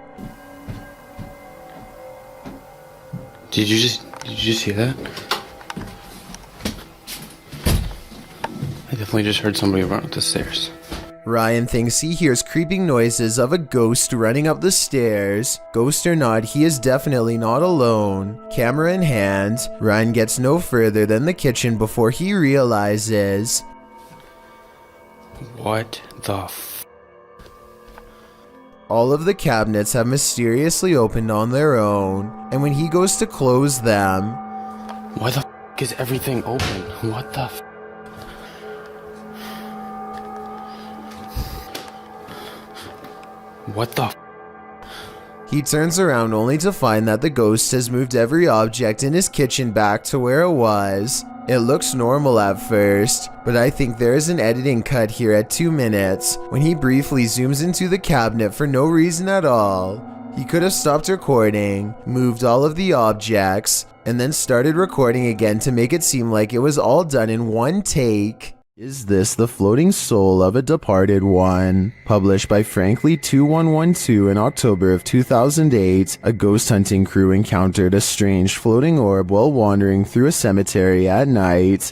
Did you just hear that? I definitely just heard somebody run up the stairs. Ryan thinks he hears creeping noises of a ghost running up the stairs. Ghost or not, he is definitely not alone. Camera in hand, Ryan gets no further than the kitchen before he realizes. What the f? All of the cabinets have mysteriously opened on their own, and when he goes to close them... Why the f is everything open? What the f? What the f? He turns around only to find that the ghost has moved every object in his kitchen back to where it was. It looks normal at first, but I think there is an editing cut here at 2 minutes when he briefly zooms into the cabinet for no reason at all. He could have stopped recording, moved all of the objects, and then started recording again to make it seem like it was all done in one take. Is this the floating soul of a departed one? Published by Frankly2112 in October of 2008, a ghost hunting crew encountered a strange floating orb while wandering through a cemetery at night.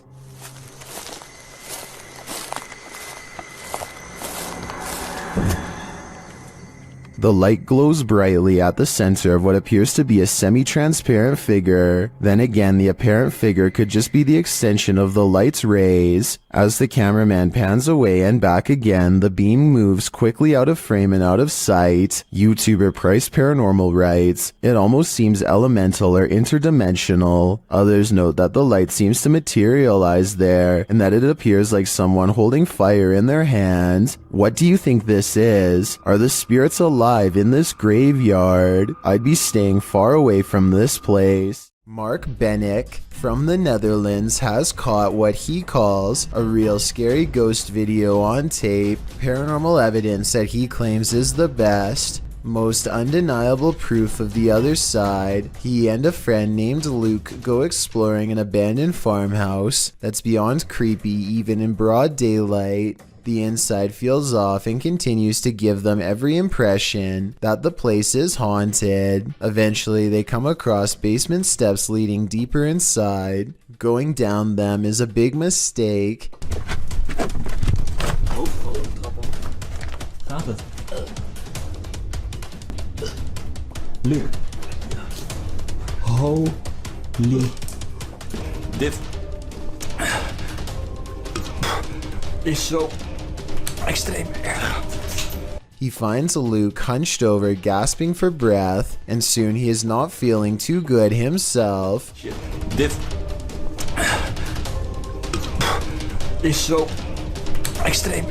The light glows brightly at the center of what appears to be a semi-transparent figure. Then again, the apparent figure could just be the extension of the light's rays. As the cameraman pans away and back again, the beam moves quickly out of frame and out of sight. YouTuber Price Paranormal writes, "It almost seems elemental or interdimensional." Others note that the light seems to materialize there and that it appears like someone holding fire in their hand. What do you think this is? Are the spirits alive in this graveyard? I'd be staying far away from this place. Mark Bennick from the Netherlands has caught what he calls a real scary ghost video on tape, paranormal evidence that he claims is the best, most undeniable proof of the other side. He and a friend named Luke go exploring an abandoned farmhouse that's beyond creepy even in broad daylight. The inside feels off and continues to give them every impression that the place is haunted. Eventually, they come across basement steps leading deeper inside. Going down them is a big mistake. Luke. Holy. Dit is zo extreem erg. He finds Luke hunched over, gasping for breath, and soon he is not feeling too good himself. This is so extreme.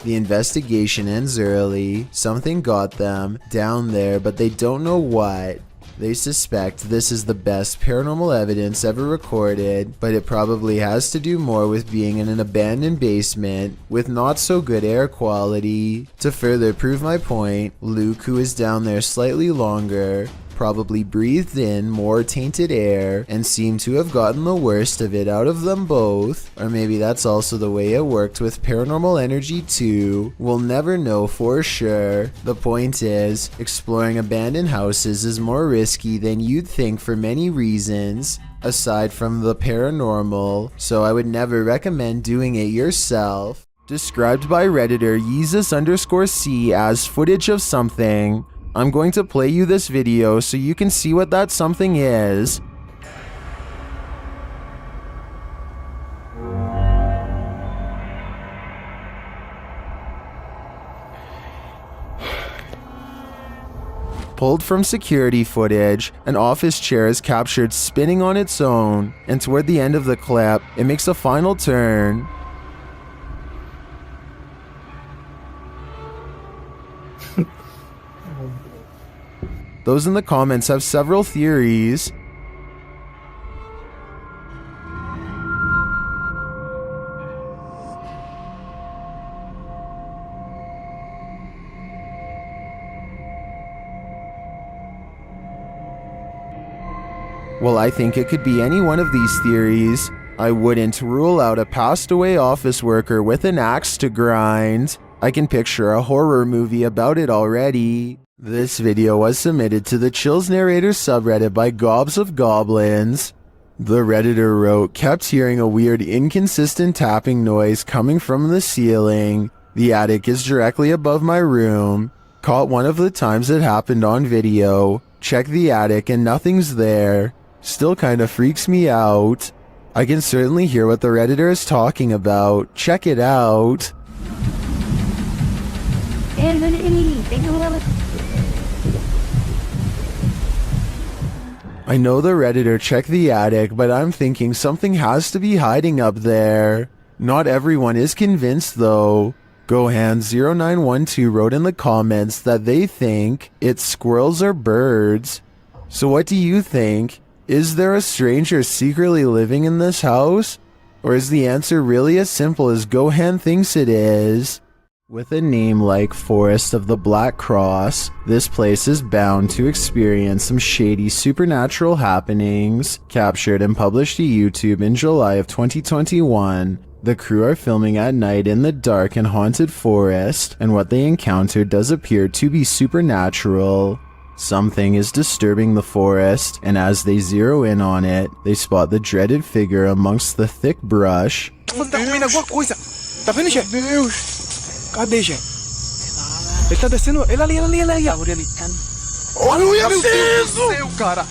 The investigation ends early. Something got them down there, but they don't know what. They suspect this is the best paranormal evidence ever recorded, but it probably has to do more with being in an abandoned basement with not so good air quality. To further prove my point, Luke, who is down there slightly longer, probably breathed in more tainted air and seemed to have gotten the worst of it out of them both. Or maybe that's also the way it worked with paranormal energy too. We'll never know for sure. The point is, exploring abandoned houses is more risky than you'd think for many reasons, aside from the paranormal, so I would never recommend doing it yourself. Described by Redditor Yeezus_C as footage of something. I'm going to play you this video so you can see what that something is. Pulled from security footage, an office chair is captured spinning on its own, and toward the end of the clip, it makes a final turn. Those in the comments have several theories. Well, I think it could be any one of these theories. I wouldn't rule out a passed away office worker with an axe to grind. I can picture a horror movie about it already. This video was submitted to the Chills Narrator subreddit by Gobs of Goblins. The Redditor wrote, kept hearing a weird inconsistent tapping noise coming from the ceiling. The attic is directly above my room. Caught one of the times it happened on video. Check the attic and nothing's there. Still kinda freaks me out. I can certainly hear what the Redditor is talking about. Check it out. I know the Redditor checked the attic, but I'm thinking something has to be hiding up there. Not everyone is convinced though. Gohan0912 wrote in the comments that they think it's squirrels or birds. So what do you think? Is there a stranger secretly living in this house? Or is the answer really as simple as Gohan thinks it is? With a name like Forest of the Black Cross, this place is bound to experience some shady supernatural happenings. Captured and published to YouTube in July of 2021, the crew are filming at night in the dark and haunted forest, and what they encountered does appear to be supernatural. Something is disturbing the forest, and as they zero in on it, they spot the dreaded figure amongst the thick brush. Tá vendo, chefe? Cadê, chefe? Ele tá descendo. Ele ali. Olha isso! Cara.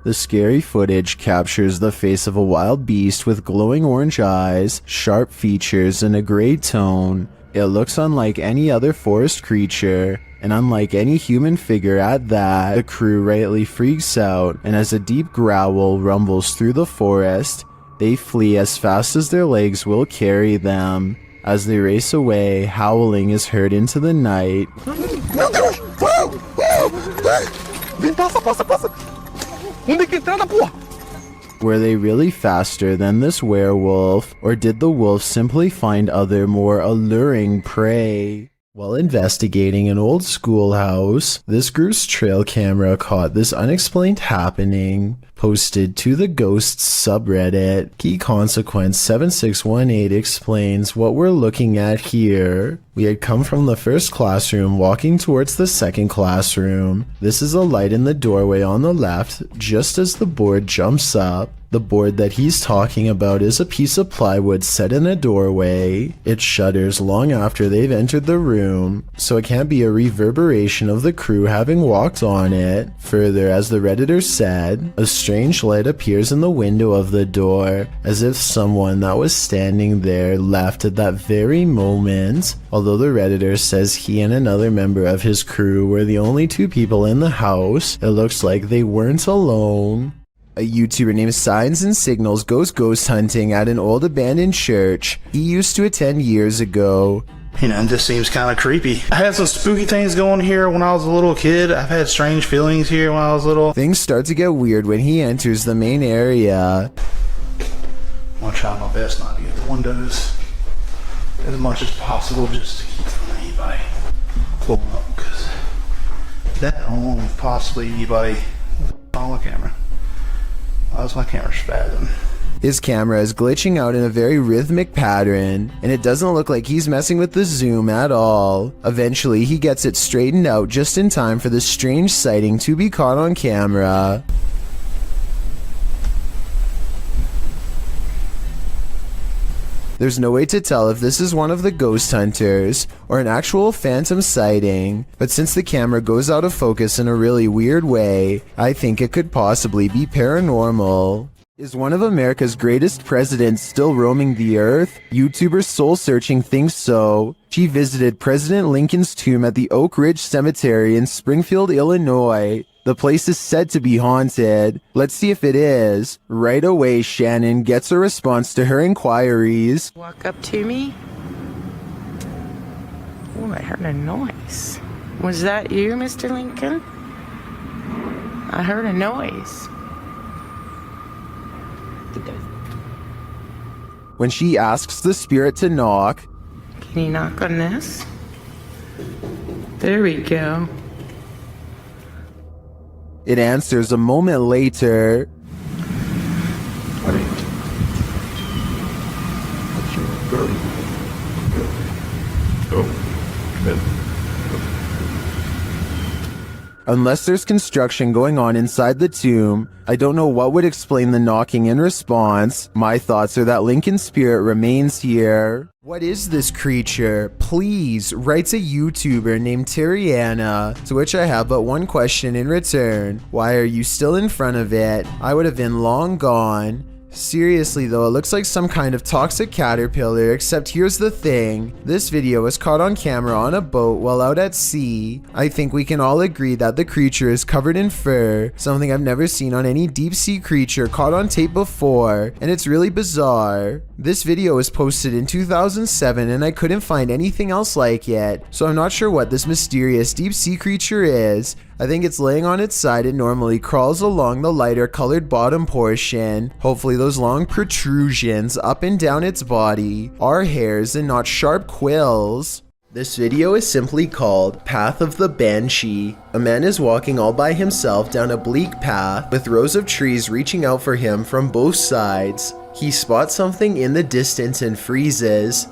The scary footage captures the face of a wild beast with glowing orange eyes, sharp features, and a gray tone. It looks unlike any other forest creature, and unlike any human figure at that. The crew rightly freaks out, and as a deep growl rumbles through the forest, they flee as fast as their legs will carry them. As they race away, howling is heard into the night. Meu Deus! Vem, passa! Onde é que entrada, porra? Were they really faster than this werewolf, or did the wolf simply find other more alluring prey? While investigating an old schoolhouse, this group's trail camera caught this unexplained happening. Posted to the Ghosts subreddit, Key Consequence 7618 explains what we're looking at here. We had come from the first classroom walking towards the second classroom. This is a light in the doorway on the left, just as the board jumps up. The board that he's talking about is a piece of plywood set in a doorway. It shudders long after they've entered the room, so it can't be a reverberation of the crew having walked on it. Further, as the Redditor said, a strange light appears in the window of the door, as if someone that was standing there left at that very moment. Although the Redditor says he and another member of his crew were the only two people in the house, it looks like they weren't alone. A YouTuber named Signs and Signals goes ghost hunting at an old abandoned church he used to attend years ago. You know, it just seems kind of creepy. I had some spooky things going here when I was a little kid. I've had strange feelings here when I was little. Things start to get weird when he enters the main area. I'm gonna try my best not to get the windows as much as possible, just to keep from anybody pulling up, because that home, possibly anybody on the camera. Why was my camera spazzing? His camera is glitching out in a very rhythmic pattern, and it doesn't look like he's messing with the zoom at all. Eventually, he gets it straightened out just in time for the strange sighting to be caught on camera. There's no way to tell if this is one of the ghost hunters or an actual phantom sighting, but since the camera goes out of focus in a really weird way, I think it could possibly be paranormal. Is one of America's greatest presidents still roaming the earth? YouTuber Soul Searching thinks so. She visited President Lincoln's tomb at the Oak Ridge Cemetery in Springfield, Illinois. The place is said to be haunted. Let's see if it is. Right away, Shannon gets a response to her inquiries. Walk up to me. Oh, I heard a noise. Was that you, Mr. Lincoln? I heard a noise. When she asks the spirit to knock, can you knock on this? There we go. It answers a moment later. Unless there's construction going on inside the tomb, I don't know what would explain the knocking in response. My thoughts are that Lincoln's spirit remains here. What is this creature? Please, writes a YouTuber named Terriana, to which I have but one question in return. Why are you still in front of it? I would have been long gone. Seriously though, it looks like some kind of toxic caterpillar, except here's the thing. This video was caught on camera on a boat while out at sea. I think we can all agree that the creature is covered in fur, something I've never seen on any deep sea creature caught on tape before, and it's really bizarre. This video was posted in 2007 and I couldn't find anything else like it, so I'm not sure what this mysterious deep sea creature is. I think it's laying on its side and normally crawls along the lighter colored bottom portion. Hopefully those long protrusions up and down its body are hairs and not sharp quills. This video is simply called Path of the Banshee. A man is walking all by himself down a bleak path with rows of trees reaching out for him from both sides. He spots something in the distance and freezes.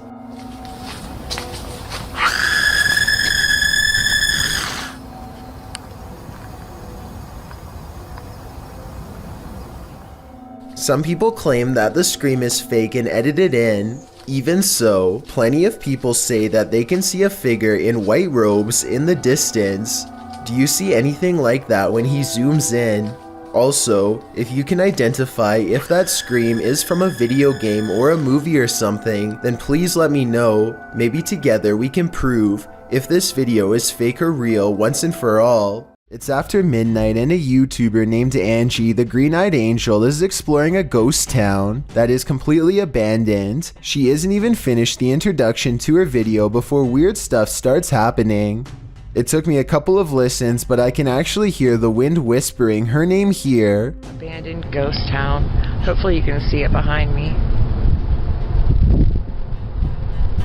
Some people claim that the scream is fake and edited in. Even so, plenty of people say that they can see a figure in white robes in the distance. Do you see anything like that when he zooms in? Also, if you can identify if that scream is from a video game or a movie or something, then please let me know. Maybe together we can prove if this video is fake or real once and for all. It's after midnight and a YouTuber named Angie, the Green-Eyed Angel, is exploring a ghost town that is completely abandoned. She isn't even finished the introduction to her video before weird stuff starts happening. It took me a couple of listens, but I can actually hear the wind whispering her name here. Abandoned ghost town. Hopefully you can see it behind me.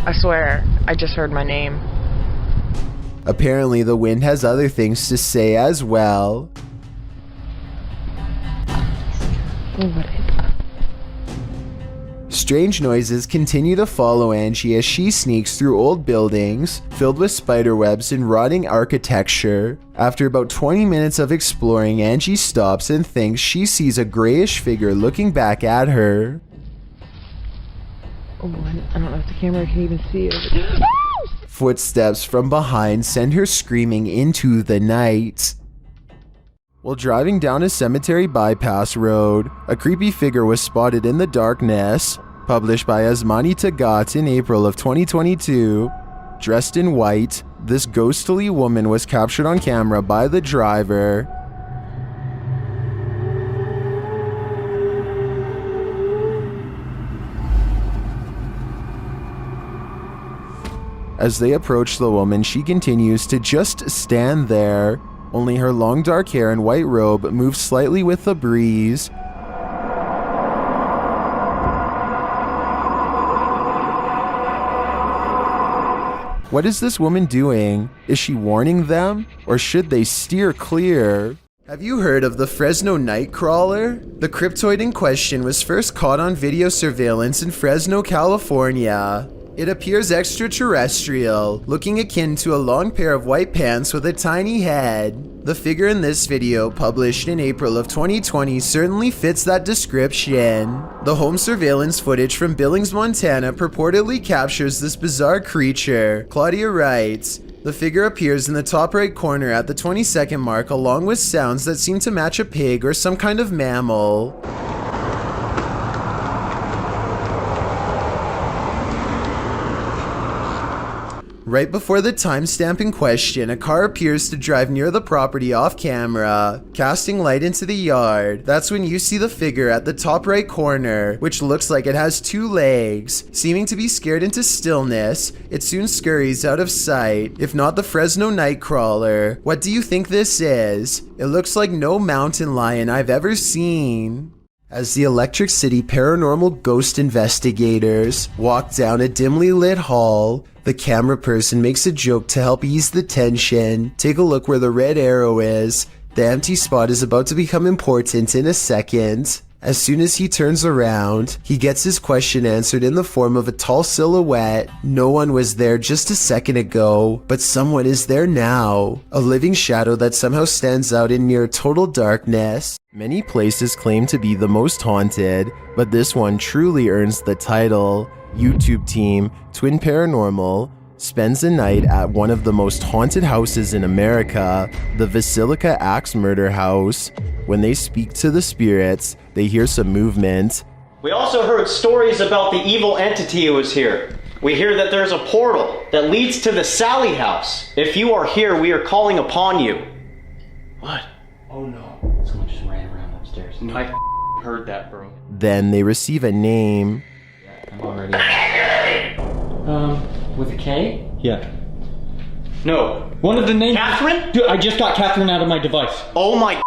I swear, I just heard my name. Apparently the wind has other things to say as well. Strange noises continue to follow Angie as she sneaks through old buildings filled with spiderwebs and rotting architecture. After about 20 minutes of exploring, Angie stops and thinks she sees a grayish figure looking back at her. Oh, I don't know if the camera can even see it. Footsteps from behind send her screaming into the night. While driving down a cemetery bypass road, a creepy figure was spotted in the darkness. Published by Asmani Tagat in April of 2022. Dressed in white, this ghostly woman was captured on camera by the driver. As they approach the woman, she continues to just stand there. Only her long dark hair and white robe move slightly with the breeze. What is this woman doing? Is she warning them? Or should they steer clear? Have you heard of the Fresno Nightcrawler? The cryptoid in question was first caught on video surveillance in Fresno, California. It appears extraterrestrial, looking akin to a long pair of white pants with a tiny head. The figure in this video, published in April of 2020, certainly fits that description. The home surveillance footage from Billings, Montana purportedly captures this bizarre creature. Claudia writes, "The figure appears in the top right corner at the 20-second mark along with sounds that seem to match a pig or some kind of mammal." Right before the timestamp in question, a car appears to drive near the property off camera, casting light into the yard. That's when you see the figure at the top right corner, which looks like it has two legs. Seeming to be scared into stillness, it soon scurries out of sight. If not the Fresno Nightcrawler, what do you think this is? It looks like no mountain lion I've ever seen. As the Electric City paranormal ghost investigators walk down a dimly lit hall, the camera person makes a joke to help ease the tension. Take a look where the red arrow is. The empty spot is about to become important in a second. As soon as he turns around, he gets his question answered in the form of a tall silhouette. No one was there just a second ago, but someone is there now. A living shadow that somehow stands out in near total darkness. Many places claim to be the most haunted, but this one truly earns the title. YouTube team Twin Paranormal spends a night at one of the most haunted houses in America, the Basilica Axe Murder House. When they speak to the spirits, they hear some movement. We also heard stories about the evil entity who was here. We hear that there's a portal that leads to the Sally house. If you are here, we are calling upon you. What? Oh no. Someone just ran around upstairs. No, I heard that, bro. Then they receive a name. I'm already... with a K? Yeah. No. One of the names... Catherine? Dude, I just got Catherine out of my device. Oh my...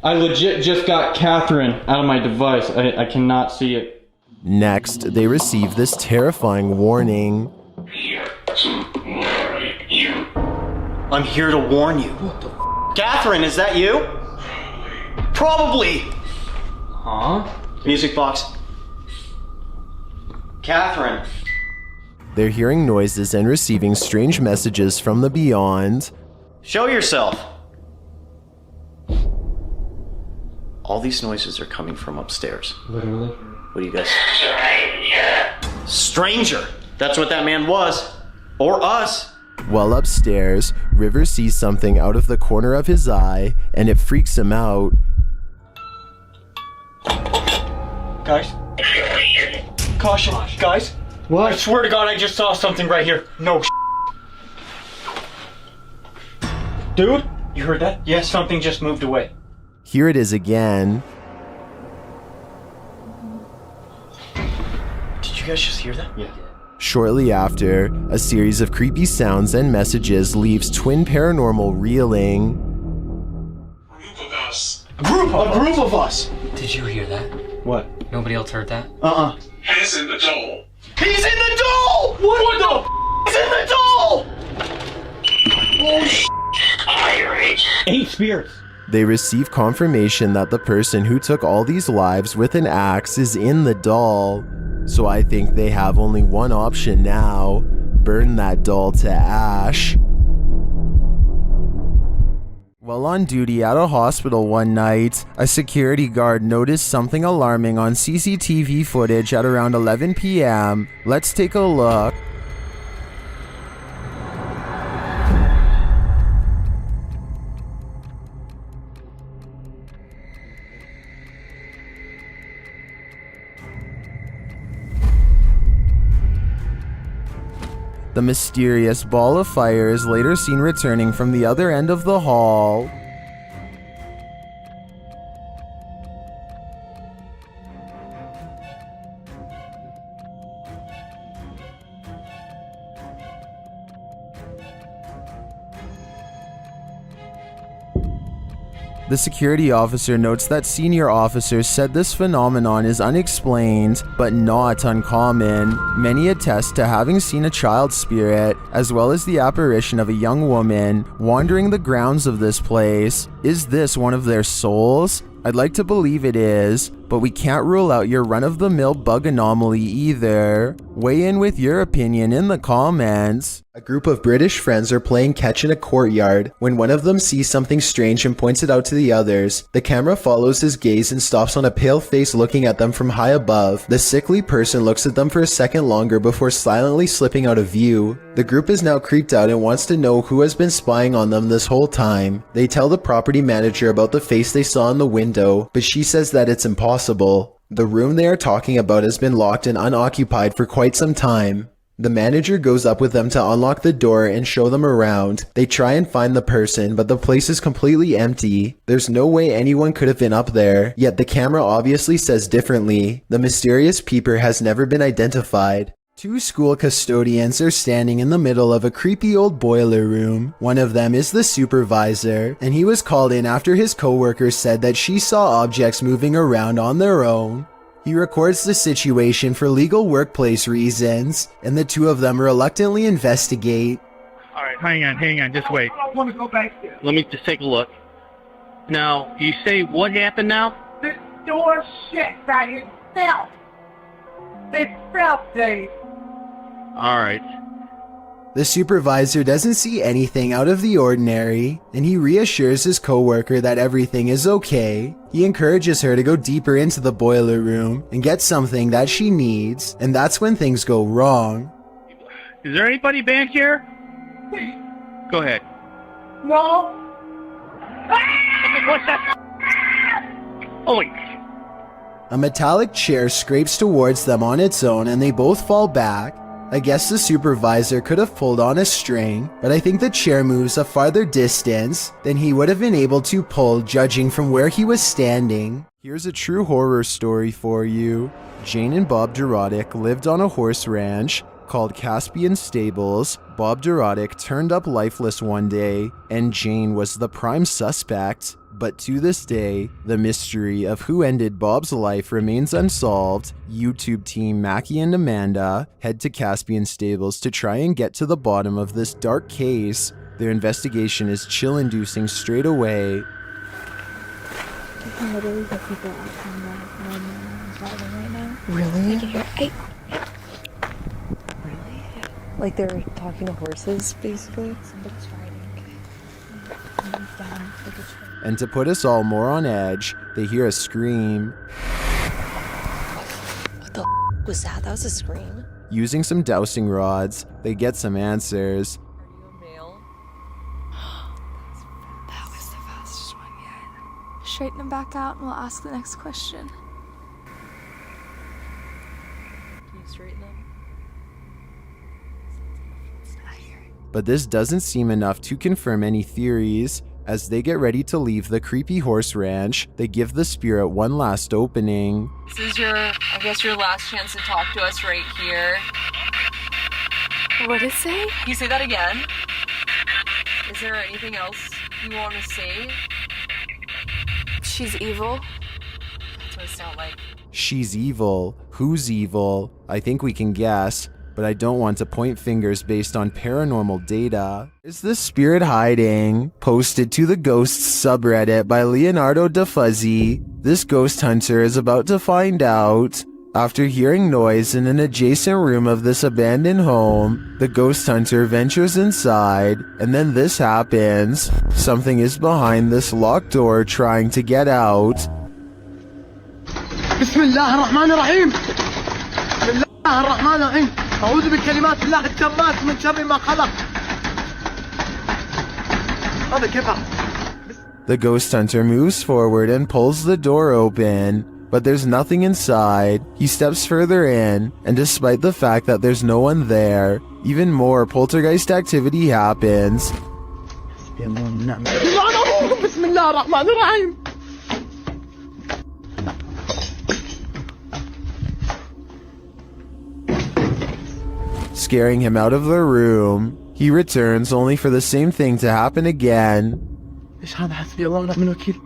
I legit just got Catherine out of my device. I cannot see it. Next, they receive this terrifying warning. I'm here to warn you. What the Catherine, is that you? Probably. Huh? Music box. Catherine. They're hearing noises and receiving strange messages from the beyond. Show yourself. All these noises are coming from upstairs. Literally? What do you guys... Stranger! That's what that man was. Or us. While upstairs, River sees something out of the corner of his eye, and it freaks him out. Guys? Caution. Guys? What? I swear to God, I just saw something right here. No Dude? You heard that? Yes, something just moved away. Here it is again. Did you guys just hear that? Yeah. Shortly after, a series of creepy sounds and messages leaves Twin Paranormal reeling. A group of us! Did you hear that? What? Nobody else heard that? He's in the doll! He's in the doll! What the He's in the doll! Oh 8 spirits. They receive confirmation that the person who took all these lives with an axe is in the doll. So I think they have only one option now: burn that doll to ash. While on duty at a hospital one night, a security guard noticed something alarming on CCTV footage at around 11 p.m. Let's take a look. The mysterious ball of fire is later seen returning from the other end of the hall. The security officer notes that senior officers said this phenomenon is unexplained, but not uncommon. Many attest to having seen a child spirit, as well as the apparition of a young woman, wandering the grounds of this place. Is this one of their souls? I'd like to believe it is, but we can't rule out your run-of-the-mill bug anomaly either. Weigh in with your opinion in the comments. A group of British friends are playing catch in a courtyard when one of them sees something strange and points it out to the others. The camera follows his gaze and stops on a pale face looking at them from high above. The sickly person looks at them for a second longer before silently slipping out of view. The group is now creeped out and wants to know who has been spying on them this whole time. They tell the property manager about the face they saw in the window, but she says that it's impossible. The room they are talking about has been locked and unoccupied for quite some time. The manager goes up with them to unlock the door and show them around. They try and find the person, but the place is completely empty. There's no way anyone could have been up there, yet the camera obviously says differently. The mysterious peeper has never been identified. Two school custodians are standing in the middle of a creepy old boiler room. One of them is the supervisor, and he was called in after his coworkers said that she saw objects moving around on their own. He records the situation for legal workplace reasons, and the two of them reluctantly investigate. Alright, hang on, just wait. Let me go back there. Let me just take a look. Now, you say what happened now? The door shut by itself. Itself, Dave. Alright. The supervisor doesn't see anything out of the ordinary, and he reassures his coworker that everything is okay. He encourages her to go deeper into the boiler room and get something that she needs, and that's when things go wrong. Is there anybody back here? Go ahead. No. What's that? Holy. A metallic chair scrapes towards them on its own and they both fall back. I guess the supervisor could have pulled on a string, but I think the chair moves a farther distance than he would have been able to pull judging from where he was standing. Here's a true horror story for you. Jane and Bob Dorodic lived on a horse ranch called Caspian Stables. Bob Dorodic turned up lifeless one day, and Jane was the prime suspect. But to this day, the mystery of who ended Bob's life remains unsolved. YouTube team Mackie and Amanda head to Caspian Stables to try and get to the bottom of this dark case. Their investigation is chill-inducing straight away. You can literally hear people outside right now. Really? I can hear. Really? Like they're talking to horses, basically? Somebody's riding. Somebody's down. And to put us all more on edge, they hear a scream. What the was that? That was a scream. Using some dowsing rods, they get some answers. That was the fastest one yet. Straighten them back out and we'll ask the next question. Can you straighten them? But this doesn't seem enough to confirm any theories. As they get ready to leave the creepy horse ranch, they give the spirit one last opening. This is your last chance to talk to us right here. What did it say? Can you say that again? Is there anything else you want to say? She's evil. That's what it sounds like. She's evil. Who's evil? I think we can guess. but I don't want to point fingers based on paranormal data. Is this spirit hiding? Posted to the Ghosts subreddit by Leonardo DeFuzzy. This ghost hunter is about to find out. After hearing noise in an adjacent room of this abandoned home, the ghost hunter ventures inside, and then this happens. Something is behind this locked door trying to get out. بسم الله الرحمن الرحيم بسم الله الرحمن الرحيم أعوذ بكلمات الله التامات من شر ما خلق هذا كيف The ghost hunter moves forward and pulls the door open, but there's nothing inside. He steps further in, and despite the fact that there's no one there, even more poltergeist activity happens. بسم الله الرحمن الرحيم Scaring him out of the room. He returns only for the same thing to happen again. ايش هذا حسبي الله ونعم الوكيل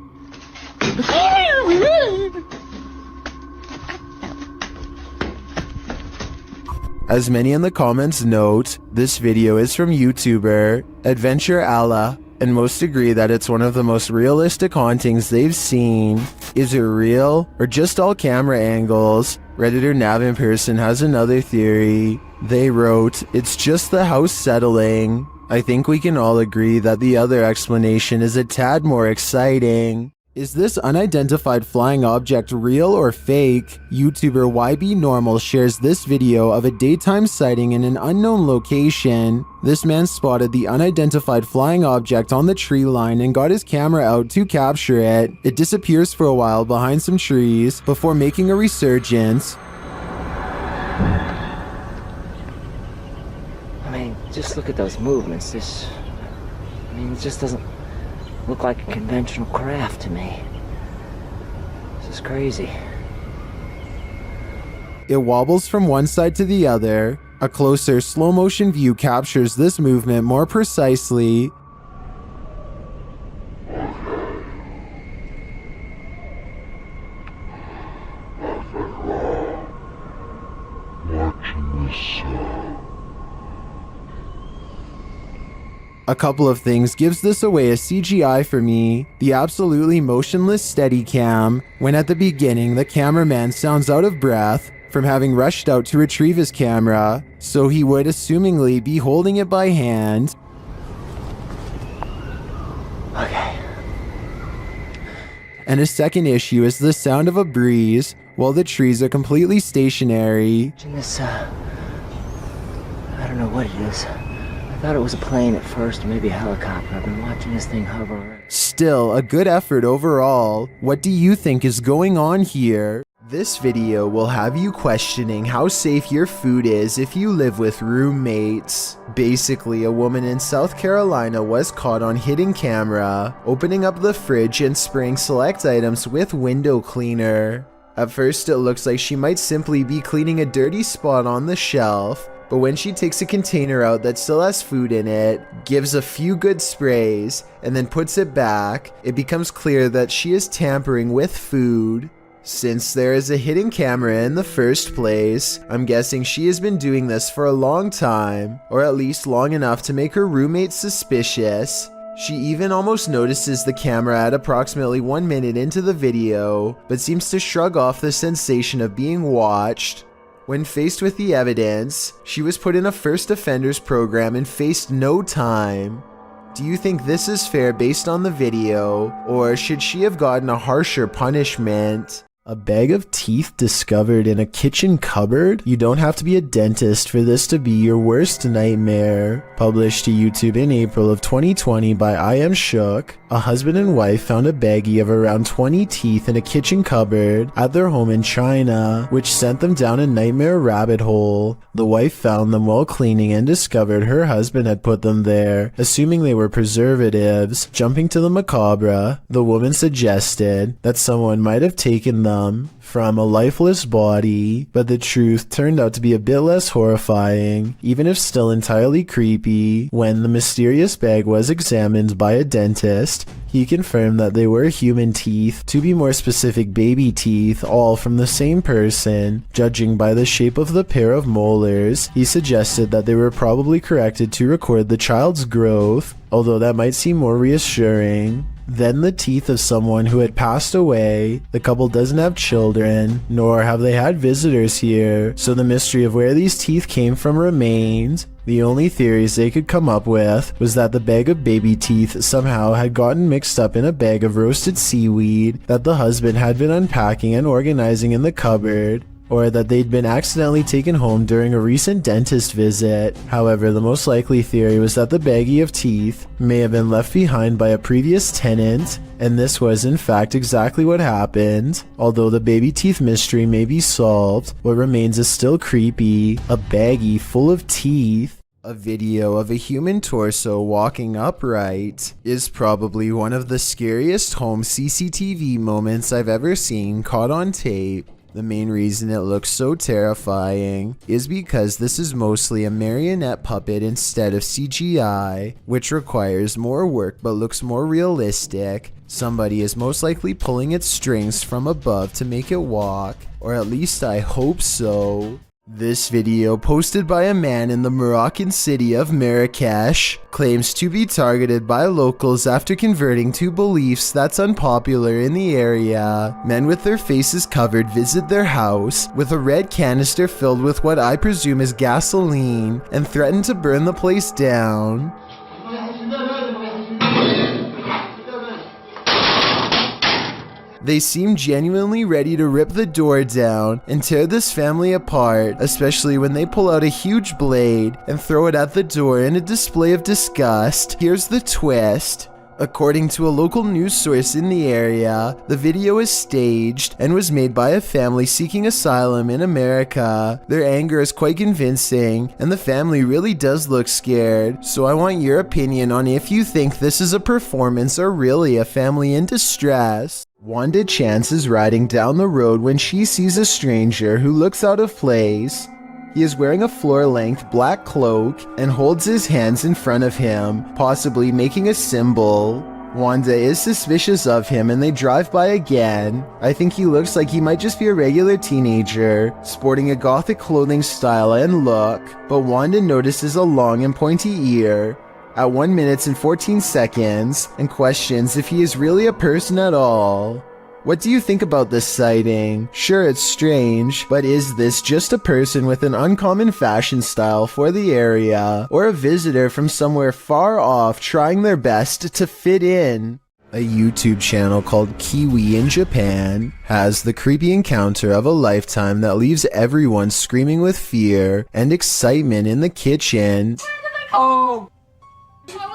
As many in the comments note, this video is from YouTuber Adventure Allah, and most agree that it's one of the most realistic hauntings they've seen. Is it real, or just all camera angles? Redditor Nav in Person has another theory. They wrote, it's just the house settling. I think we can all agree that the other explanation is a tad more exciting. Is this unidentified flying object real or fake? YouTuber YB Normal shares this video of a daytime sighting in an unknown location. This man spotted the unidentified flying object on the tree line and got his camera out to capture it. It disappears for a while behind some trees before making a resurgence. I mean, just look at those movements. It just doesn't look like a conventional craft to me. This is crazy. It wobbles from one side to the other. A closer slow motion view captures this movement more precisely. A couple of things gives this away as CGI for me. The absolutely motionless Steadicam, when at the beginning the cameraman sounds out of breath from having rushed out to retrieve his camera, so he would assumingly be holding it by hand. Okay. And a second issue is the sound of a breeze while the trees are completely stationary. This, I don't know what it is. I thought it was a plane at first, or maybe a helicopter. I've been watching this thing hover. Still, a good effort overall. What do you think is going on here? This video will have you questioning how safe your food is if you live with roommates. Basically, a woman in South Carolina was caught on hidden camera, opening up the fridge and spraying select items with window cleaner. At first, it looks like she might simply be cleaning a dirty spot on the shelf, but when she takes a container out that still has food in it, gives a few good sprays, and then puts it back, it becomes clear that she is tampering with food. Since there is a hidden camera in the first place, I'm guessing she has been doing this for a long time, or at least long enough to make her roommate suspicious. She even almost notices the camera at approximately 1 minute into the video, but seems to shrug off the sensation of being watched. When faced with the evidence, she was put in a first offenders program and faced no time. Do you think this is fair based on the video, or should she have gotten a harsher punishment? A bag of teeth discovered in a kitchen cupboard? You don't have to be a dentist for this to be your worst nightmare. Published to YouTube in April of 2020 by I Am Shook, a husband and wife found a baggie of around 20 teeth in a kitchen cupboard at their home in China, which sent them down a nightmare rabbit hole. The wife found them while cleaning and discovered her husband had put them there, assuming they were preservatives. Jumping to the macabre, the woman suggested that someone might have taken them from a lifeless body, but the truth turned out to be a bit less horrifying, even if still entirely creepy, when the mysterious bag was examined by a dentist. He confirmed that they were human teeth, to be more specific baby teeth, all from the same person. Judging by the shape of the pair of molars, he suggested that they were probably corrected to record the child's growth, although that might seem more reassuring. Then the teeth of someone who had passed away. The couple doesn't have children, nor have they had visitors here, so the mystery of where these teeth came from remains. The only theories they could come up with was that the bag of baby teeth somehow had gotten mixed up in a bag of roasted seaweed that the husband had been unpacking and organizing in the cupboard, or that they'd been accidentally taken home during a recent dentist visit. However, the most likely theory was that the baggie of teeth may have been left behind by a previous tenant, and this was in fact exactly what happened. Although the baby teeth mystery may be solved, what remains is still creepy. A baggie full of teeth. A video of a human torso walking upright is probably one of the scariest home CCTV moments I've ever seen caught on tape. The main reason it looks so terrifying is because this is mostly a marionette puppet instead of CGI, which requires more work but looks more realistic. Somebody is most likely pulling its strings from above to make it walk, or at least I hope so. This video, posted by a man in the Moroccan city of Marrakesh, claims to be targeted by locals after converting to beliefs that's unpopular in the area. Men with their faces covered visit their house with a red canister filled with what I presume is gasoline and threaten to burn the place down. They seem genuinely ready to rip the door down and tear this family apart, especially when they pull out a huge blade and throw it at the door in a display of disgust. Here's the twist. According to a local news source in the area, the video is staged and was made by a family seeking asylum in America. Their anger is quite convincing, and the family really does look scared. So I want your opinion on if you think this is a performance or really a family in distress. Wanda Chance is riding down the road when she sees a stranger who looks out of place. He is wearing a floor-length black cloak and holds his hands in front of him, possibly making a symbol. Wanda is suspicious of him and they drive by again. I think he looks like he might just be a regular teenager, sporting a gothic clothing style and look, but Wanda notices a long and pointy ear at 1 minute and 14 seconds and questions if he is really a person at all. What do you think about this sighting? Sure, it's strange, but is this just a person with an uncommon fashion style for the area, or a visitor from somewhere far off trying their best to fit in? A YouTube channel called Kiwi in Japan has the creepy encounter of a lifetime that leaves everyone screaming with fear and excitement in the kitchen. Oh!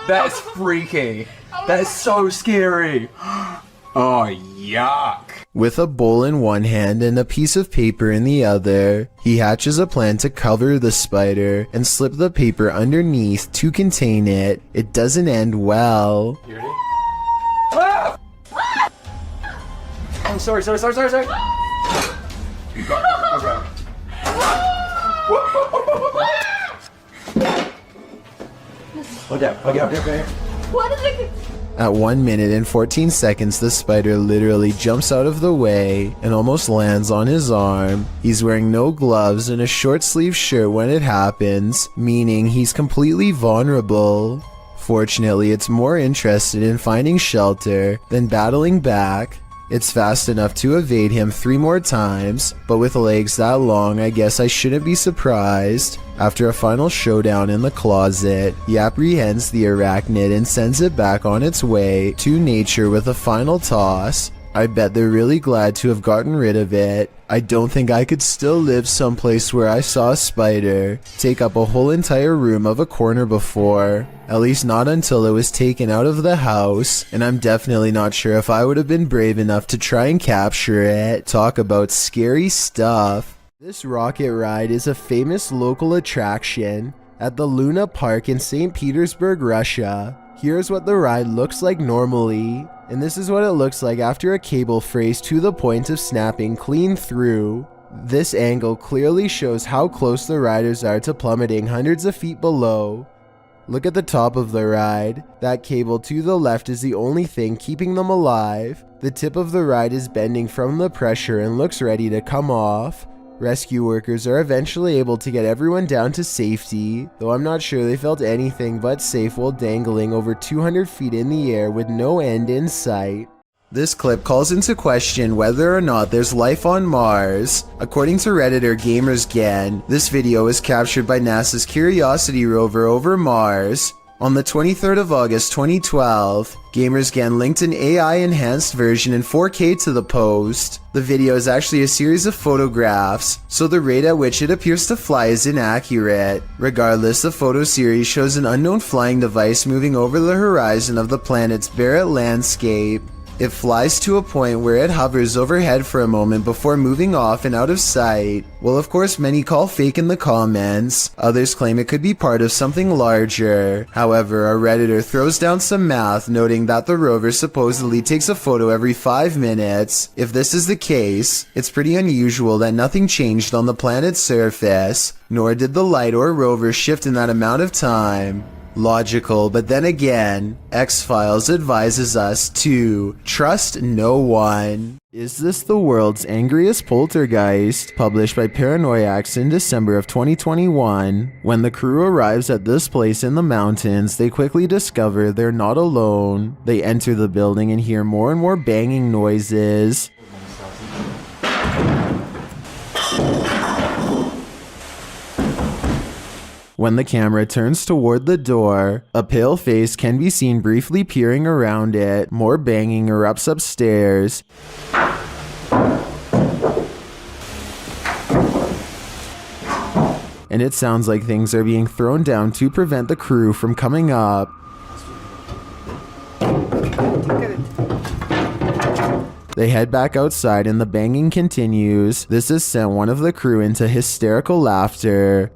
That's freaky. That's so scary. Oh, yuck. With a bowl in one hand and a piece of paper in the other, he hatches a plan to cover the spider and slip the paper underneath to contain it. It doesn't end well. You ready? Ah! Oh, sorry. You got it. Okay. What is it? At 1 minute and 14 seconds, the spider literally jumps out of the way and almost lands on his arm. He's wearing no gloves and a short sleeve shirt when it happens, meaning he's completely vulnerable. Fortunately, it's more interested in finding shelter than battling back. It's fast enough to evade him 3 more times, but with legs that long, I guess I shouldn't be surprised. After a final showdown in the closet, he apprehends the arachnid and sends it back on its way to nature with a final toss. I bet they're really glad to have gotten rid of it. I don't think I could still live someplace where I saw a spider take up a whole entire room of a corner before. At least not until it was taken out of the house, and I'm definitely not sure if I would have been brave enough to try and capture it. Talk about scary stuff. This rocket ride is a famous local attraction at the Luna Park in St. Petersburg, Russia. Here's what the ride looks like normally, and this is what it looks like after a cable frays to the point of snapping clean through. This angle clearly shows how close the riders are to plummeting hundreds of feet below. Look at the top of the ride. That cable to the left is the only thing keeping them alive. The tip of the ride is bending from the pressure and looks ready to come off. Rescue workers are eventually able to get everyone down to safety, though I'm not sure they felt anything but safe while dangling over 200 feet in the air with no end in sight. This clip calls into question whether or not there's life on Mars. According to Redditor GamersGen, this video was captured by NASA's Curiosity rover over Mars. On the 23rd of August 2012, GamersGen linked an AI-enhanced version in 4K to the post. The video is actually a series of photographs, so the rate at which it appears to fly is inaccurate. Regardless, the photo series shows an unknown flying device moving over the horizon of the planet's Barrett landscape. It flies to a point where it hovers overhead for a moment before moving off and out of sight. Well, of course, many call fake in the comments. Others claim it could be part of something larger. However, a Redditor throws down some math, noting that the rover supposedly takes a photo every 5 minutes. If this is the case, it's pretty unusual that nothing changed on the planet's surface, nor did the light or rover shift in that amount of time. Logical, but then again, X-Files advises us to trust no one. Is this the world's angriest poltergeist? Published by Paranoiacs in December of 2021. When the crew arrives at this place in the mountains, they quickly discover they're not alone. They enter the building and hear more and more banging noises. When the camera turns toward the door, a pale face can be seen briefly peering around it. More banging erupts upstairs. And it sounds like things are being thrown down to prevent the crew from coming up. They head back outside and the banging continues. This has sent one of the crew into hysterical laughter.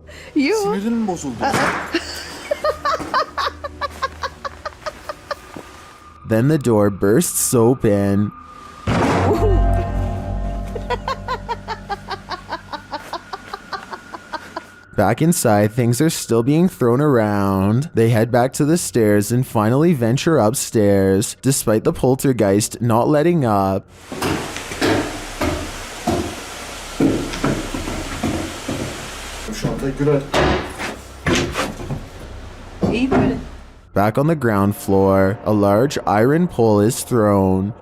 Then the door bursts open. Back inside, things are still being thrown around. They head back to the stairs and finally venture upstairs, despite the poltergeist not letting up. Back on the ground floor, a large iron pole is thrown,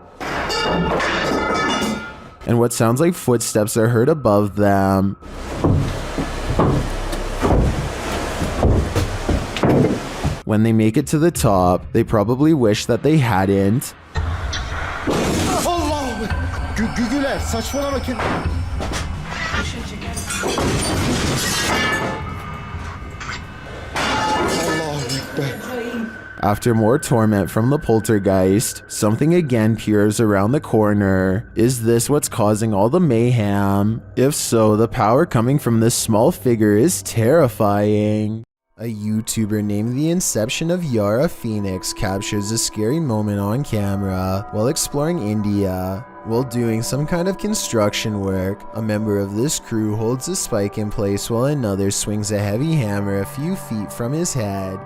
and what sounds like footsteps are heard above them. When they make it to the top, they probably wish that they hadn't. After more torment from the poltergeist, something again peers around the corner. Is this what's causing all the mayhem? If so, the power coming from this small figure is terrifying. A YouTuber named The Inception of Yara Phoenix captures a scary moment on camera while exploring India. While doing some kind of construction work, a member of this crew holds a spike in place while another swings a heavy hammer a few feet from his head.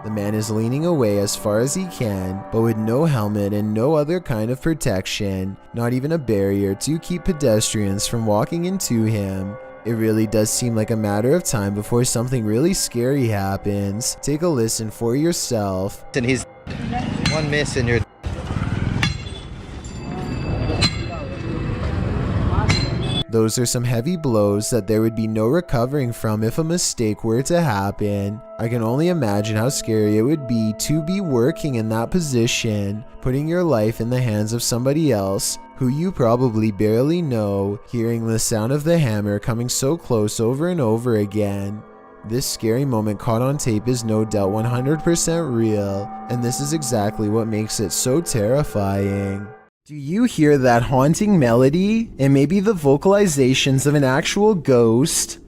The man is leaning away as far as he can, but with no helmet and no other kind of protection, not even a barrier to keep pedestrians from walking into him. It really does seem like a matter of time before something really scary happens. Take a listen for yourself. And he's one miss and you're... Those are some heavy blows that there would be no recovering from if a mistake were to happen. I can only imagine how scary it would be to be working in that position, putting your life in the hands of somebody else who you probably barely know, hearing the sound of the hammer coming so close over and over again. This scary moment caught on tape is no doubt 100% real, and this is exactly what makes it so terrifying. Do you hear that haunting melody? It may be the vocalizations of an actual ghost.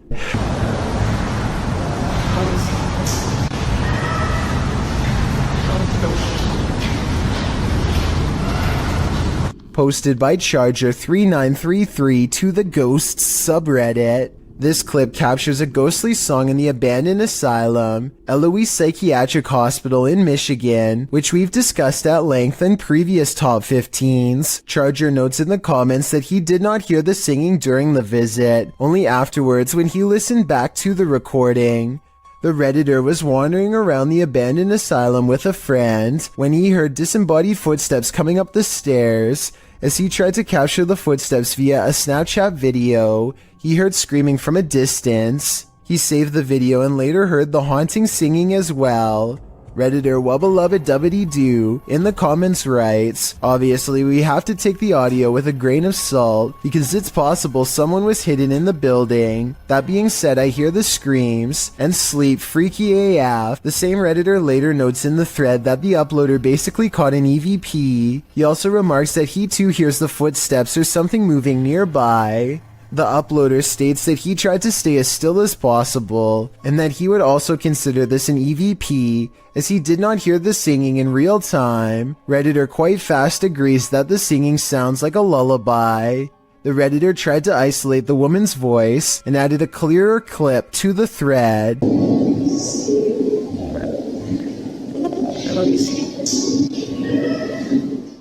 Posted by Charger3933 to the Ghosts subreddit. This clip captures a ghostly song in the abandoned asylum, Eloise Psychiatric Hospital in Michigan, which we've discussed at length in previous Top 15s. Charger notes in the comments that he did not hear the singing during the visit, only afterwards when he listened back to the recording. The Redditor was wandering around the abandoned asylum with a friend when he heard disembodied footsteps coming up the stairs. As he tried to capture the footsteps via a Snapchat video, he heard screaming from a distance. He saved the video and later heard the haunting singing as well. Redditor Wubba-Lubba-Dubbity-Doo in the comments writes, "Obviously we have to take the audio with a grain of salt because it's possible someone was hidden in the building. That being said, I hear the screams and sleep freaky AF." The same Redditor later notes in the thread that the uploader basically caught an EVP. He also remarks that he too hears the footsteps or something moving nearby. The uploader states that he tried to stay as still as possible, and that he would also consider this an EVP, as he did not hear the singing in real time. Redditor quite fast agrees that the singing sounds like a lullaby. The Redditor tried to isolate the woman's voice, and added a clearer clip to the thread.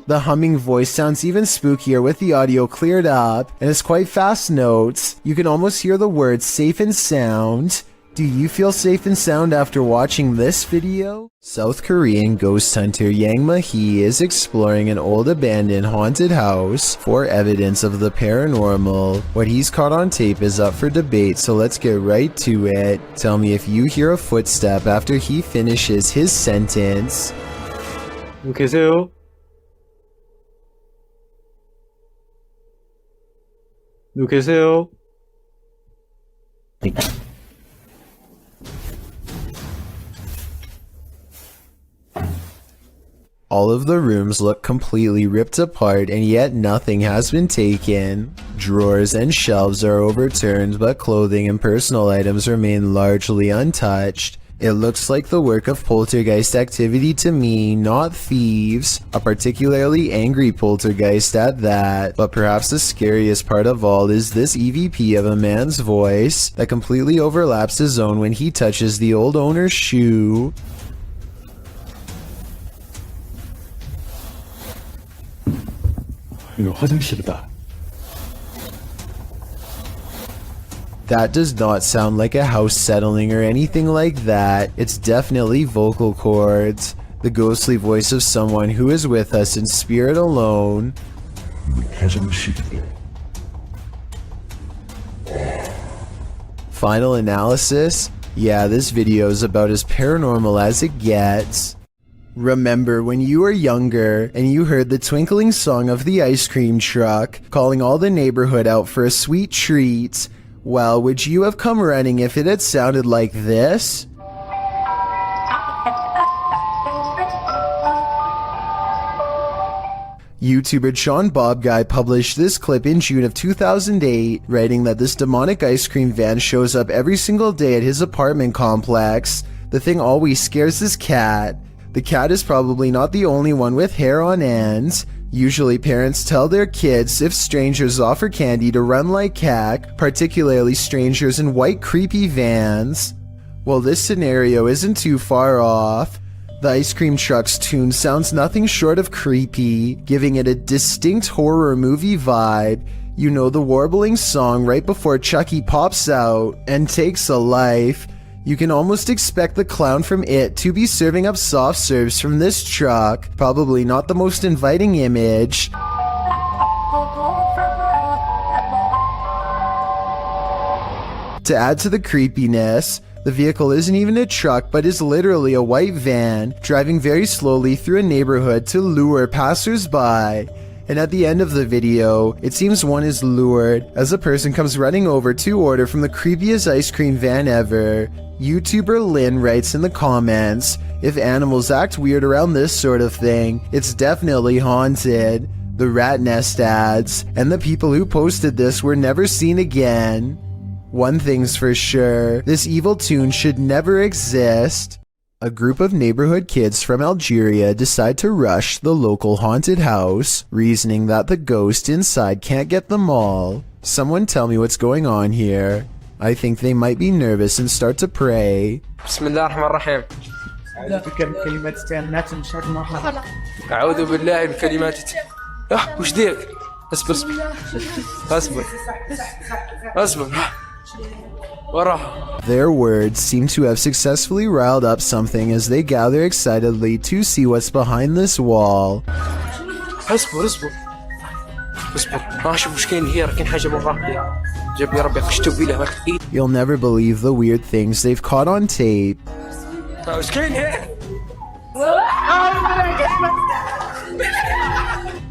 The humming voice sounds even spookier with the audio cleared up, and it's quite fast notes. You can almost hear the words safe and sound. Do you feel safe and sound after watching this video? South Korean ghost hunter Yang Ma-hee is exploring an old abandoned haunted house for evidence of the paranormal. What he's caught on tape is up for debate, so let's get right to it. Tell me if you hear a footstep after he finishes his sentence. 계세요? 누구 계세요? All of the rooms look completely ripped apart, and yet nothing has been taken. Drawers and shelves are overturned, but clothing and personal items remain largely untouched. It looks like the work of poltergeist activity to me, not thieves. A particularly angry poltergeist at that. But perhaps the scariest part of all is this EVP of a man's voice that completely overlaps his own when he touches the old owner's shoe. 이거 화장실이다. That does not sound like a house settling or anything like that. It's definitely vocal cords. The ghostly voice of someone who is with us in spirit alone. Final analysis? Yeah, this video is about as paranormal as it gets. Remember when you were younger and you heard the twinkling song of the ice cream truck calling all the neighborhood out for a sweet treat? Well, would you have come running if it had sounded like this? YouTuber Sean Bob Guy published this clip in June of 2008, writing that this demonic ice cream van shows up every single day at his apartment complex. The thing always scares his cat. The cat is probably not the only one with hair on end. Usually parents tell their kids if strangers offer candy to run like heck, particularly strangers in white creepy vans. Well, this scenario isn't too far off. The ice cream truck's tune sounds nothing short of creepy, giving it a distinct horror movie vibe. You know, the warbling song right before Chucky pops out and takes a life. You can almost expect the clown from It to be serving up soft serves from this truck. Probably not the most inviting image. To add to the creepiness, the vehicle isn't even a truck but is literally a white van, driving very slowly through a neighborhood to lure passers-by. And at the end of the video, it seems one is lured as a person comes running over to order from the creepiest ice cream van ever. YouTuber Lynn writes in the comments, "If animals act weird around this sort of thing, it's definitely haunted." The Rat Nest adds, "And the people who posted this were never seen again." One thing's for sure, this evil tune should never exist. A group of neighborhood kids from Algeria decide to rush the local haunted house, reasoning that the ghost inside can't get them all. Someone tell me what's going on here. I think they might be nervous and start to pray. بسم الله الرحمن الرحيم. أعوذ بالله بكلمات وش ديك؟ اصبر اصبر اصبر وراها. Their words seem to have successfully riled up something as they gather excitedly to see what's behind this wall. اصبر اصبر اصبر شوف وش كاين هي، كاين حاجة من ربي جابني ربي قشتو بيله. You'll never believe the weird things they've caught on tape. وش كاين هي؟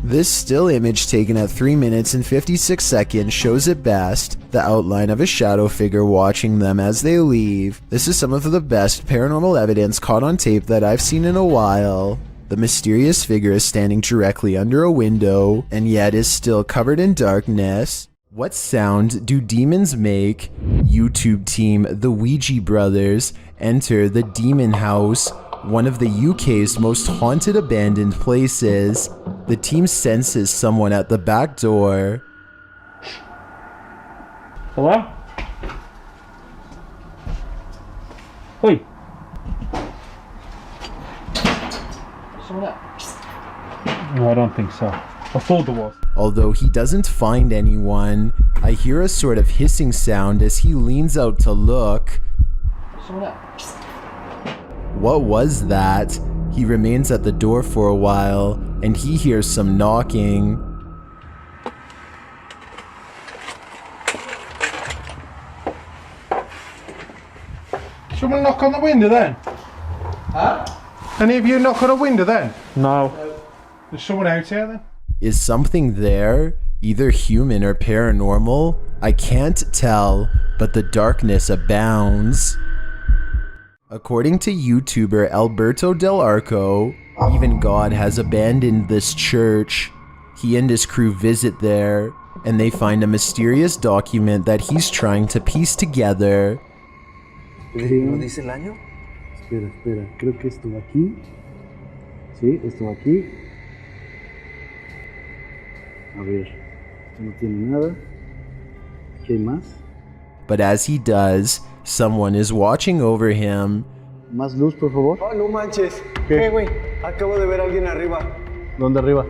This still image taken at 3 minutes and 56 seconds shows it best, the outline of a shadow figure watching them as they leave. This is some of the best paranormal evidence caught on tape that I've seen in a while. The mysterious figure is standing directly under a window, and yet is still covered in darkness. What sound do demons make? YouTube team The Ouija Brothers enter the Demon House, one of the UK's most haunted abandoned places. The team senses someone at the back door. Hello? Oi. No, I don't think so. I thought there was. Although he doesn't find anyone, I hear a sort of hissing sound as he leans out to look. What was that? He remains at the door for a while, and he hears some knocking. Someone knock on the window then? Huh? Any of you knock on a window then? No. There's someone out here then? Is something there? Either human or paranormal? I can't tell, but the darkness abounds. According to YouTuber Alberto Del Arco, even God has abandoned this church. He and his crew visit there, and they find a mysterious document that he's trying to piece together. ¿No dice el año? Espera, espera, creo que esto aquí. Sí, esto aquí. A ver, esto no tiene nada. ¿Qué hay más? But as he does, someone is watching over him. Más luz, por favor. Oh, no manches. ¿Qué, güey? Acabo de ver a alguien arriba. ¿Dónde arriba?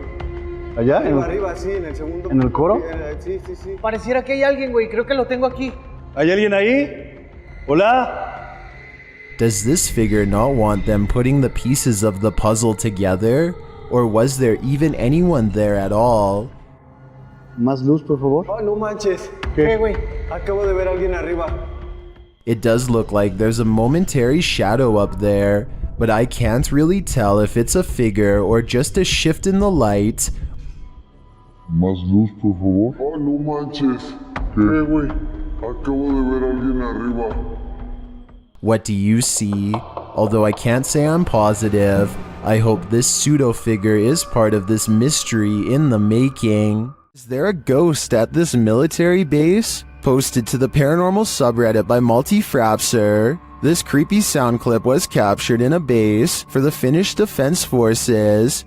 ¿Allá? Arriba, sí, en el segundo. ¿En el coro? Sí, sí, sí. Pareciera que hay alguien, güey. Creo que lo tengo aquí. ¿Hay alguien ahí? ¿Hola? Does this figure not want them putting the pieces of the puzzle together? Or was there even anyone there at all? Más luz, por favor. Oh, no manches. ¿Qué, güey? Acabo de ver a alguien arriba. It does look like there's a momentary shadow up there, but I can't really tell if it's a figure or just a shift in the light. Más luz, por favor. Oh, no manches. ¿Qué, güey? Acabo de ver a alguien arriba. What do you see? Although I can't say I'm positive, I hope this pseudo-figure is part of this mystery in the making. Is there a ghost at this military base? Posted to the paranormal subreddit by Multi-Frapser, this creepy sound clip was captured in a base for the Finnish Defense Forces.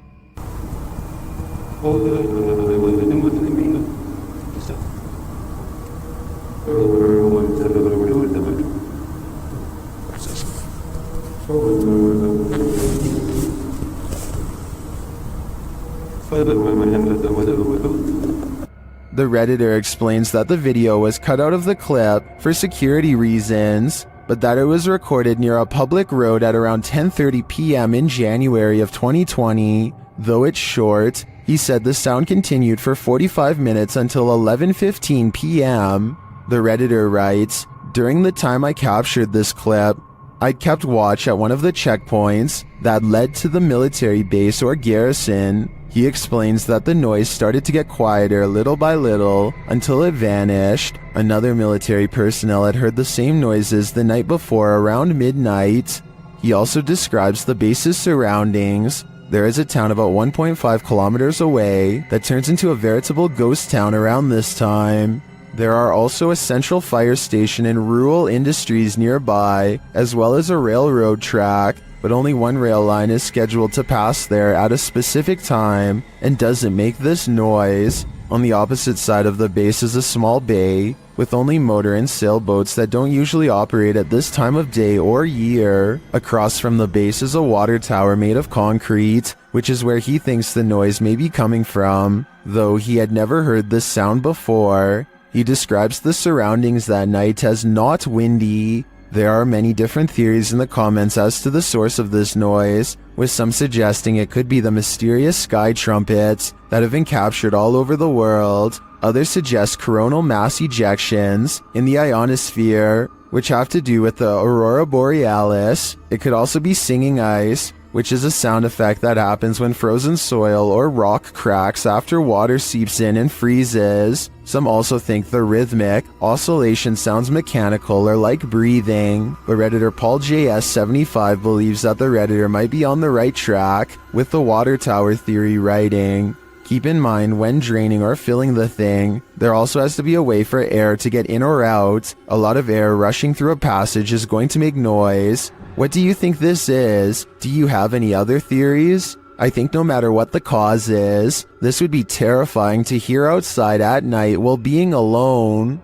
The Redditor explains that the video was cut out of the clip for security reasons, but that it was recorded near a public road at around 10:30 p.m. in January of 2020. Though it's short, he said the sound continued for 45 minutes until 11:15 p.m. The Redditor writes, "During the time I captured this clip, I'd kept watch at one of the checkpoints that led to the military base or garrison." He explains that the noise started to get quieter little by little until it vanished. Another military personnel had heard the same noises the night before around midnight. He also describes the base's surroundings. There is a town about 1.5 kilometers away that turns into a veritable ghost town around this time. There are also a central fire station and rural industries nearby, as well as a railroad track, but only one rail line is scheduled to pass there at a specific time and doesn't make this noise. On the opposite side of the base is a small bay. with only motor and sailboats that don't usually operate at this time of day or year. Across from the base is a water tower made of concrete, which is where he thinks the noise may be coming from, though he had never heard this sound before. He describes the surroundings that night as not windy. There are many different theories in the comments as to the source of this noise, with some suggesting it could be the mysterious sky trumpets that have been captured all over the world. Others suggest coronal mass ejections in the ionosphere, which have to do with the aurora borealis. It could also be singing ice, which is a sound effect that happens when frozen soil or rock cracks after water seeps in and freezes. Some also think the rhythmic oscillation sounds mechanical or like breathing, but Redditor Paul JS75 believes that the Redditor might be on the right track with the water tower theory writing. Keep in mind, when draining or filling the thing, there also has to be a way for air to get in or out. A lot of air rushing through a passage is going to make noise. What do you think this is? Do you have any other theories? I think no matter what the cause is, this would be terrifying to hear outside at night while being alone.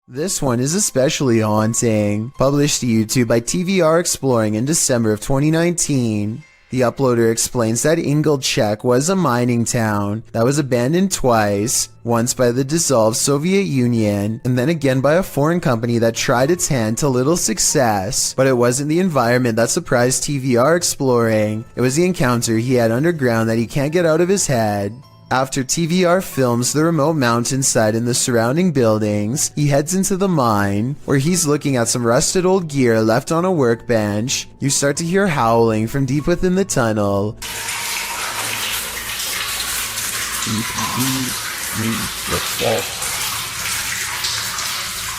This one is especially haunting. Published to YouTube by TVR Exploring in December of 2019. The uploader explains that Ingolchek was a mining town that was abandoned twice, once by the dissolved Soviet Union, and then again by a foreign company that tried its hand to little success. But it wasn't the environment that surprised TVR Exploring, it was the encounter he had underground that he can't get out of his head. After TVR films the remote mountainside and the surrounding buildings, he heads into the mine, where he's looking at some rusted old gear left on a workbench. You start to hear howling from deep within the tunnel.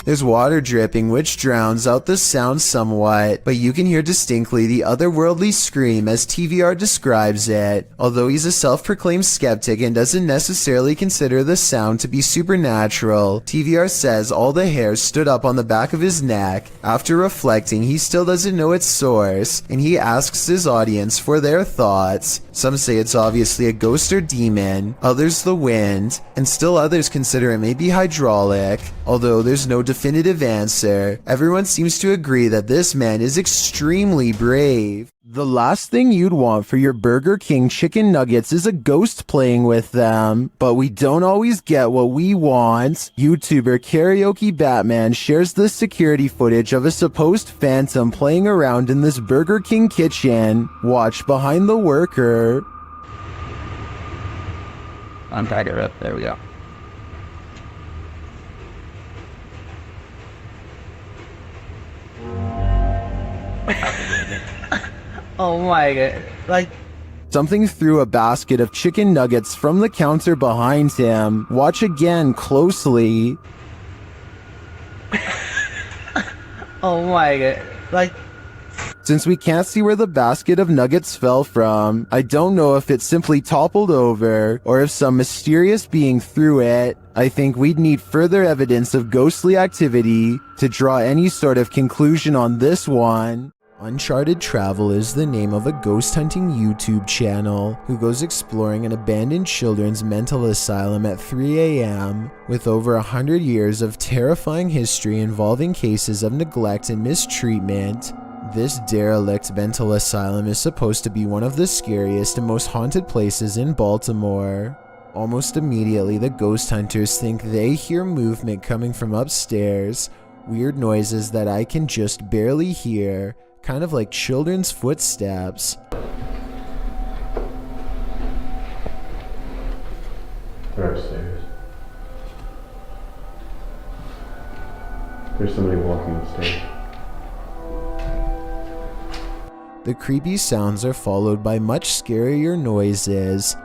There's water dripping, which drowns out the sound somewhat, but you can hear distinctly the otherworldly scream as TVR describes it. Although he's a self-proclaimed skeptic and doesn't necessarily consider the sound to be supernatural, TVR says all the hairs stood up on the back of his neck. After reflecting, he still doesn't know its source, and he asks his audience for their thoughts. Some say it's obviously a ghost or demon, others the wind, and still others consider it may be hydraulic. Although there's no definitive answer, everyone seems to agree that this man is extremely brave. The last thing you'd want for your Burger King chicken nuggets is a ghost playing with them, but we don't always get what we want. YouTuber Karaoke Batman shares this security footage of a supposed phantom playing around in this Burger King kitchen. Watch behind the worker. Untied her up. There we go. Oh my god, like... Something threw a basket of chicken nuggets from the counter behind him. Watch again closely. Oh my god, like... Since we can't see where the basket of nuggets fell from, I don't know if it simply toppled over or if some mysterious being threw it. I think we'd need further evidence of ghostly activity to draw any sort of conclusion on this one. Uncharted Travel is the name of a ghost hunting YouTube channel who goes exploring an abandoned children's mental asylum at 3 a.m. with over 100 years of terrifying history involving cases of neglect and mistreatment. This derelict mental asylum is supposed to be one of the scariest and most haunted places in Baltimore. Almost immediately, the ghost hunters think they hear movement coming from upstairs, weird noises that I can just barely hear, kind of like children's footsteps. They're upstairs. There's somebody walking upstairs. The creepy sounds are followed by much scarier noises.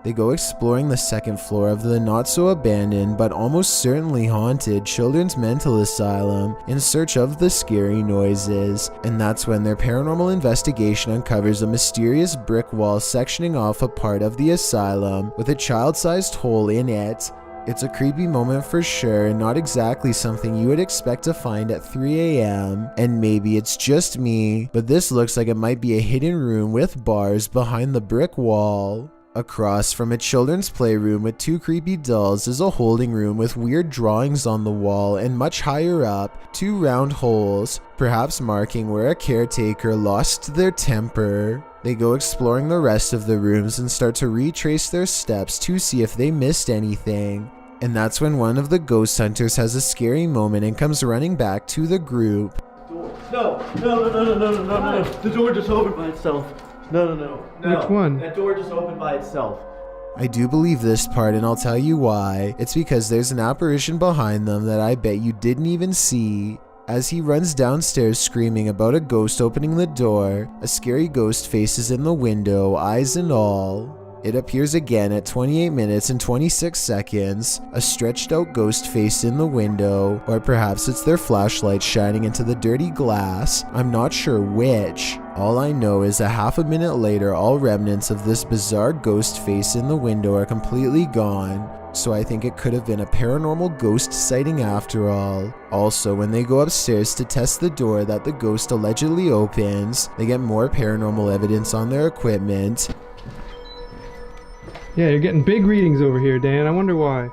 They go exploring the second floor of the not-so-abandoned but almost certainly haunted children's mental asylum in search of the scary noises, and that's when their paranormal investigation uncovers a mysterious brick wall sectioning off a part of the asylum with a child-sized hole in it. It's a creepy moment for sure, and not exactly something you would expect to find at 3 a.m. And maybe it's just me, but this looks like it might be a hidden room with bars behind the brick wall. Across from a children's playroom with 2 creepy dolls is a holding room with weird drawings on the wall, and much higher up, 2 round holes, perhaps marking where a caretaker lost their temper. They go exploring the rest of the rooms and start to retrace their steps to see if they missed anything. And that's when one of the ghost hunters has a scary moment and comes running back to the group. No. The door just opened by itself. No. Which one? That door just opened by itself. I do believe this part, and I'll tell you why. It's because there's an apparition behind them that I bet you didn't even see. As he runs downstairs screaming about a ghost opening the door, a scary ghost faces in the window, eyes and all. It appears again at 28 minutes and 26 seconds, a stretched out ghost face in the window, or perhaps it's their flashlight shining into the dirty glass, I'm not sure which. All I know is a half a minute later, all remnants of this bizarre ghost face in the window are completely gone. So I think it could have been a paranormal ghost sighting after all. Also, when they go upstairs to test the door that the ghost allegedly opens, they get more paranormal evidence on their equipment. Yeah, you're getting big readings over here, Dan. I wonder why.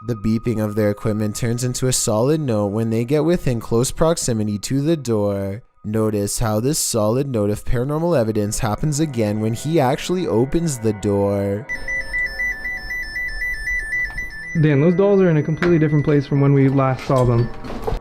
The beeping of their equipment turns into a solid note when they get within close proximity to the door. Notice how this solid note of paranormal evidence happens again when he actually opens the door. Dan, those dolls are in a completely different place from when we last saw them.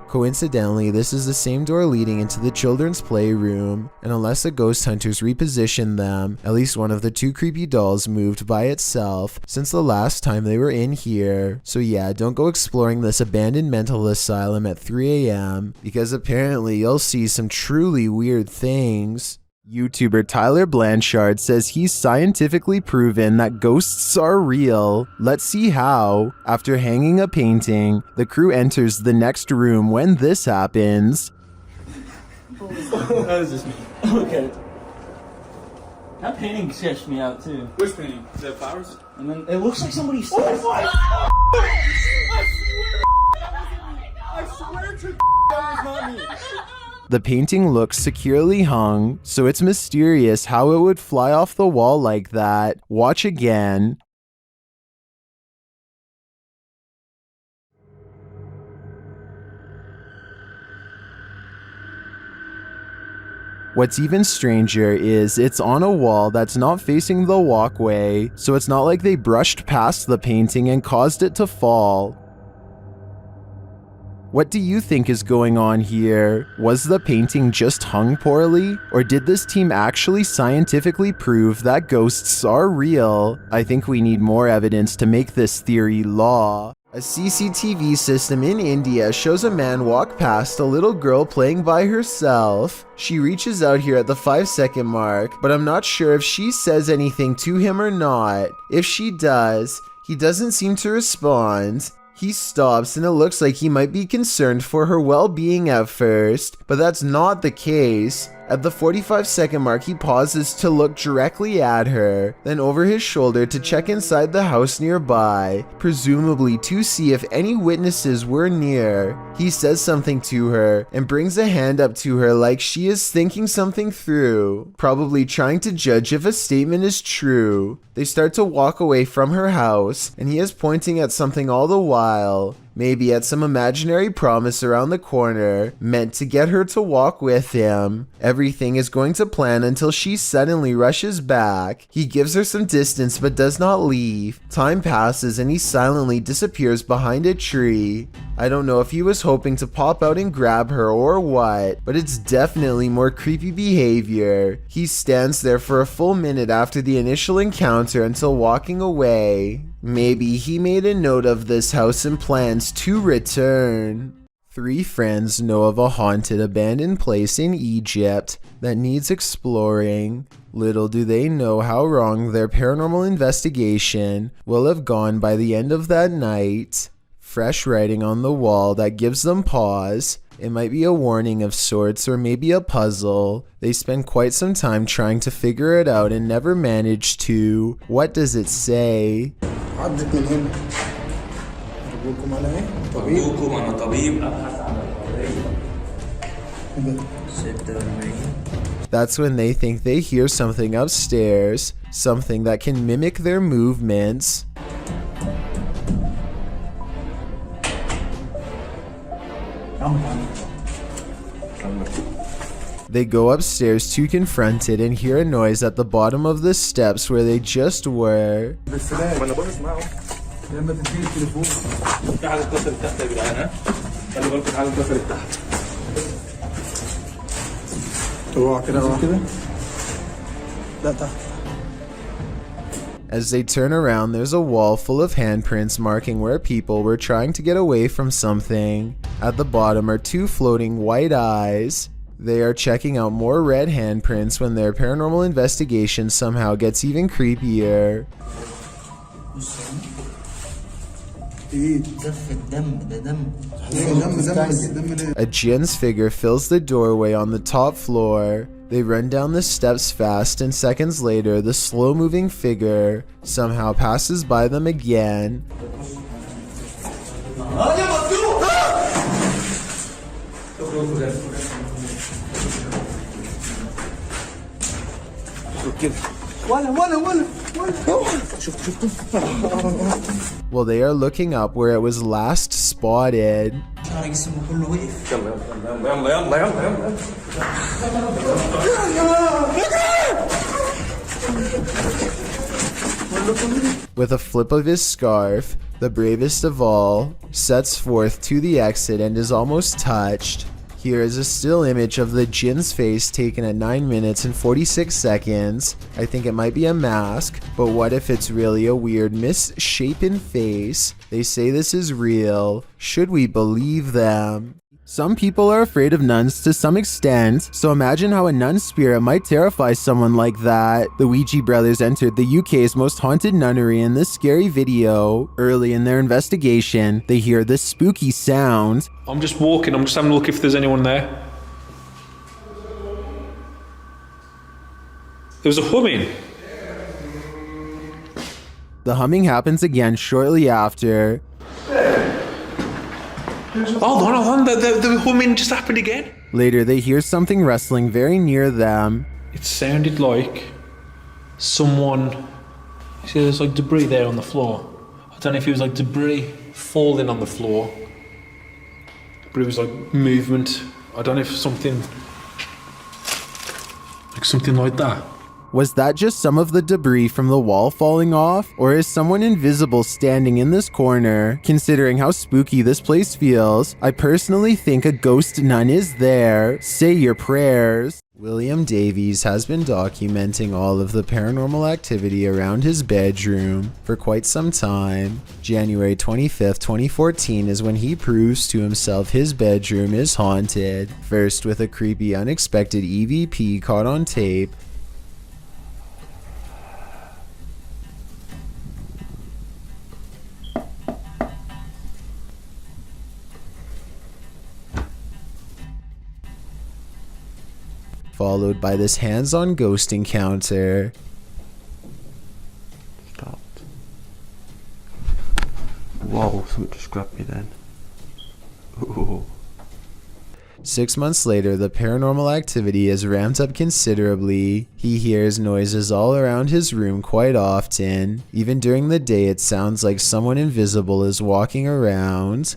Coincidentally, this is the same door leading into the children's playroom, and unless the ghost hunters repositioned them, at least one of the 2 creepy dolls moved by itself since the last time they were in here. So yeah, don't go exploring this abandoned mental asylum at 3 a.m. because apparently you'll see some truly weird things. YouTuber Tyler Blanchard says he's scientifically proven that ghosts are real. Let's see how. After hanging a painting, the crew enters the next room when this happens. That is just me. Okay. That painting sketched me out too. Which painting? Is that flowers? And then it looks like somebody. Oh my! I swear to that was not me. The painting looks securely hung, so it's mysterious how it would fly off the wall like that. Watch again. What's even stranger is it's on a wall that's not facing the walkway, so it's not like they brushed past the painting and caused it to fall. What do you think is going on here? Was the painting just hung poorly? Or did this team actually scientifically prove that ghosts are real? I think we need more evidence to make this theory law. A CCTV system in India shows a man walk past a little girl playing by herself. She reaches out here at the 5-second mark, but I'm not sure if she says anything to him or not. If she does, he doesn't seem to respond. He stops and it looks like he might be concerned for her well-being at first, but that's not the case. At the 45-second mark, he pauses to look directly at her, then over his shoulder to check inside the house nearby, presumably to see if any witnesses were near. He says something to her and brings a hand up to her like she is thinking something through, probably trying to judge if a statement is true. They start to walk away from her house, and he is pointing at something all the while. Maybe at some imaginary promise around the corner, meant to get her to walk with him. Everything is going to plan until she suddenly rushes back. He gives her some distance but does not leave. Time passes and he silently disappears behind a tree. I don't know if he was hoping to pop out and grab her or what, but it's definitely more creepy behavior. He stands there for a full minute after the initial encounter until walking away. Maybe he made a note of this house and plans to return. 3 friends know of a haunted abandoned place in Egypt that needs exploring. Little do they know how wrong their paranormal investigation will have gone by the end of that night. Fresh writing on the wall that gives them pause. It might be a warning of sorts or maybe a puzzle. They spend quite some time trying to figure it out and never manage to. What does it say? That's when they think they hear something upstairs, something that can mimic their movements. They go upstairs to confront it and hear a noise at the bottom of the steps where they just were. As they turn around, there's a wall full of handprints marking where people were trying to get away from something. At the bottom are 2 floating white eyes. They are checking out more red handprints when their paranormal investigation somehow gets even creepier. A jinn's figure fills the doorway on the top floor. They run down the steps fast, and seconds later, the slow-moving figure somehow passes by them again. Well, they are looking up where it was last spotted. With a flip of his scarf, the bravest of all sets forth to the exit and is almost touched. Here is a still image of the jinn's face taken at 9 minutes and 46 seconds. I think it might be a mask, but what if it's really a weird misshapen face? They say this is real. Should we believe them? Some people are afraid of nuns to some extent, so imagine how a nun spirit might terrify someone like that. The Ouija brothers entered the UK's most haunted nunnery in this scary video. Early in their investigation, they hear this spooky sound. I'm just walking, I'm just having a look if there's anyone there. There was a humming. The humming happens again shortly after. Hold on, the humming just happened again. Later, they hear something rustling very near them. It sounded like someone... See, there's like debris there on the floor. I don't know if it was like debris falling on the floor, but it was like movement. I don't know if something like that. Was that just some of the debris from the wall falling off? Or is someone invisible standing in this corner? Considering how spooky this place feels, I personally think a ghost nun is there. Say your prayers. William Davies has been documenting all of the paranormal activity around his bedroom for quite some time. January 25th, 2014 is when he proves to himself his bedroom is haunted. First with a creepy unexpected EVP caught on tape, followed by this hands-on ghost encounter. Stopped. Whoa, something just grabbed me then. Ooh. 6 months later, the paranormal activity is ramped up considerably. He hears noises all around his room quite often. Even during the day, it sounds like someone invisible is walking around.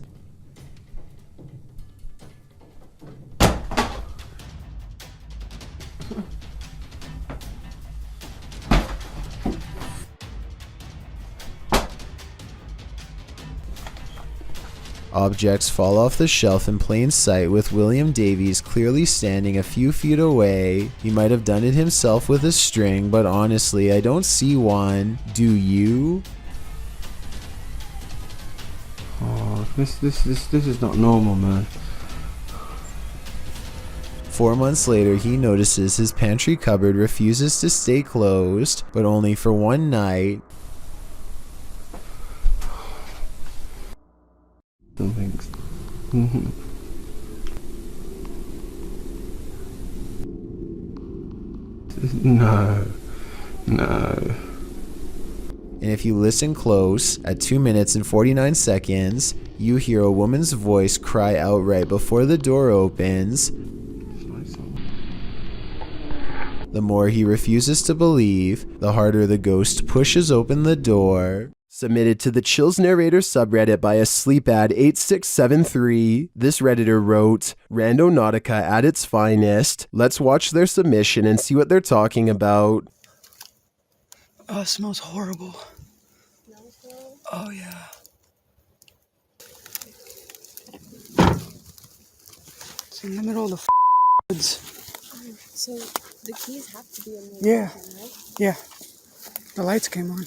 Objects fall off the shelf in plain sight, with William Davies clearly standing a few feet away. He might have done it himself with a string, but honestly, I don't see one. Do you? Oh, this is not normal, man. 4 months later, he notices his pantry cupboard refuses to stay closed, but only for one night. Thanks. No. And if you listen close, at 2 minutes and 49 seconds, you hear a woman's voice cry out right before the door opens. The more he refuses to believe, the harder the ghost pushes open the door. Submitted to the Chills Narrator subreddit by a sleepad8673, this redditor wrote, Randonautica at its finest. Let's watch their submission and see what they're talking about. Oh, it smells horrible. Oh, yeah. It's in the middle of the woods. So the keys have to be in the Yeah. kitchen, right? Yeah. The lights came on.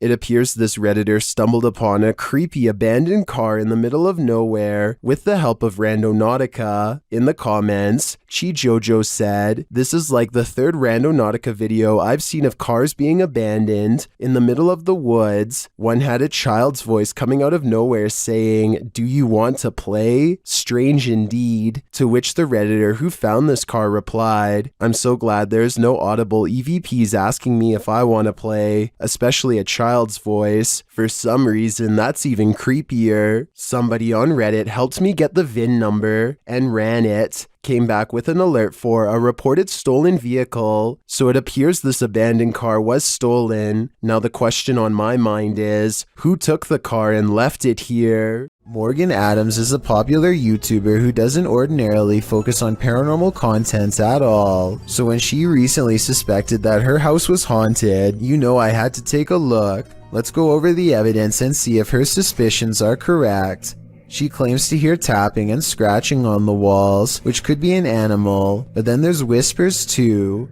It appears this redditor stumbled upon a creepy abandoned car in the middle of nowhere with the help of Randonautica. In the comments, Chi Jojo said, "This is like the third Randonautica video I've seen of cars being abandoned in the middle of the woods. One had a child's voice coming out of nowhere saying, 'Do you want to play?' Strange indeed." To which the redditor who found this car replied, "I'm so glad there's no audible EVPs asking me if I want to play, especially a child's voice. For some reason, that's even creepier. Somebody on Reddit helped me get the VIN number and ran it. Came back with an alert for a reported stolen vehicle. So it appears this abandoned car was stolen. Now the question on my mind is, who took the car and left it here?" Morgan Adams is a popular YouTuber who doesn't ordinarily focus on paranormal content at all. So when she recently suspected that her house was haunted, you know I had to take a look. Let's go over the evidence and see if her suspicions are correct. She claims to hear tapping and scratching on the walls, which could be an animal, but then there's whispers too.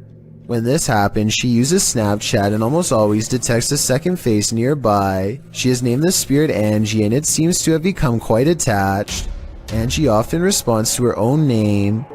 When this happens, she uses Snapchat and almost always detects a second face nearby. She has named the spirit Angie and it seems to have become quite attached. Angie often responds to her own name.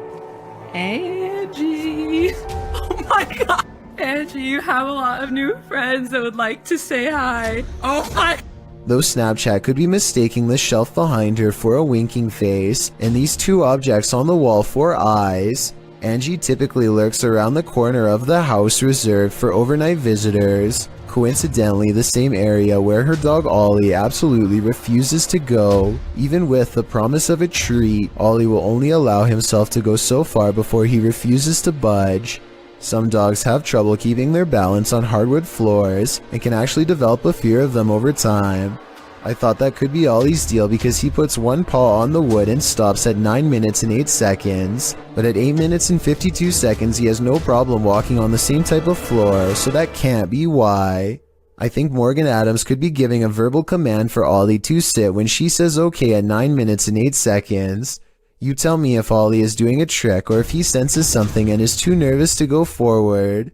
Angie. Oh my god. Angie, you have a lot of new friends that would like to say hi. Oh my. Though Snapchat could be mistaking the shelf behind her for a winking face, and these two objects on the wall for eyes, Angie typically lurks around the corner of the house reserved for overnight visitors, coincidentally the same area where her dog Ollie absolutely refuses to go. Even with the promise of a treat, Ollie will only allow himself to go so far before he refuses to budge. Some dogs have trouble keeping their balance on hardwood floors and can actually develop a fear of them over time. I thought that could be Ollie's deal because he puts one paw on the wood and stops at 9 minutes and 8 seconds, but at 8 minutes and 52 seconds he has no problem walking on the same type of floor, so that can't be why. I think Morgan Adams could be giving a verbal command for Ollie to sit when she says okay at 9 minutes and 8 seconds. You tell me if Ollie is doing a trick or if he senses something and is too nervous to go forward.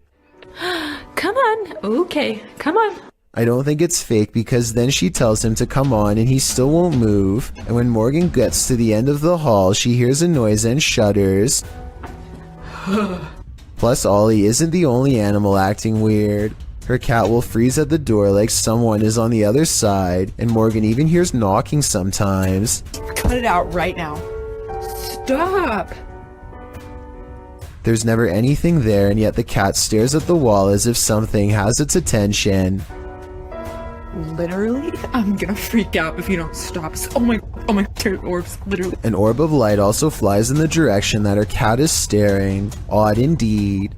Come on. Okay, come on. I don't think it's fake because then she tells him to come on and he still won't move, and when Morgan gets to the end of the hall she hears a noise and shudders. Plus Ollie isn't the only animal acting weird. Her cat will freeze at the door like someone is on the other side, and Morgan even hears knocking sometimes. Cut it out right now. Stop! There's never anything there, and yet the cat stares at the wall as if something has its attention. Literally, I'm gonna freak out if you don't stop. Oh my, turret orbs, literally. An orb of light also flies in the direction that her cat is staring. Odd indeed.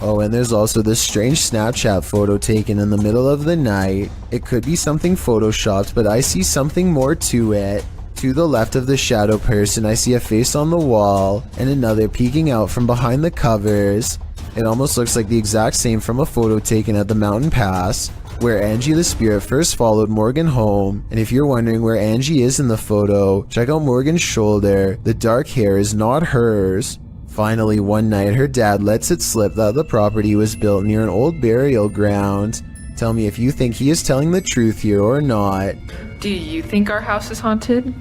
Oh, and there's also this strange Snapchat photo taken in the middle of the night. It could be something photoshopped, but I see something more to it. To the left of the shadow person, I see a face on the wall, and another peeking out from behind the covers. It almost looks like the exact same from a photo taken at the mountain pass, where Angie the spirit first followed Morgan home. And if you're wondering where Angie is in the photo, check out Morgan's shoulder. The dark hair is not hers. Finally, one night her dad lets it slip that the property was built near an old burial ground. Tell me if you think he is telling the truth here or not. Do you think our house is haunted?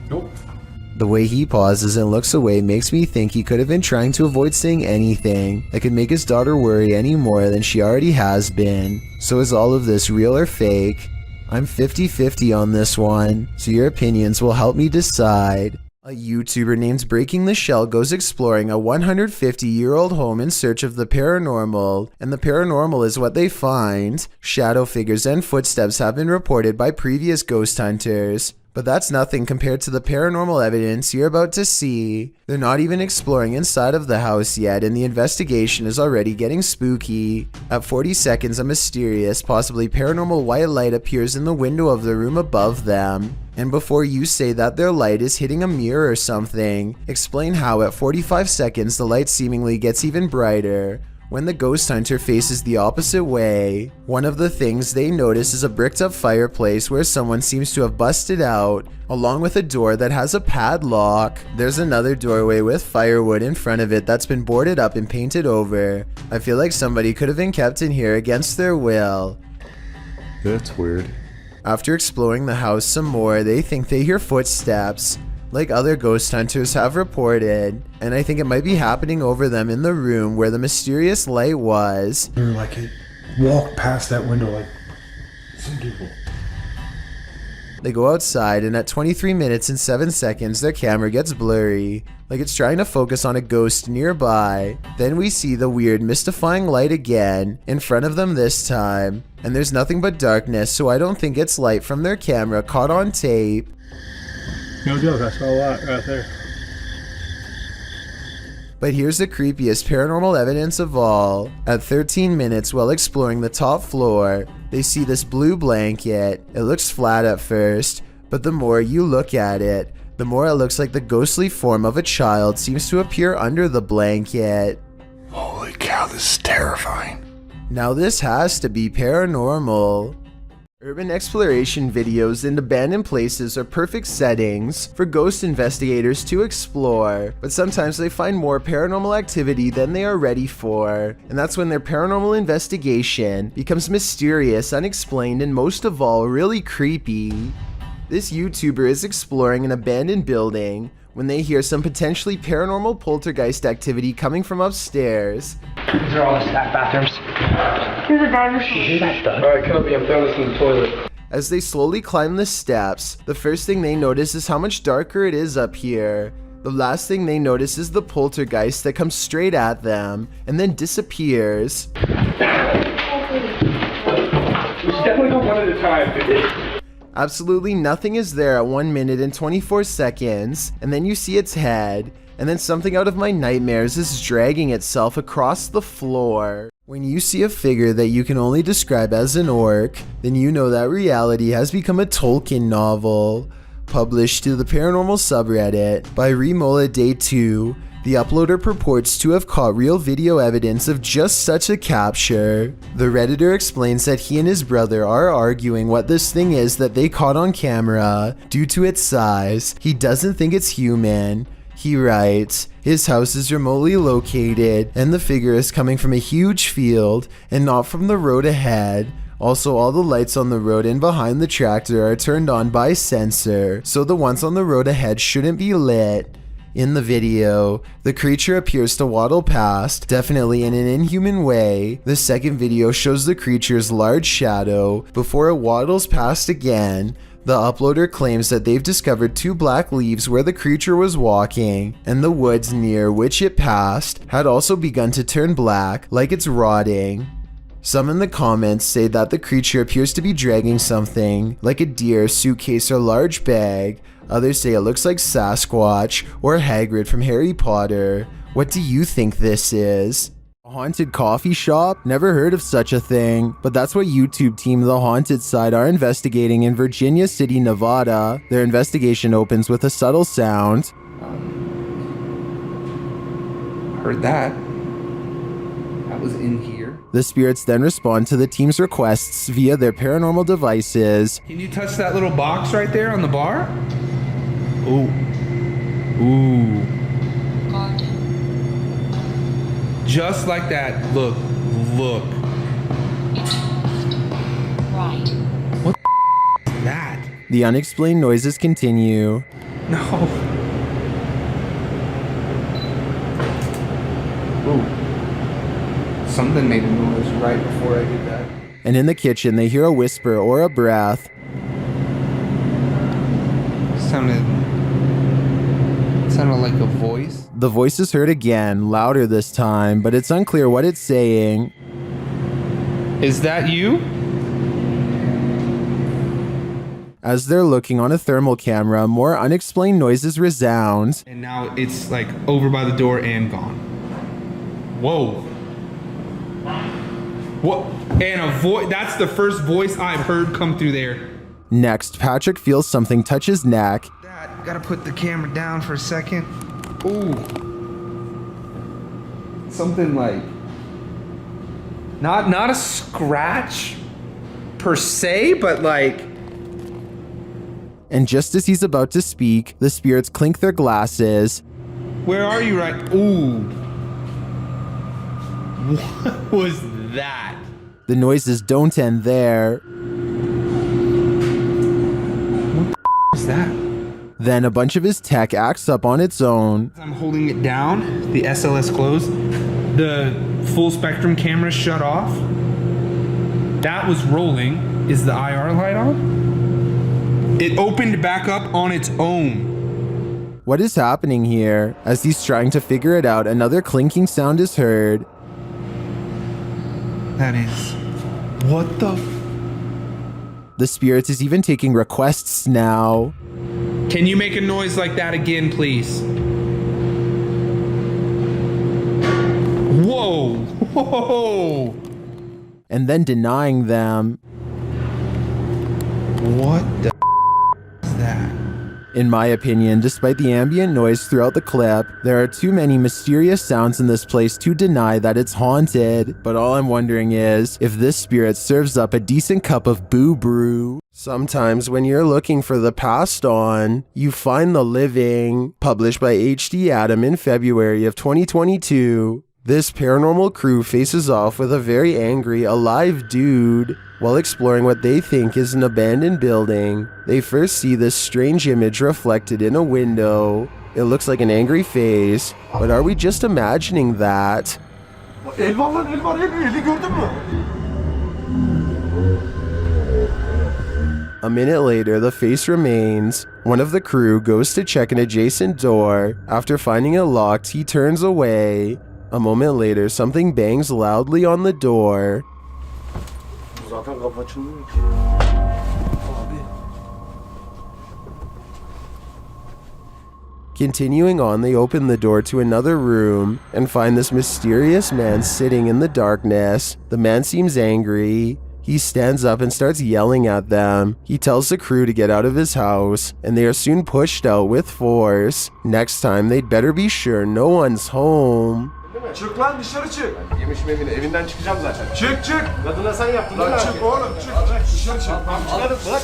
Nope. The way he pauses and looks away makes me think he could have been trying to avoid saying anything that could make his daughter worry any more than she already has been. So is all of this real or fake? I'm 50-50 on this one, so your opinions will help me decide. A YouTuber named Breaking the Shell goes exploring a 150-year-old home in search of the paranormal, and the paranormal is what they find. Shadow figures and footsteps have been reported by previous ghost hunters. But that's nothing compared to the paranormal evidence you're about to see. They're not even exploring inside of the house yet, and the investigation is already getting spooky. At 40 seconds, a mysterious, possibly paranormal white light appears in the window of the room above them. And before you say that their light is hitting a mirror or something, explain how at 45 seconds the light seemingly gets even brighter when the ghost hunter faces the opposite way. One of the things they notice is a bricked up fireplace where someone seems to have busted out, along with a door that has a padlock. There's another doorway with firewood in front of it that's been boarded up and painted over. I feel like somebody could have been kept in here against their will. That's weird. After exploring the house some more, they think they hear footsteps, like other ghost hunters have reported, and I think it might be happening over them in the room where the mysterious light was. Like it walked past that window like some people. They go outside, and at 23 minutes and 7 seconds their camera gets blurry, like it's trying to focus on a ghost nearby. Then we see the weird mystifying light again, in front of them this time, and there's nothing but darkness, so I don't think it's light from their camera caught on tape. No joke, I saw a lot right there. But here's the creepiest paranormal evidence of all. At 13 minutes while exploring the top floor, they see this blue blanket. It looks flat at first, but the more you look at it, the more it looks like the ghostly form of a child seems to appear under the blanket. Holy cow, this is terrifying. Now this has to be paranormal. Urban exploration videos in abandoned places are perfect settings for ghost investigators to explore, but sometimes they find more paranormal activity than they are ready for, and that's when their paranormal investigation becomes mysterious, unexplained, and most of all, really creepy. This YouTuber is exploring an abandoned building when they hear some potentially paranormal poltergeist activity coming from upstairs. These are all the staff bathrooms. Here's a dinosaur. You hear that thud? Alright, Kobe, I'm throwing this in the toilet. As they slowly climb the steps, the first thing they notice is how much darker it is up here. The last thing they notice is the poltergeist that comes straight at them and then disappears. We should definitely go one at a time. Absolutely nothing is there at 1 minute and 24 seconds, and then you see its head, and then something out of my nightmares is dragging itself across the floor. When you see a figure that you can only describe as an orc, then you know that reality has become a Tolkien novel. Published to the paranormal subreddit by Remola Day 2, the uploader purports to have caught real video evidence of just such a capture. The Redditor explains that he and his brother are arguing what this thing is that they caught on camera. Due to its size, he doesn't think it's human. He writes, his house is remotely located, and the figure is coming from a huge field and not from the road ahead. Also, all the lights on the road and behind the tractor are turned on by sensor, so the ones on the road ahead shouldn't be lit. In the video, the creature appears to waddle past, definitely in an inhuman way. The second video shows the creature's large shadow before it waddles past again. The uploader claims that they've discovered 2 black leaves where the creature was walking, and the woods near which it passed had also begun to turn black, like it's rotting. Some in the comments say that the creature appears to be dragging something, like a deer, suitcase, or large bag. Others say it looks like Sasquatch or Hagrid from Harry Potter. What do you think this is? A haunted coffee shop? Never heard of such a thing, but that's what YouTube team The Haunted Side are investigating in Virginia City, Nevada. Their investigation opens with a subtle sound. Heard that. That was in here. The spirits then respond to the team's requests via their paranormal devices. Can you touch that little box right there on the bar? Ooh. Ooh. God. Just like that. Look. Look. right. What the is that? The unexplained noises continue. No. Ooh. Something made a noise right before I did that. And in the kitchen, they hear a whisper or a breath. Sounded like a voice. The voice is heard again, louder this time, but it's unclear what it's saying. Is that you? As they're looking on a thermal camera, more unexplained noises resound. And now it's like over by the door and gone. Whoa. What? And a voice, that's the first voice I've heard come through there. Next, Patrick feels something touch his neck. Dad, gotta put the camera down for a second. Ooh. Something like, not a scratch per se, but like. And just as he's about to speak, the spirits clink their glasses. Where are you right? Ooh. What was that? The noises don't end there. What is that? Then a bunch of his tech acts up on its own. I'm holding it down, the SLS closed, the full spectrum camera shut off. That was rolling. Is the IR light on? It opened back up on its own. What is happening here? As he's trying to figure it out, another clinking sound is heard. That is... What the... The spirit is even taking requests now. Can you make a noise like that again, please? Whoa! Whoa! And then denying them. What the is that? In my opinion, despite the ambient noise throughout the clip, there are too many mysterious sounds in this place to deny that it's haunted. But all I'm wondering is if this spirit serves up a decent cup of boo brew. Sometimes when you're looking for the passed on, you find the living. Published by HD Adam in February of 2022. This paranormal crew faces off with a very angry, alive dude. While exploring what they think is an abandoned building, they first see this strange image reflected in a window. It looks like an angry face, but are we just imagining that? A minute later, the face remains. One of the crew goes to check an adjacent door. After finding it locked, he turns away. A moment later, something bangs loudly on the door. Zaten kapı açılmıyor ki. Abi. Continuing on, they open the door to another room and find this mysterious man sitting in the darkness. The man seems angry. He stands up and starts yelling at them. He tells the crew to get out of his house, and they are soon pushed out with force. Next time, they'd better be sure no one's home. Çık lan dışarı çık. Yemişim evinden çıkacağım zaten. Çık çık. Kadına sen yaptın lan. Çık oğlum çık. Dışarı çık. Çıkarım bırak.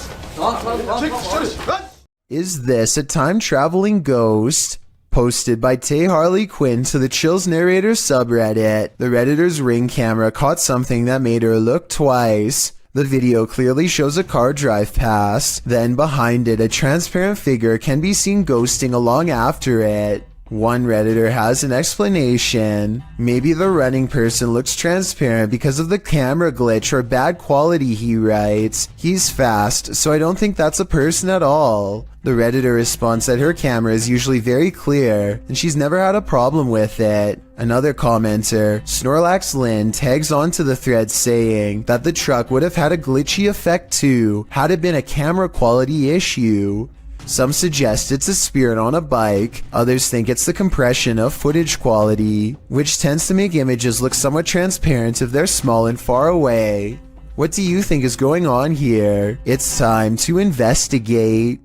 Çık dışarı. Is this a time-traveling ghost? Posted by Tay Harley Quinn to the Chills Narrator subreddit. The Redditor's Ring camera caught something that made her look twice. The video clearly shows a car drive past. Then behind it, a transparent figure can be seen ghosting along after it. One Redditor has an explanation. Maybe the running person looks transparent because of the camera glitch or bad quality, he writes. He's fast, so I don't think that's a person at all. The Redditor responds that her camera is usually very clear, and she's never had a problem with it. Another commenter, Snorlax Lynn, tags onto the thread saying that the truck would have had a glitchy effect too, had it been a camera quality issue. Some suggest it's a spirit on a bike, others think it's the compression of footage quality, which tends to make images look somewhat transparent if they're small and far away. What do you think is going on here? It's time to investigate.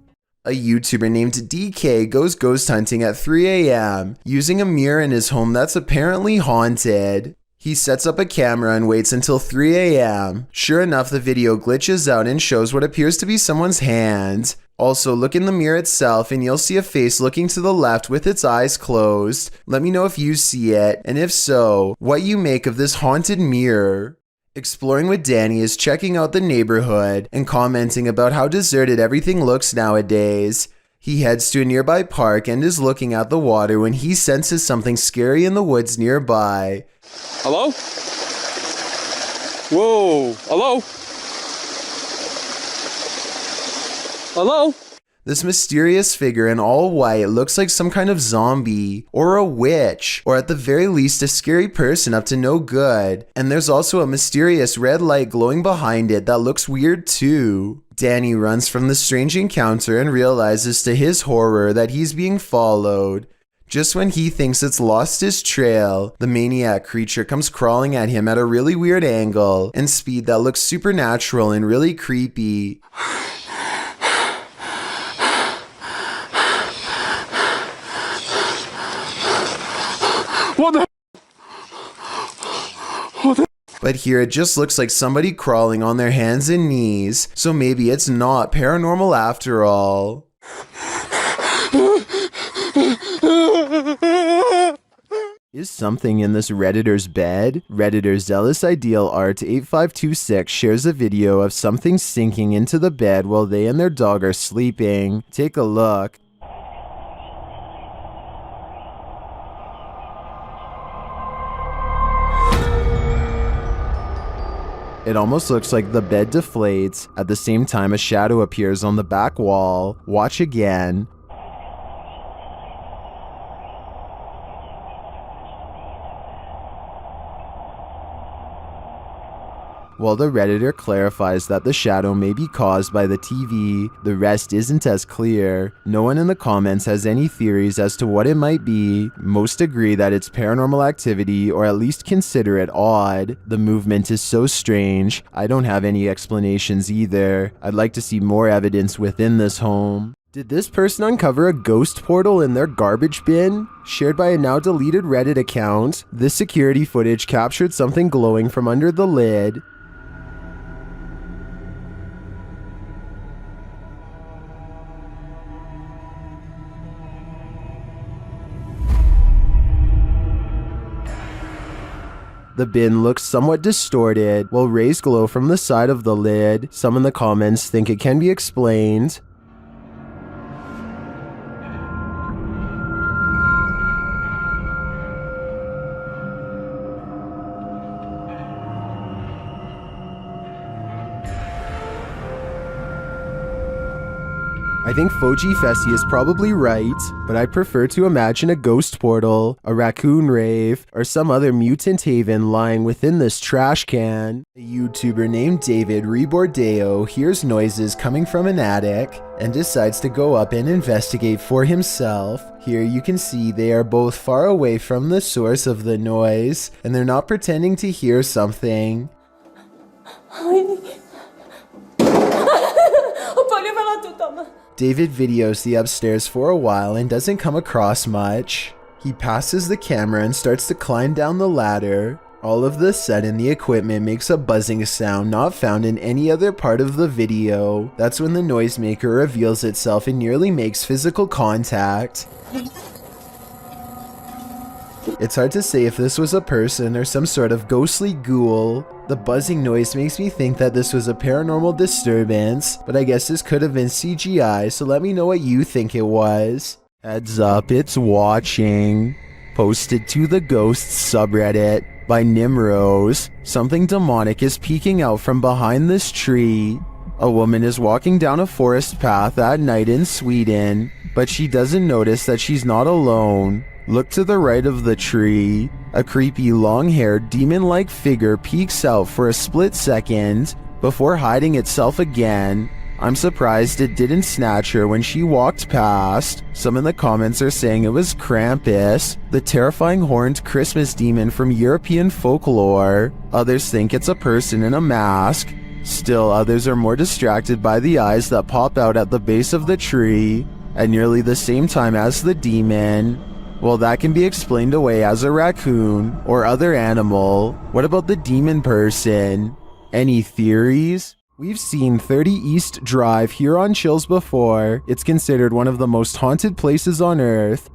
A YouTuber named DK goes ghost hunting at 3 a.m. using a mirror in his home that's apparently haunted. He sets up a camera and waits until 3 a.m. Sure enough, the video glitches out and shows what appears to be someone's hand. Also, look in the mirror itself and you'll see a face looking to the left with its eyes closed. Let me know if you see it, and if so, what you make of this haunted mirror. Exploring with Danny is checking out the neighborhood and commenting about how deserted everything looks nowadays. He heads to a nearby park and is looking at the water when he senses something scary in the woods nearby. Hello? Whoa, hello? Hello? This mysterious figure in all white looks like some kind of zombie, or a witch, or at the very least a scary person up to no good. And there's also a mysterious red light glowing behind it that looks weird too. Danny runs from the strange encounter and realizes to his horror that he's being followed. Just when he thinks it's lost his trail, the maniac creature comes crawling at him at a really weird angle and speed that looks supernatural and really creepy. What the? What the? But here it just looks like somebody crawling on their hands and knees, so maybe it's not paranormal after all. Is something in this Redditor's bed? Redditor Zealous Ideal Art 8526 shares a video of something sinking into the bed while they and their dog are sleeping. Take a look. It almost looks like the bed deflates. At the same time, a shadow appears on the back wall. Watch again. While the Redditor clarifies that the shadow may be caused by the TV, the rest isn't as clear. No one in the comments has any theories as to what it might be. Most agree that it's paranormal activity, or at least consider it odd. The movement is so strange. I don't have any explanations either. I'd like to see more evidence within this home. Did this person uncover a ghost portal in their garbage bin? Shared by a now deleted Reddit account, this security footage captured something glowing from under the lid. The bin looks somewhat distorted, while rays glow from the side of the lid. Some in the comments think it can be explained. I think Foji Fessy is probably right, but I prefer to imagine a ghost portal, a raccoon rave, or some other mutant haven lying within this trash can. A YouTuber named David Rebordeo hears noises coming from an attic and decides to go up and investigate for himself. Here you can see they are both far away from the source of the noise, and they're not pretending to hear something. David videos the upstairs for a while and doesn't come across much. He passes the camera and starts to climb down the ladder. All of a sudden, the equipment makes a buzzing sound not found in any other part of the video. That's when the noisemaker reveals itself and nearly makes physical contact. It's hard to say if this was a person or some sort of ghostly ghoul. The buzzing noise makes me think that this was a paranormal disturbance, but I guess this could have been CGI, so let me know what you think it was. Heads up, it's watching. Posted to the Ghosts subreddit by Nimrose. Something demonic is peeking out from behind this tree. A woman is walking down a forest path at night in Sweden, but she doesn't notice that she's not alone. Look to the right of the tree. A creepy long-haired demon-like figure peeks out for a split second before hiding itself again. I'm surprised it didn't snatch her when she walked past. Some in the comments are saying it was Krampus, the terrifying horned Christmas demon from European folklore. Others think it's a person in a mask. Still, others are more distracted by the eyes that pop out at the base of the tree at nearly the same time as the demon. Well, that can be explained away as a raccoon or other animal. What about the demon person? Any theories? We've seen 30 East Drive here on Chills before. It's considered one of the most haunted places on Earth.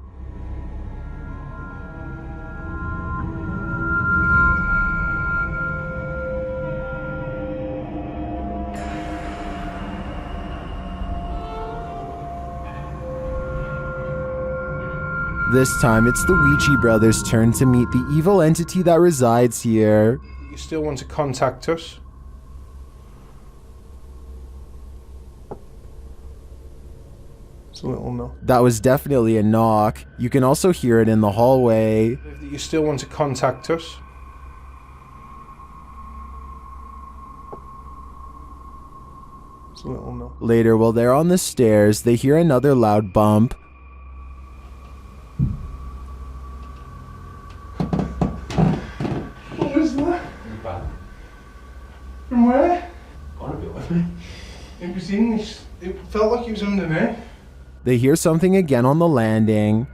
This time, it's the Ouija brothers' turn to meet the evil entity that resides here. You still want to contact us? It's a little no. That was definitely a knock. You can also hear it in the hallway. You still want to contact us? It's a little no. Later, while they're on the stairs, they hear another loud bump. What was that? From where? Gone a bit with me. It was in this. It felt like he was underneath. They hear something again on the landing.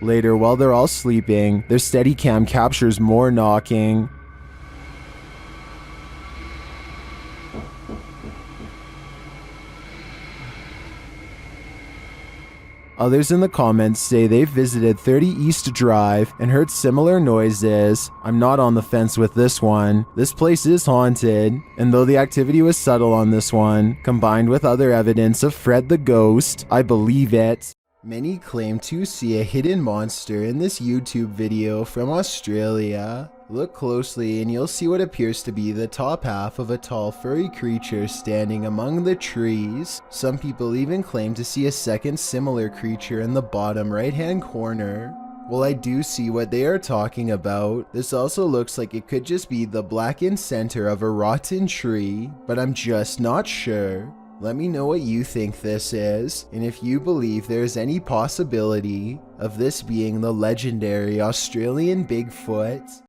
Later, while they're all sleeping, their Steadicam captures more knocking. Others in the comments say they've visited 30 East Drive and heard similar noises. I'm not on the fence with this one. This place is haunted, and though the activity was subtle on this one, combined with other evidence of Fred the Ghost, I believe it. Many claim to see a hidden monster in this YouTube video from Australia. Look closely and you'll see what appears to be the top half of a tall furry creature standing among the trees. Some people even claim to see a second similar creature in the bottom right hand corner. Well, I do see what they are talking about. This also looks like it could just be the blackened center of a rotten tree, but I'm just not sure. Let me know what you think this is, and if you believe there is any possibility of this being the legendary Australian Bigfoot.